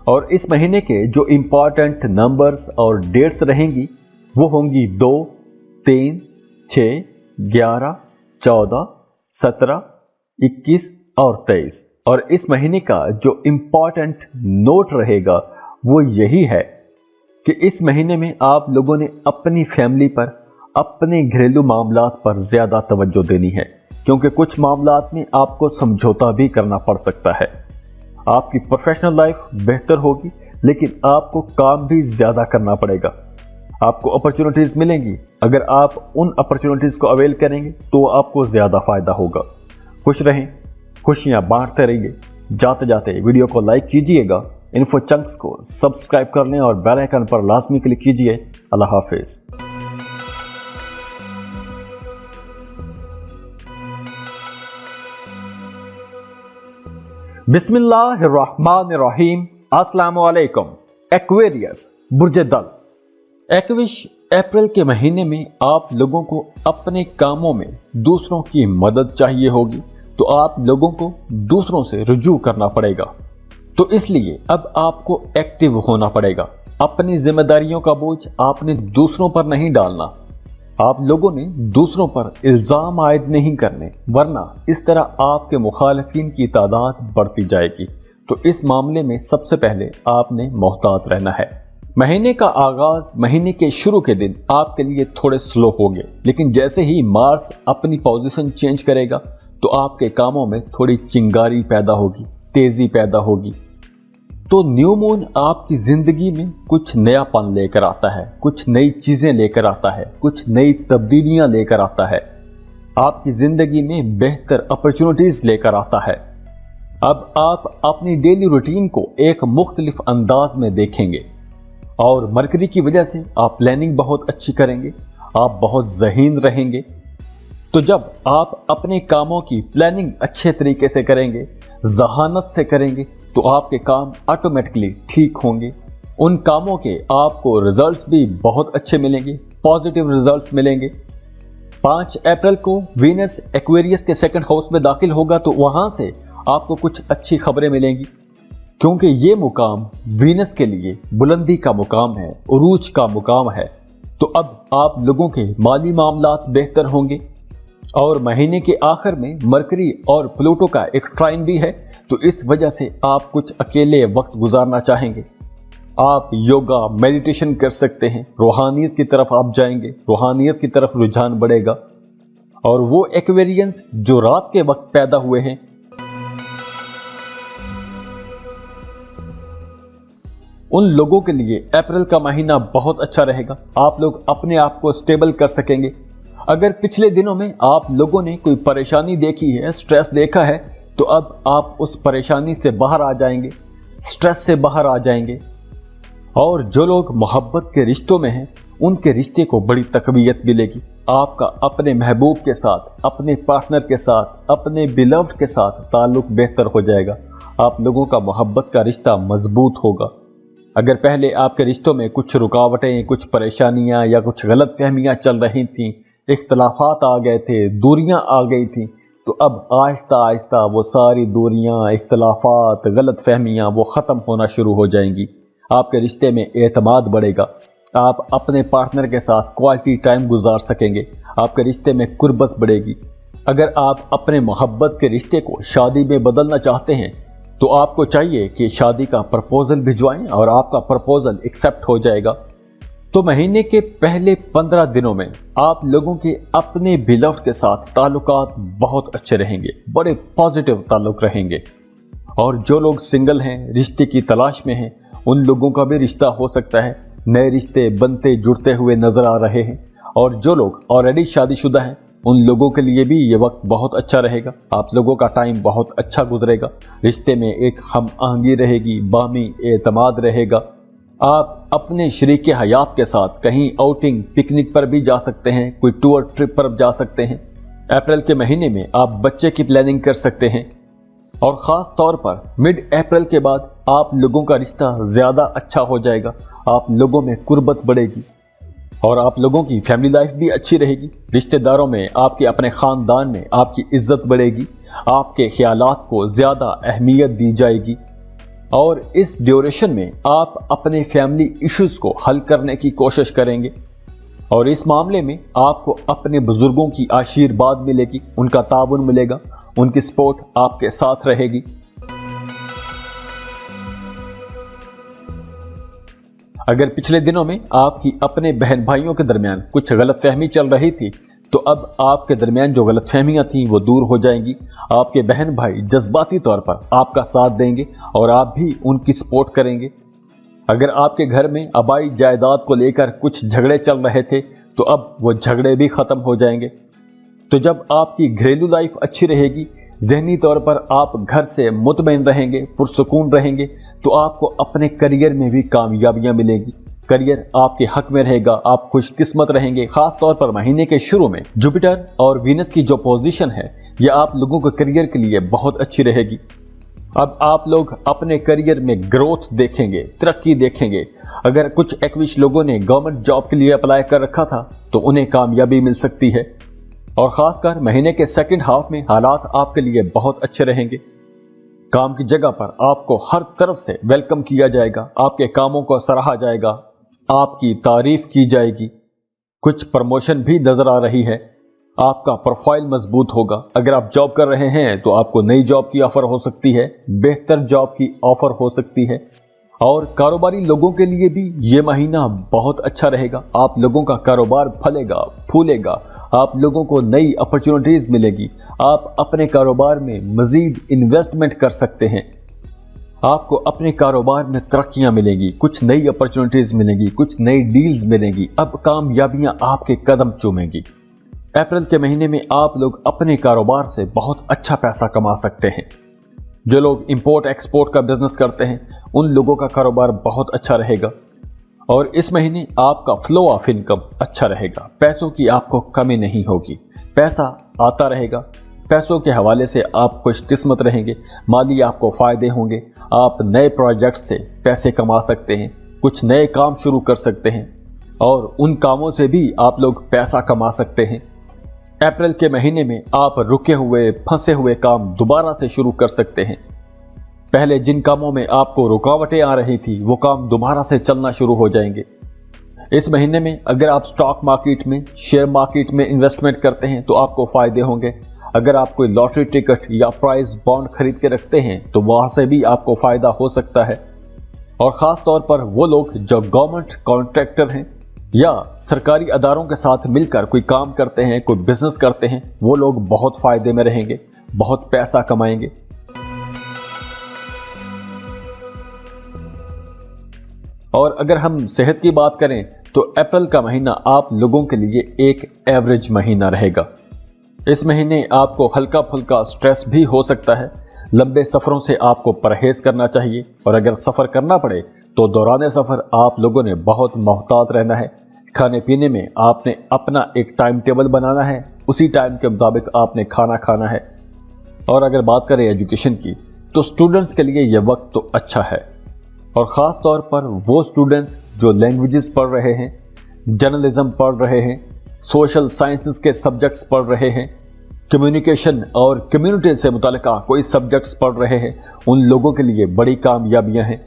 اور اس مہینے کے جو امپورٹنٹ نمبرز اور ڈیٹس رہیں گی وہ ہوں گی 2، 3، 6، 11، 14، 17، 21 اور 23۔ اور اس مہینے کا جو امپورٹنٹ نوٹ رہے گا وہ یہی ہے کہ اس مہینے میں آپ لوگوں نے اپنی فیملی پر، اپنے گھریلو معاملات پر زیادہ توجہ دینی ہے، کیونکہ کچھ معاملات میں آپ کو سمجھوتا بھی کرنا پڑ سکتا ہے۔ آپ کی پروفیشنل لائف بہتر ہوگی لیکن آپ کو کام بھی زیادہ کرنا پڑے گا۔ آپ کو اپرچونٹیز ملیں گی، اگر آپ ان اپرچونٹیز کو اویل کریں گے تو آپ کو زیادہ فائدہ ہوگا۔ خوش رہیں، خوشیاں بانٹتے رہیے۔ جاتے جاتے ویڈیو کو لائک کیجئے گا، انفو چنکس کو سبسکرائب کر لیں اور بیل آئیکن پر لازمی کلک کیجئے۔ اللہ حافظ۔ بسم اللہ الرحمن الرحیم۔ السلام علیکم۔ ایکویریس، برج دل۔ ایکویش اپریل کے مہینے میں آپ لوگوں کو اپنے کاموں میں دوسروں کی مدد چاہیے ہوگی، تو آپ لوگوں کو دوسروں سے رجوع کرنا پڑے گا۔ تو اس لیے اب آپ کو ایکٹیو ہونا پڑے گا۔ اپنی ذمہ داریوں کا بوجھ آپ نے دوسروں پر نہیں ڈالنا۔ آپ لوگوں نے دوسروں پر الزام عائد نہیں کرنے، ورنہ اس طرح آپ کے مخالفین کی تعداد بڑھتی جائے گی۔ تو اس معاملے میں سب سے پہلے آپ نے محتاط رہنا ہے۔ مہینے کا آغاز، مہینے کے شروع کے دن آپ کے لیے تھوڑے سلو ہوں گے، لیکن جیسے ہی مارس اپنی پوزیشن چینج کرے گا تو آپ کے کاموں میں تھوڑی چنگاری پیدا ہوگی، تیزی پیدا ہوگی۔ تو نیو مون آپ کی زندگی میں کچھ نیا پن لے کر آتا ہے، کچھ نئی چیزیں لے کر آتا ہے، کچھ نئی تبدیلیاں لے کر آتا ہے، آپ کی زندگی میں بہتر اپرچونٹیز لے کر آتا ہے۔ اب آپ اپنی ڈیلی روٹین کو ایک مختلف انداز میں دیکھیں گے، اور مرکری کی وجہ سے آپ پلاننگ بہت اچھی کریں گے، آپ بہت ذہین رہیں گے۔ تو جب آپ اپنے کاموں کی پلاننگ اچھے طریقے سے کریں گے، ذہانت سے کریں گے، تو آپ کے کام آٹومیٹکلی ٹھیک ہوں گے۔ ان کاموں کے آپ کو ریزلٹس بھی بہت اچھے ملیں گے، پازیٹیو ریزلٹس ملیں گے۔ 5 اپریل کو وینس ایکویریس کے سیکنڈ ہاؤس میں داخل ہوگا، تو وہاں سے آپ کو کچھ اچھی خبریں ملیں گی، کیونکہ یہ مقام وینس کے لیے بلندی کا مقام ہے، عروج کا مقام ہے۔ تو اب آپ لوگوں کے مالی معاملات بہتر ہوں گے۔ اور مہینے کے آخر میں مرکری اور پلوٹو کا ایک ٹرائن بھی ہے، تو اس وجہ سے آپ کچھ اکیلے وقت گزارنا چاہیں گے۔ آپ یوگا، میڈیٹیشن کر سکتے ہیں، روحانیت کی طرف آپ جائیں گے، روحانیت کی طرف رجحان بڑھے گا۔ اور وہ ایکویرینس جو رات کے وقت پیدا ہوئے ہیں، ان لوگوں کے لیے اپریل کا مہینہ بہت اچھا رہے گا۔ آپ لوگ اپنے آپ کو سٹیبل کر سکیں گے۔ اگر پچھلے دنوں میں آپ لوگوں نے کوئی پریشانی دیکھی ہے، سٹریس دیکھا ہے، تو اب آپ اس پریشانی سے باہر آ جائیں گے، سٹریس سے باہر آ جائیں گے۔ اور جو لوگ محبت کے رشتوں میں ہیں ان کے رشتے کو بڑی تقویت ملے گی۔ آپ کا اپنے محبوب کے ساتھ، اپنے پارٹنر کے ساتھ، اپنے بیلوڈ کے ساتھ تعلق بہتر ہو جائے گا۔ آپ لوگوں کا محبت کا رشتہ مضبوط ہوگا۔ اگر پہلے آپ کے رشتوں میں کچھ رکاوٹیں، کچھ پریشانیاں یا کچھ غلط فہمیاں چل رہی تھیں، اختلافات آ گئے تھے، دوریاں آ گئی تھیں، تو اب آہستہ آہستہ وہ ساری دوریاں، اختلافات، غلط فہمیاں وہ ختم ہونا شروع ہو جائیں گی۔ आपके रिश्ते में एतमाद बढ़ेगा, आप अपने पार्टनर के साथ क्वालिटी टाइम गुजार सकेंगे, आपके रिश्ते में कुर्बत बढ़ेगी। अगर आप अपने मोहब्बत के रिश्ते को शादी में बदलना चाहते हैं तो आपको चाहिए कि शादी का प्रपोजल भिजवाएं और आपका प्रपोजल एक्सेप्ट हो जाएगा। तो महीने के पहले 15 दिनों में आप लोगों के अपने बिलव्ड के साथ ताल्लुकात बहुत अच्छे रहेंगे, बड़े पॉजिटिव ताल्लुक रहेंगे। और जो लोग सिंगल हैं, रिश्ते की तलाश में हैं, उन लोगों का भी रिश्ता हो सकता है, नए रिश्ते बनते जुड़ते हुए नजर आ रहे हैं। और जो लोग ऑलरेडी शादीशुदा हैं, उन लोगों के लिए भी ये वक्त बहुत अच्छा रहेगा, आप लोगों का टाइम बहुत अच्छा गुजरेगा, रिश्ते में एक हम आहंगी रहेगी, बामी एतमाद रहेगा। आप अपने शरीके हयात के साथ कहीं आउटिंग पिकनिक पर भी जा सकते हैं, कोई टूर ट्रिप पर जा सकते हैं। अप्रैल के महीने में आप बच्चे की प्लानिंग कर सकते हैं और ख़ास तौर पर मिड अप्रैल के बाद आप लोगों का रिश्ता ज़्यादा अच्छा हो जाएगा, आप लोगों में कुर्बत बढ़ेगी और आप लोगों की फैमिली लाइफ भी अच्छी रहेगी। रिश्तेदारों में, आपके अपने ख़ानदान में आपकी इज्जत बढ़ेगी, आपके ख्यालात को ज़्यादा अहमियत दी जाएगी और इस ड्यूरेशन में आप अपने फैमिली इश्यूज़ को हल करने की कोशिश करेंगे और इस मामले में आपको अपने बुजुर्गों की आशीर्वाद मिलेगी, उनका ताउन मिलेगा, उनकी सपोर्ट आपके साथ रहेगी। अगर पिछले दिनों में आपकी अपने बहन भाइयों के दरमियान कुछ गलतफहमी चल रही थी तो अब आपके दरमियान जो गलतफहमियां थी वो दूर हो जाएंगी। आपके बहन भाई जज्बाती तौर पर आपका साथ देंगे और आप भी उनकी सपोर्ट करेंगे। अगर आपके घर में आबाई जायदाद को लेकर कुछ झगड़े चल रहे थे तो अब वो झगड़े भी खत्म हो जाएंगे। तो जब आपकी घरेलू लाइफ अच्छी रहेगी, ज़हनी तौर पर आप घर से मुतमईन रहेंगे, पुरसुकून रहेंगे, तो आपको अपने करियर में भी कामयाबियां मिलेगी, करियर आपके हक में रहेगा, आप खुशकिस्मत रहेंगे। खास तौर पर महीने के शुरू में जुपिटर और वीनस की जो पोजीशन है यह आप लोगों के करियर के लिए बहुत अच्छी रहेगी। अब आप लोग अपने करियर में ग्रोथ देखेंगे, तरक्की देखेंगे। अगर कुछ एक्विश लोगों ने गवर्नमेंट जॉब के लिए अप्लाई कर रखा था तो उन्हें कामयाबी मिल सकती है और खासकर महीने के सेकंड हाफ में हालात आपके लिए बहुत अच्छे रहेंगे। काम की जगह पर आपको हर तरफ से वेलकम किया जाएगा, आपके कामों को सराहा जाएगा, आपकी तारीफ की जाएगी। कुछ प्रमोशन भी नजर आ रही है, आपका प्रोफाइल मजबूत होगा। अगर आप जॉब कर रहे हैं तो आपको नई जॉब की ऑफर हो सकती है, बेहतर जॉब की ऑफर हो सकती है। और कारोबारी लोगों के लिए भी ये महीना बहुत अच्छा रहेगा, आप लोगों का कारोबार फलेगा फूलेगा, आप लोगों को नई अपॉर्चुनिटीज मिलेगी, आप अपने कारोबार में मजीद इन्वेस्टमेंट कर सकते हैं, आपको अपने कारोबार में तरक्कियां मिलेंगी, कुछ नई अपॉर्चुनिटीज मिलेंगी, कुछ नई डील्स मिलेंगी, अब कामयाबियां आपके कदम चूमेंगी। अप्रैल के महीने में आप लोग अपने कारोबार से बहुत अच्छा पैसा कमा सकते हैं। जो लोग इंपोर्ट एक्सपोर्ट का बिजनेस करते हैं उन लोगों का कारोबार बहुत अच्छा रहेगा और इस महीने आपका फ्लो ऑफ इनकम अच्छा रहेगा, पैसों की आपको कमी नहीं होगी, पैसा आता रहेगा। पैसों के हवाले से आप खुशकिस्मत रहेंगे, माली आपको फायदे होंगे, आप नए प्रोजेक्ट से पैसे कमा सकते हैं, कुछ नए काम शुरू कर सकते हैं और उन कामों से भी आप लोग पैसा कमा सकते हैं। अप्रैल के महीने में आप रुके हुए फंसे हुए काम दोबारा से शुरू कर सकते हैं। पहले जिन कामों में आपको रुकावटें आ रही थी वो काम दोबारा से चलना शुरू हो जाएंगे। इस महीने में अगर आप स्टॉक मार्केट में, शेयर मार्केट में इन्वेस्टमेंट करते हैं तो आपको फायदे होंगे। अगर आप कोई लॉटरी टिकट या प्राइज बॉन्ड खरीद के रखते हैं तो वहां से भी आपको फायदा हो सकता है। और खास तौर पर वो लोग जो गवर्नमेंट कॉन्ट्रैक्टर हैं या सरकारी अदारों के साथ मिलकर कोई काम करते हैं, कोई बिजनेस करते हैं, वो लोग बहुत फायदे में रहेंगे, बहुत पैसा कमाएंगे। और अगर हम सेहत की बात करें तो अप्रैल का महीना आप लोगों के लिए एक एवरेज महीना रहेगा। इस महीने आपको हल्का फुल्का स्ट्रेस भी हो सकता है, लंबे सफरों से आपको परहेज करना चाहिए और अगर सफर करना पड़े तो दौरान सफर आप लोगों ने बहुत मोहतात रहना है। खाने पीने में आपने अपना एक टाइम टेबल बनाना है, उसी टाइम के मुताबिक आपने खाना खाना है। और अगर बात करें एजुकेशन की तो स्टूडेंट्स के लिए यह वक्त तो अच्छा है और ख़ास तौर पर वो स्टूडेंट्स जो लैंग्वेजेस पढ़ रहे हैं, जर्नलिज्म पढ़ रहे हैं, सोशल साइंसेस के सब्जेक्ट्स पढ़ रहे हैं, कम्युनिकेशन और कम्युनिटी से मुताल्लिक़ कोई सब्जेक्ट्स पढ़ रहे हैं, उन लोगों के लिए बड़ी कामयाबियां हैं।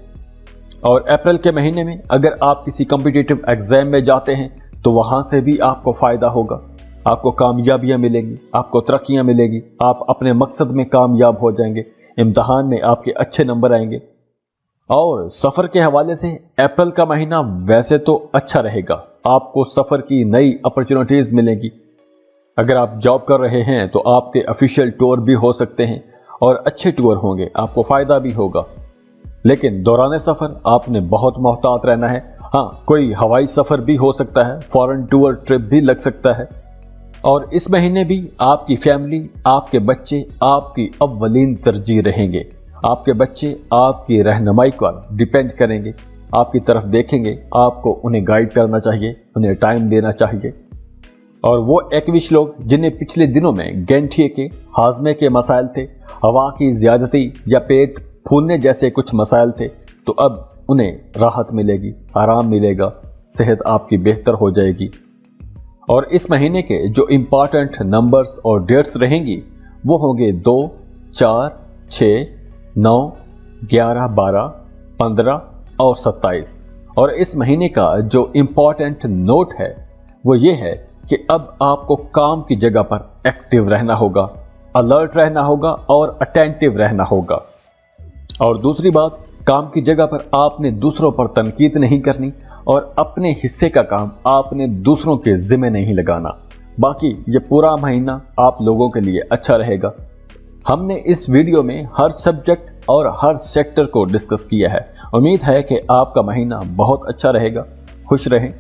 और अप्रैल के महीने में अगर आप किसी कॉम्पिटिटिव एग्जाम में जाते हैं तो वहां से भी आपको फायदा होगा, आपको कामयाबियां मिलेंगी, आपको तरक्कियां मिलेगी, आप अपने मकसद में कामयाब हो जाएंगे, इम्तिहान में आपके अच्छे नंबर आएंगे। और सफर के हवाले से अप्रैल का महीना वैसे तो अच्छा रहेगा, आपको सफर की नई अपॉर्चुनिटीज मिलेंगी। अगर आप जॉब कर रहे हैं तो आपके ऑफिशियल टूर भी हो सकते हैं और अच्छे टूर होंगे, आपको फायदा भी होगा। लेकिन दौरान सफर आपने बहुत मोहतात रहना है। हाँ, कोई हवाई सफर भी हो सकता है, फॉरेन टूर ट्रिप भी लग सकता है। और इस महीने भी आपकी फैमिली, आपके बच्चे आपकी अव्वलीन तरजीह रहेंगे। आपके बच्चे आपकी रहनुमाई पर डिपेंड करेंगे, आपकी तरफ देखेंगे, आपको उन्हें गाइड करना चाहिए, उन्हें टाइम देना चाहिए। और वो 21 लोग जिन्हें पिछले दिनों में गैंठिए के, हाजमे के मसाइल थे, हवा की ज्यादती या पेट फूलने जैसे कुछ मसाइल थे, तो अब उन्हें राहत मिलेगी, आराम मिलेगा, सेहत आपकी बेहतर हो जाएगी। और इस महीने के जो इंपॉर्टेंट नंबर्स और डेट्स रहेंगी वो होंगे 2, 4, 6, 9, 11, 12, 15 और 27। और इस महीने का जो इंपॉर्टेंट नोट है वो ये है कि अब आपको काम की जगह पर एक्टिव रहना होगा, अलर्ट रहना होगा और अटेंटिव रहना होगा। और दूसरी बात, काम की जगह पर आपने दूसरों पर तनकीद नहीं करनी और अपने हिस्से का काम आपने दूसरों के जिम्मे नहीं लगाना। बाकी ये पूरा महीना आप लोगों के लिए अच्छा रहेगा। हमने इस वीडियो में हर सब्जेक्ट और हर सेक्टर को डिस्कस किया है। उम्मीद है कि आपका महीना बहुत अच्छा रहेगा। खुश रहें,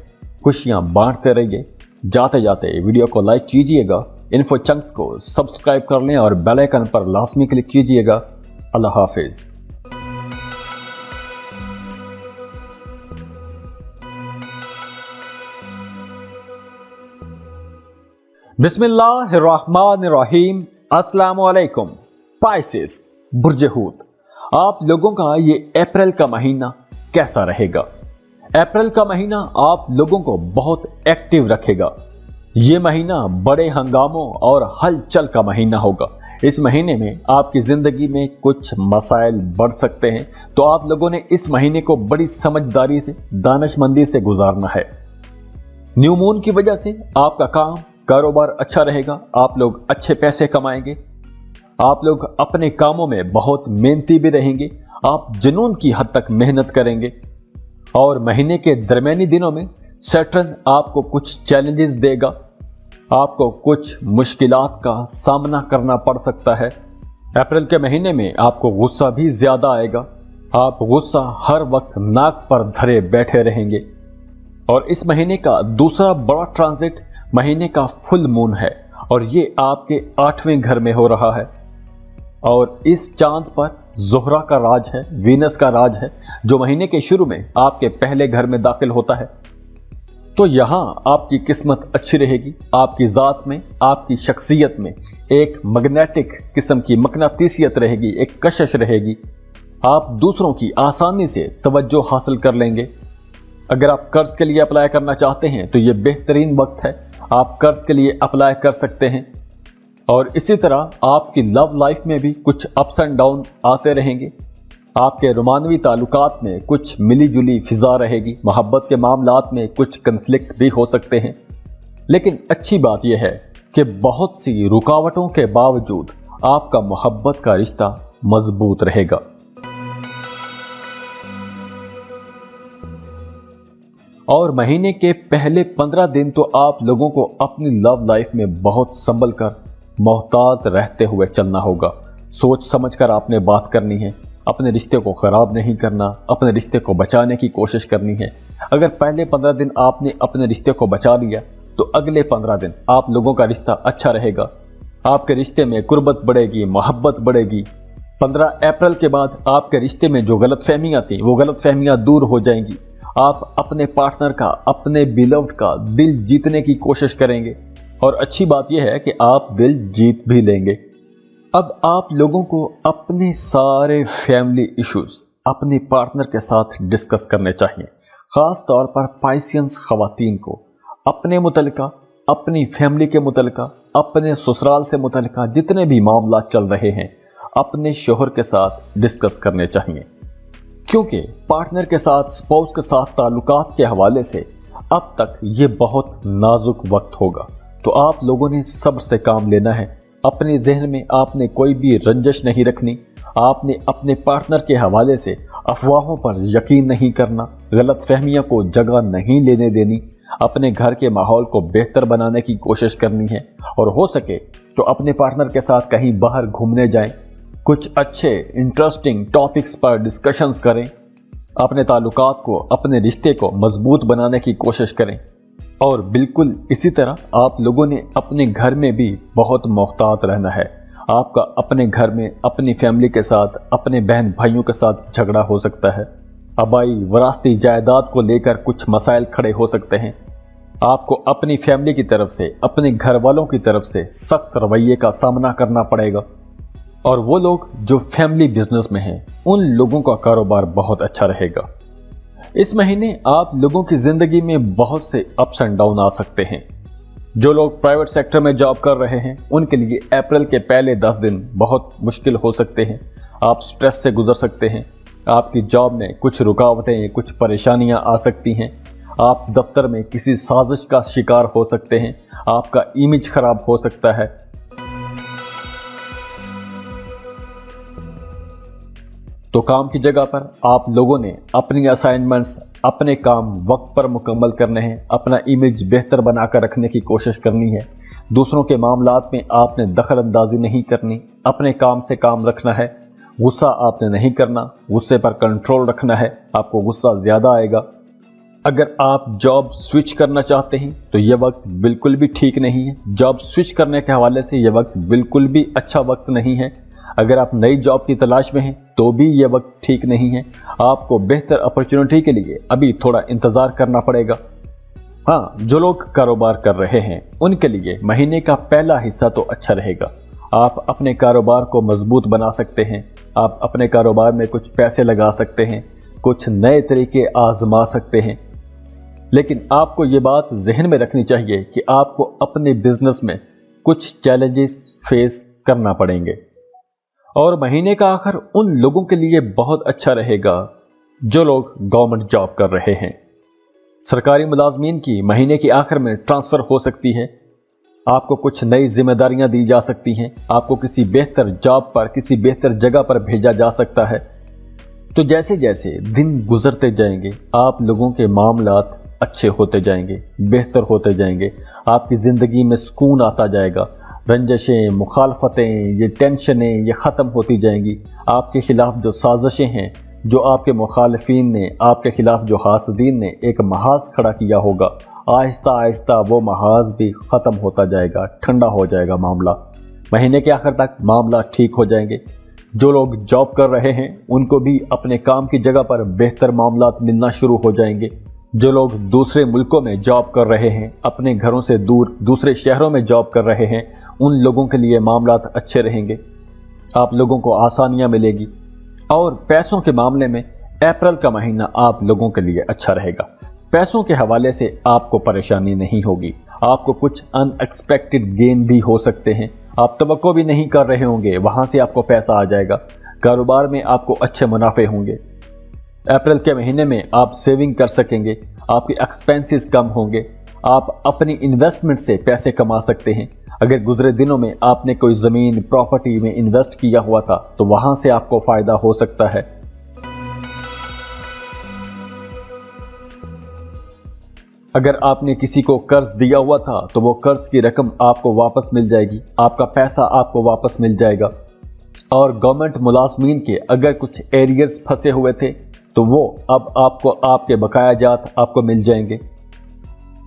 खुशियां बांटते रहिए। जाते जाते वीडियो को लाइक कीजिएगा, इन्फो चंक्स को सब्सक्राइब कर लें और बेल आइकन पर लाजमी क्लिक कीजिएगा। अल्लाह हाफिज। बिस्मिल्लाहिर्रहमानिर्रहीम। अस्सलामुअलैकुम। पाइसेस, बुर्ज हूत, आप लोगों का ये अप्रैल का महीना कैसा रहेगा? अप्रैल का महीना आप लोगों को बहुत एक्टिव रखेगा। ये महीना बड़े हंगामों और हलचल का महीना होगा। इस महीने में आपकी जिंदगी में कुछ मसाइल बढ़ सकते हैं, तो आप लोगों ने इस महीने को बड़ी समझदारी से, दानिशमंदी से गुजारना है। न्यू मून की वजह से आपका काम, कारोबार अच्छा रहेगा, आप लोग अच्छे पैसे कमाएंगे, आप लोग अपने कामों में बहुत मेहनती भी रहेंगे, आप जुनून की हद तक मेहनत करेंगे। और महीने के दरमियानी दिनों में सैटर्न आपको कुछ चैलेंजेस देगा, आपको कुछ मुश्किलात का सामना करना पड़ सकता है। अप्रैल के महीने में आपको गुस्सा भी ज्यादा आएगा, आप गुस्सा हर वक्त नाक पर धरे बैठे रहेंगे। और इस महीने का दूसरा बड़ा ट्रांजिट महीने का फुल मून है और ये आपके 8वें घर में हो रहा है। और इस चांद पर ज़ोहरा का राज है, वीनस का राज है, जो महीने के शुरू में आपके पहले घर में दाखिल होता है। तो यहां आपकी किस्मत अच्छी रहेगी, आपकी जात में, आपकी शख्सियत में एक मैग्नेटिक किस्म की मकनातीसियत रहेगी, एक कशिश रहेगी। आप दूसरों की आसानी से तवज्जो हासिल कर लेंगे। अगर आप कर्ज के लिए अप्लाई करना चाहते हैं तो यह बेहतरीन वक्त है, आप कर्ज के लिए अप्लाई कर सकते हैं। और इसी तरह आपकी लव लाइफ में भी कुछ अप्स एंड डाउन आते रहेंगे। आपके रोमानवी ताल्लुकात में कुछ मिली जुली फिजा रहेगी, मोहब्बत के मामलात में कुछ कन्फ्लिक्ट भी हो सकते हैं। लेकिन अच्छी बात यह है कि बहुत सी रुकावटों के बावजूद आपका मोहब्बत का रिश्ता मजबूत रहेगा। और महीने के पहले 15 दिन तो आप लोगों को अपनी लव लाइफ में बहुत संभल कर, मोहतात रहते हुए चलना होगा। सोच समझ कर आपने बात करनी है, अपने रिश्ते को खराब नहीं करना, अपने रिश्ते को बचाने की कोशिश करनी है। अगर पहले 15 दिन आपने अपने रिश्ते को बचा लिया तो अगले 15 दिन आप लोगों का रिश्ता अच्छा रहेगा, आपके रिश्ते में कुर्बत बढ़ेगी, मोहब्बत बढ़ेगी। 15 अप्रैल के बाद आपके रिश्ते में जो गलतफहमियां थी वो गलतफहमियां दूर हो जाएंगी। आप अपने पार्टनर का, अपने बिलव्ड का दिल जीतने की कोशिश करेंगे और अच्छी बात यह है कि आप दिल जीत भी लेंगे। अब आप लोगों को अपने सारे फैमिली इश्यूज अपने पार्टनर के साथ डिस्कस करने चाहिए। खास तौर पर पाइसियंस खवातीन को अपने मुतलका, अपनी फैमिली के मुतलका, अपने ससुराल से मुतलका जितने भी मामला चल रहे हैं अपने शोहर के साथ डिस्कस करने चाहिए। क्योंकि पार्टनर के साथ, स्पाउस के साथ ताल्लुकात के हवाले से अब तक ये बहुत नाजुक वक्त होगा। तो आप लोगों ने सब्र से काम लेना है। अपने जहन में आपने कोई भी रंजिश नहीं रखनी। आपने अपने पार्टनर के हवाले से अफवाहों पर यकीन नहीं करना, गलत फहमियों को जगह नहीं लेने देनी। अपने घर के माहौल को बेहतर बनाने की कोशिश करनी है और हो सके तो अपने पार्टनर के साथ कहीं बाहर घूमने जाएं, कुछ अच्छे इंटरेस्टिंग टॉपिक्स पर डिस्कशंस करें, अपने ताल्लुकात को, अपने रिश्ते को मजबूत बनाने की कोशिश करें। और बिल्कुल इसी तरह आप लोगों ने अपने घर में भी बहुत मोहतात रहना है। आपका अपने घर में अपनी फैमिली के साथ, अपने बहन भाइयों के साथ झगड़ा हो सकता है। आबाई वरासती जायदाद को लेकर कुछ मसाइल खड़े हो सकते हैं। आपको अपनी फैमिली की तरफ से, अपने घर वालों की तरफ से सख्त रवैये का सामना करना पड़ेगा। और वो लोग जो फैमिली बिजनेस में हैं, उन लोगों का कारोबार बहुत अच्छा रहेगा। इस महीने आप लोगों की जिंदगी में बहुत से अप्स एंड डाउन आ सकते हैं। जो लोग प्राइवेट सेक्टर में जॉब कर रहे हैं, उनके लिए अप्रैल के पहले 10 दिन बहुत मुश्किल हो सकते हैं। आप स्ट्रेस से गुजर सकते हैं। आपकी जॉब में कुछ रुकावटें, कुछ परेशानियां आ सकती हैं। आप दफ्तर में किसी साजिश का शिकार हो सकते हैं। आपका इमेज खराब हो सकता है। तो काम की जगह पर आप लोगों ने अपनी असाइनमेंट्स, अपने काम वक्त पर मुकम्मल करने हैं। अपना इमेज बेहतर बनाकर रखने की कोशिश करनी है। दूसरों के मामलात में आपने दखल अंदाजी नहीं करनी। अपने काम से काम रखना है। गुस्सा आपने नहीं करना। गुस्से पर कंट्रोल रखना है। आपको गुस्सा ज्यादा आएगा। अगर आप जॉब स्विच करना चाहते हैं तो यह वक्त बिल्कुल भी ठीक नहीं है। जॉब स्विच करने के हवाले से यह वक्त बिल्कुल भी अच्छा वक्त नहीं है। अगर आप नई जॉब की तलाश में हैं तो भी यह वक्त ठीक नहीं है। आपको बेहतर अपॉर्चुनिटी के लिए अभी थोड़ा इंतजार करना पड़ेगा। हाँ, जो लोग कारोबार कर रहे हैं उनके लिए महीने का पहला हिस्सा तो अच्छा रहेगा। आप अपने कारोबार को मजबूत बना सकते हैं। आप अपने कारोबार में कुछ पैसे लगा सकते हैं, कुछ नए तरीके आजमा सकते हैं। लेकिन आपको ये बात जहन में रखनी चाहिए कि आपको अपने बिजनेस में कुछ चैलेंजेस फेस करना पड़ेंगे। और महीने का आखिर उन लोगों के लिए बहुत अच्छा रहेगा जो लोग गवर्नमेंट जॉब कर रहे हैं। सरकारी मुलाजमीन की महीने के आखिर में ट्रांसफर हो सकती है। आपको कुछ नई जिम्मेदारियां दी जा सकती हैं। आपको किसी बेहतर जॉब पर, किसी बेहतर जगह पर भेजा जा सकता है। तो जैसे जैसे दिन गुजरते जाएंगे आप लोगों के मामलात अच्छे होते जाएंगे, बेहतर होते जाएंगे। आपकी जिंदगी में सुकून आता जाएगा। रंजशें, मुखालफतें, ये टेंशनें ये ख़त्म होती जाएंगी। आपके खिलाफ जो साजिशें हैं, जो आपके मुखालफीन ने, आपके खिलाफ जो हासदीन ने एक महाज खड़ा किया होगा, आहिस्ता आहिस्ता वो महाज भी ख़त्म होता जाएगा, ठंडा हो जाएगा मामला। महीने के आखिर तक मामला ठीक हो जाएंगे। जो लोग जॉब कर रहे हैं उनको भी अपने काम की जगह पर बेहतर मामलात मिलना शुरू हो जाएंगे। जो लोग दूसरे मुल्कों में जॉब कर रहे हैं, अपने घरों से दूर दूसरे शहरों में जॉब कर रहे हैं, उन लोगों के लिए मामलात अच्छे रहेंगे। आप लोगों को आसानियां मिलेगी। और पैसों के मामले में अप्रैल का महीना आप लोगों के लिए अच्छा रहेगा। पैसों के हवाले से आपको परेशानी नहीं होगी। आपको कुछ अनएक्सपेक्टेड गेन भी हो सकते हैं। आप तवक्को भी नहीं कर रहे होंगे, वहां से आपको पैसा आ जाएगा। कारोबार में आपको अच्छे मुनाफे होंगे। अप्रैल के महीने में आप सेविंग कर सकेंगे। आपके एक्सपेंसेस कम होंगे। आप अपनी इन्वेस्टमेंट से पैसे कमा सकते हैं। अगर गुजरे दिनों में आपने कोई ज़मीन, प्रॉपर्टी में इन्वेस्ट किया हुआ था तो वहां से आपको फायदा हो सकता है। अगर आपने किसी को कर्ज दिया हुआ था तो वो कर्ज की रकम आपको वापस मिल जाएगी। आपका पैसा आपको वापस मिल जाएगा। और गवर्नमेंट मुलाजमीन के अगर कुछ एरियर्स फंसे हुए थे तो वो अब आपको आपके बकाया जात आपको मिल जाएंगे।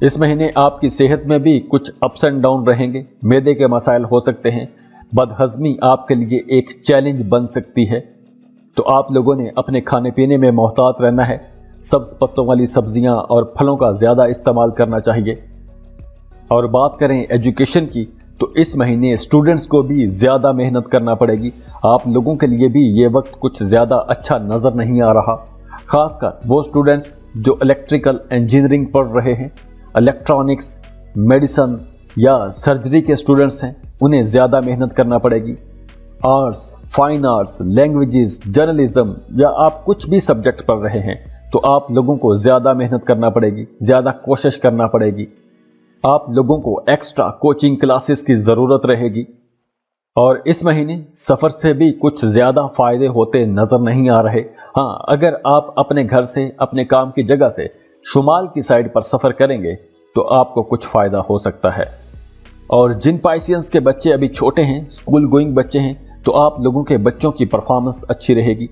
इस महीने आपकी सेहत में भी कुछ अप्स एंड डाउन रहेंगे। मैदे के मसाइल हो सकते हैं। बदहजमी आपके लिए एक चैलेंज बन सकती है। तो आप लोगों ने अपने खाने पीने में मोहतात रहना है। सब्ज पत्तों वाली सब्जियां और फलों का ज्यादा इस्तेमाल करना चाहिए। और बात करें एजुकेशन की तो इस महीने स्टूडेंट्स को भी ज्यादा मेहनत करना पड़ेगी। आप लोगों के लिए भी ये वक्त कुछ ज्यादा अच्छा नजर नहीं आ रहा। खासकर वो स्टूडेंट्स जो इलेक्ट्रिकल इंजीनियरिंग पढ़ रहे हैं, इलेक्ट्रॉनिक्स, मेडिसिन या सर्जरी के स्टूडेंट्स हैं, उन्हें ज़्यादा मेहनत करना पड़ेगी। Arts, fine arts, languages, journalism या आप कुछ भी सब्जेक्ट पढ़ रहे हैं तो आप लोगों को ज्यादा मेहनत करना पड़ेगी, ज्यादा कोशिश करना पड़ेगी। आप लोगों को एक्स्ट्रा कोचिंग क्लासेस की जरूरत रहेगी। और इस महीने सफर से भी कुछ ज्यादा फायदे होते नजर नहीं आ रहे। हाँ, अगर आप अपने घर से, अपने काम की जगह से शुमाल की साइड पर सफर करेंगे तो आपको कुछ फायदा हो सकता है। और जिन पाइसियंस के बच्चे अभी छोटे हैं, स्कूल गोइंग बच्चे हैं, तो आप लोगों के बच्चों की परफॉर्मेंस अच्छी रहेगी।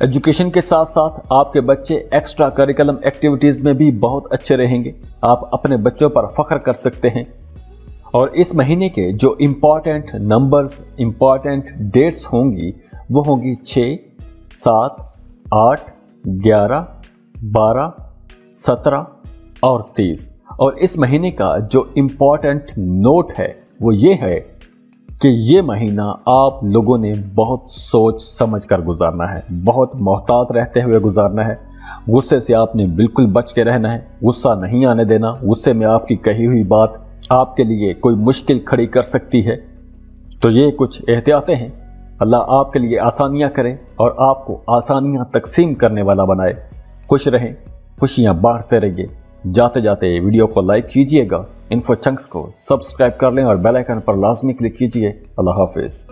एजुकेशन के साथ साथ आपके बच्चे एक्स्ट्रा करिकुलम एक्टिविटीज में भी बहुत अच्छे रहेंगे। आप अपने बच्चों पर फख्र कर सकते हैं। और इस महीने के जो इंपॉर्टेंट नंबर्स, इंपॉर्टेंट डेट्स होंगी वो होंगी 6, 7, 8, 11, 12, 17 और 30। और इस महीने का जो इंपॉर्टेंट नोट है वो ये है कि ये महीना आप लोगों ने बहुत सोच समझ कर गुजारना है, बहुत मोहतात रहते हुए गुजारना है। गुस्से से आपने बिल्कुल बच के रहना है, गुस्सा नहीं आने देना। गुस्से में आपकी कही हुई बात आपके लिए कोई मुश्किल खड़ी कर सकती है। तो ये कुछ एहतियातें हैं। अल्लाह आपके लिए आसानियां करे और आपको आसानियां तकसीम करने वाला बनाए। खुश रहें, खुशियां बांटते रहिए। जाते जाते वीडियो को लाइक कीजिएगा, इन्फो चंक्स को सब्सक्राइब कर लें और बेल आइकन पर लाजमी क्लिक कीजिए। अल्लाह हाफिज।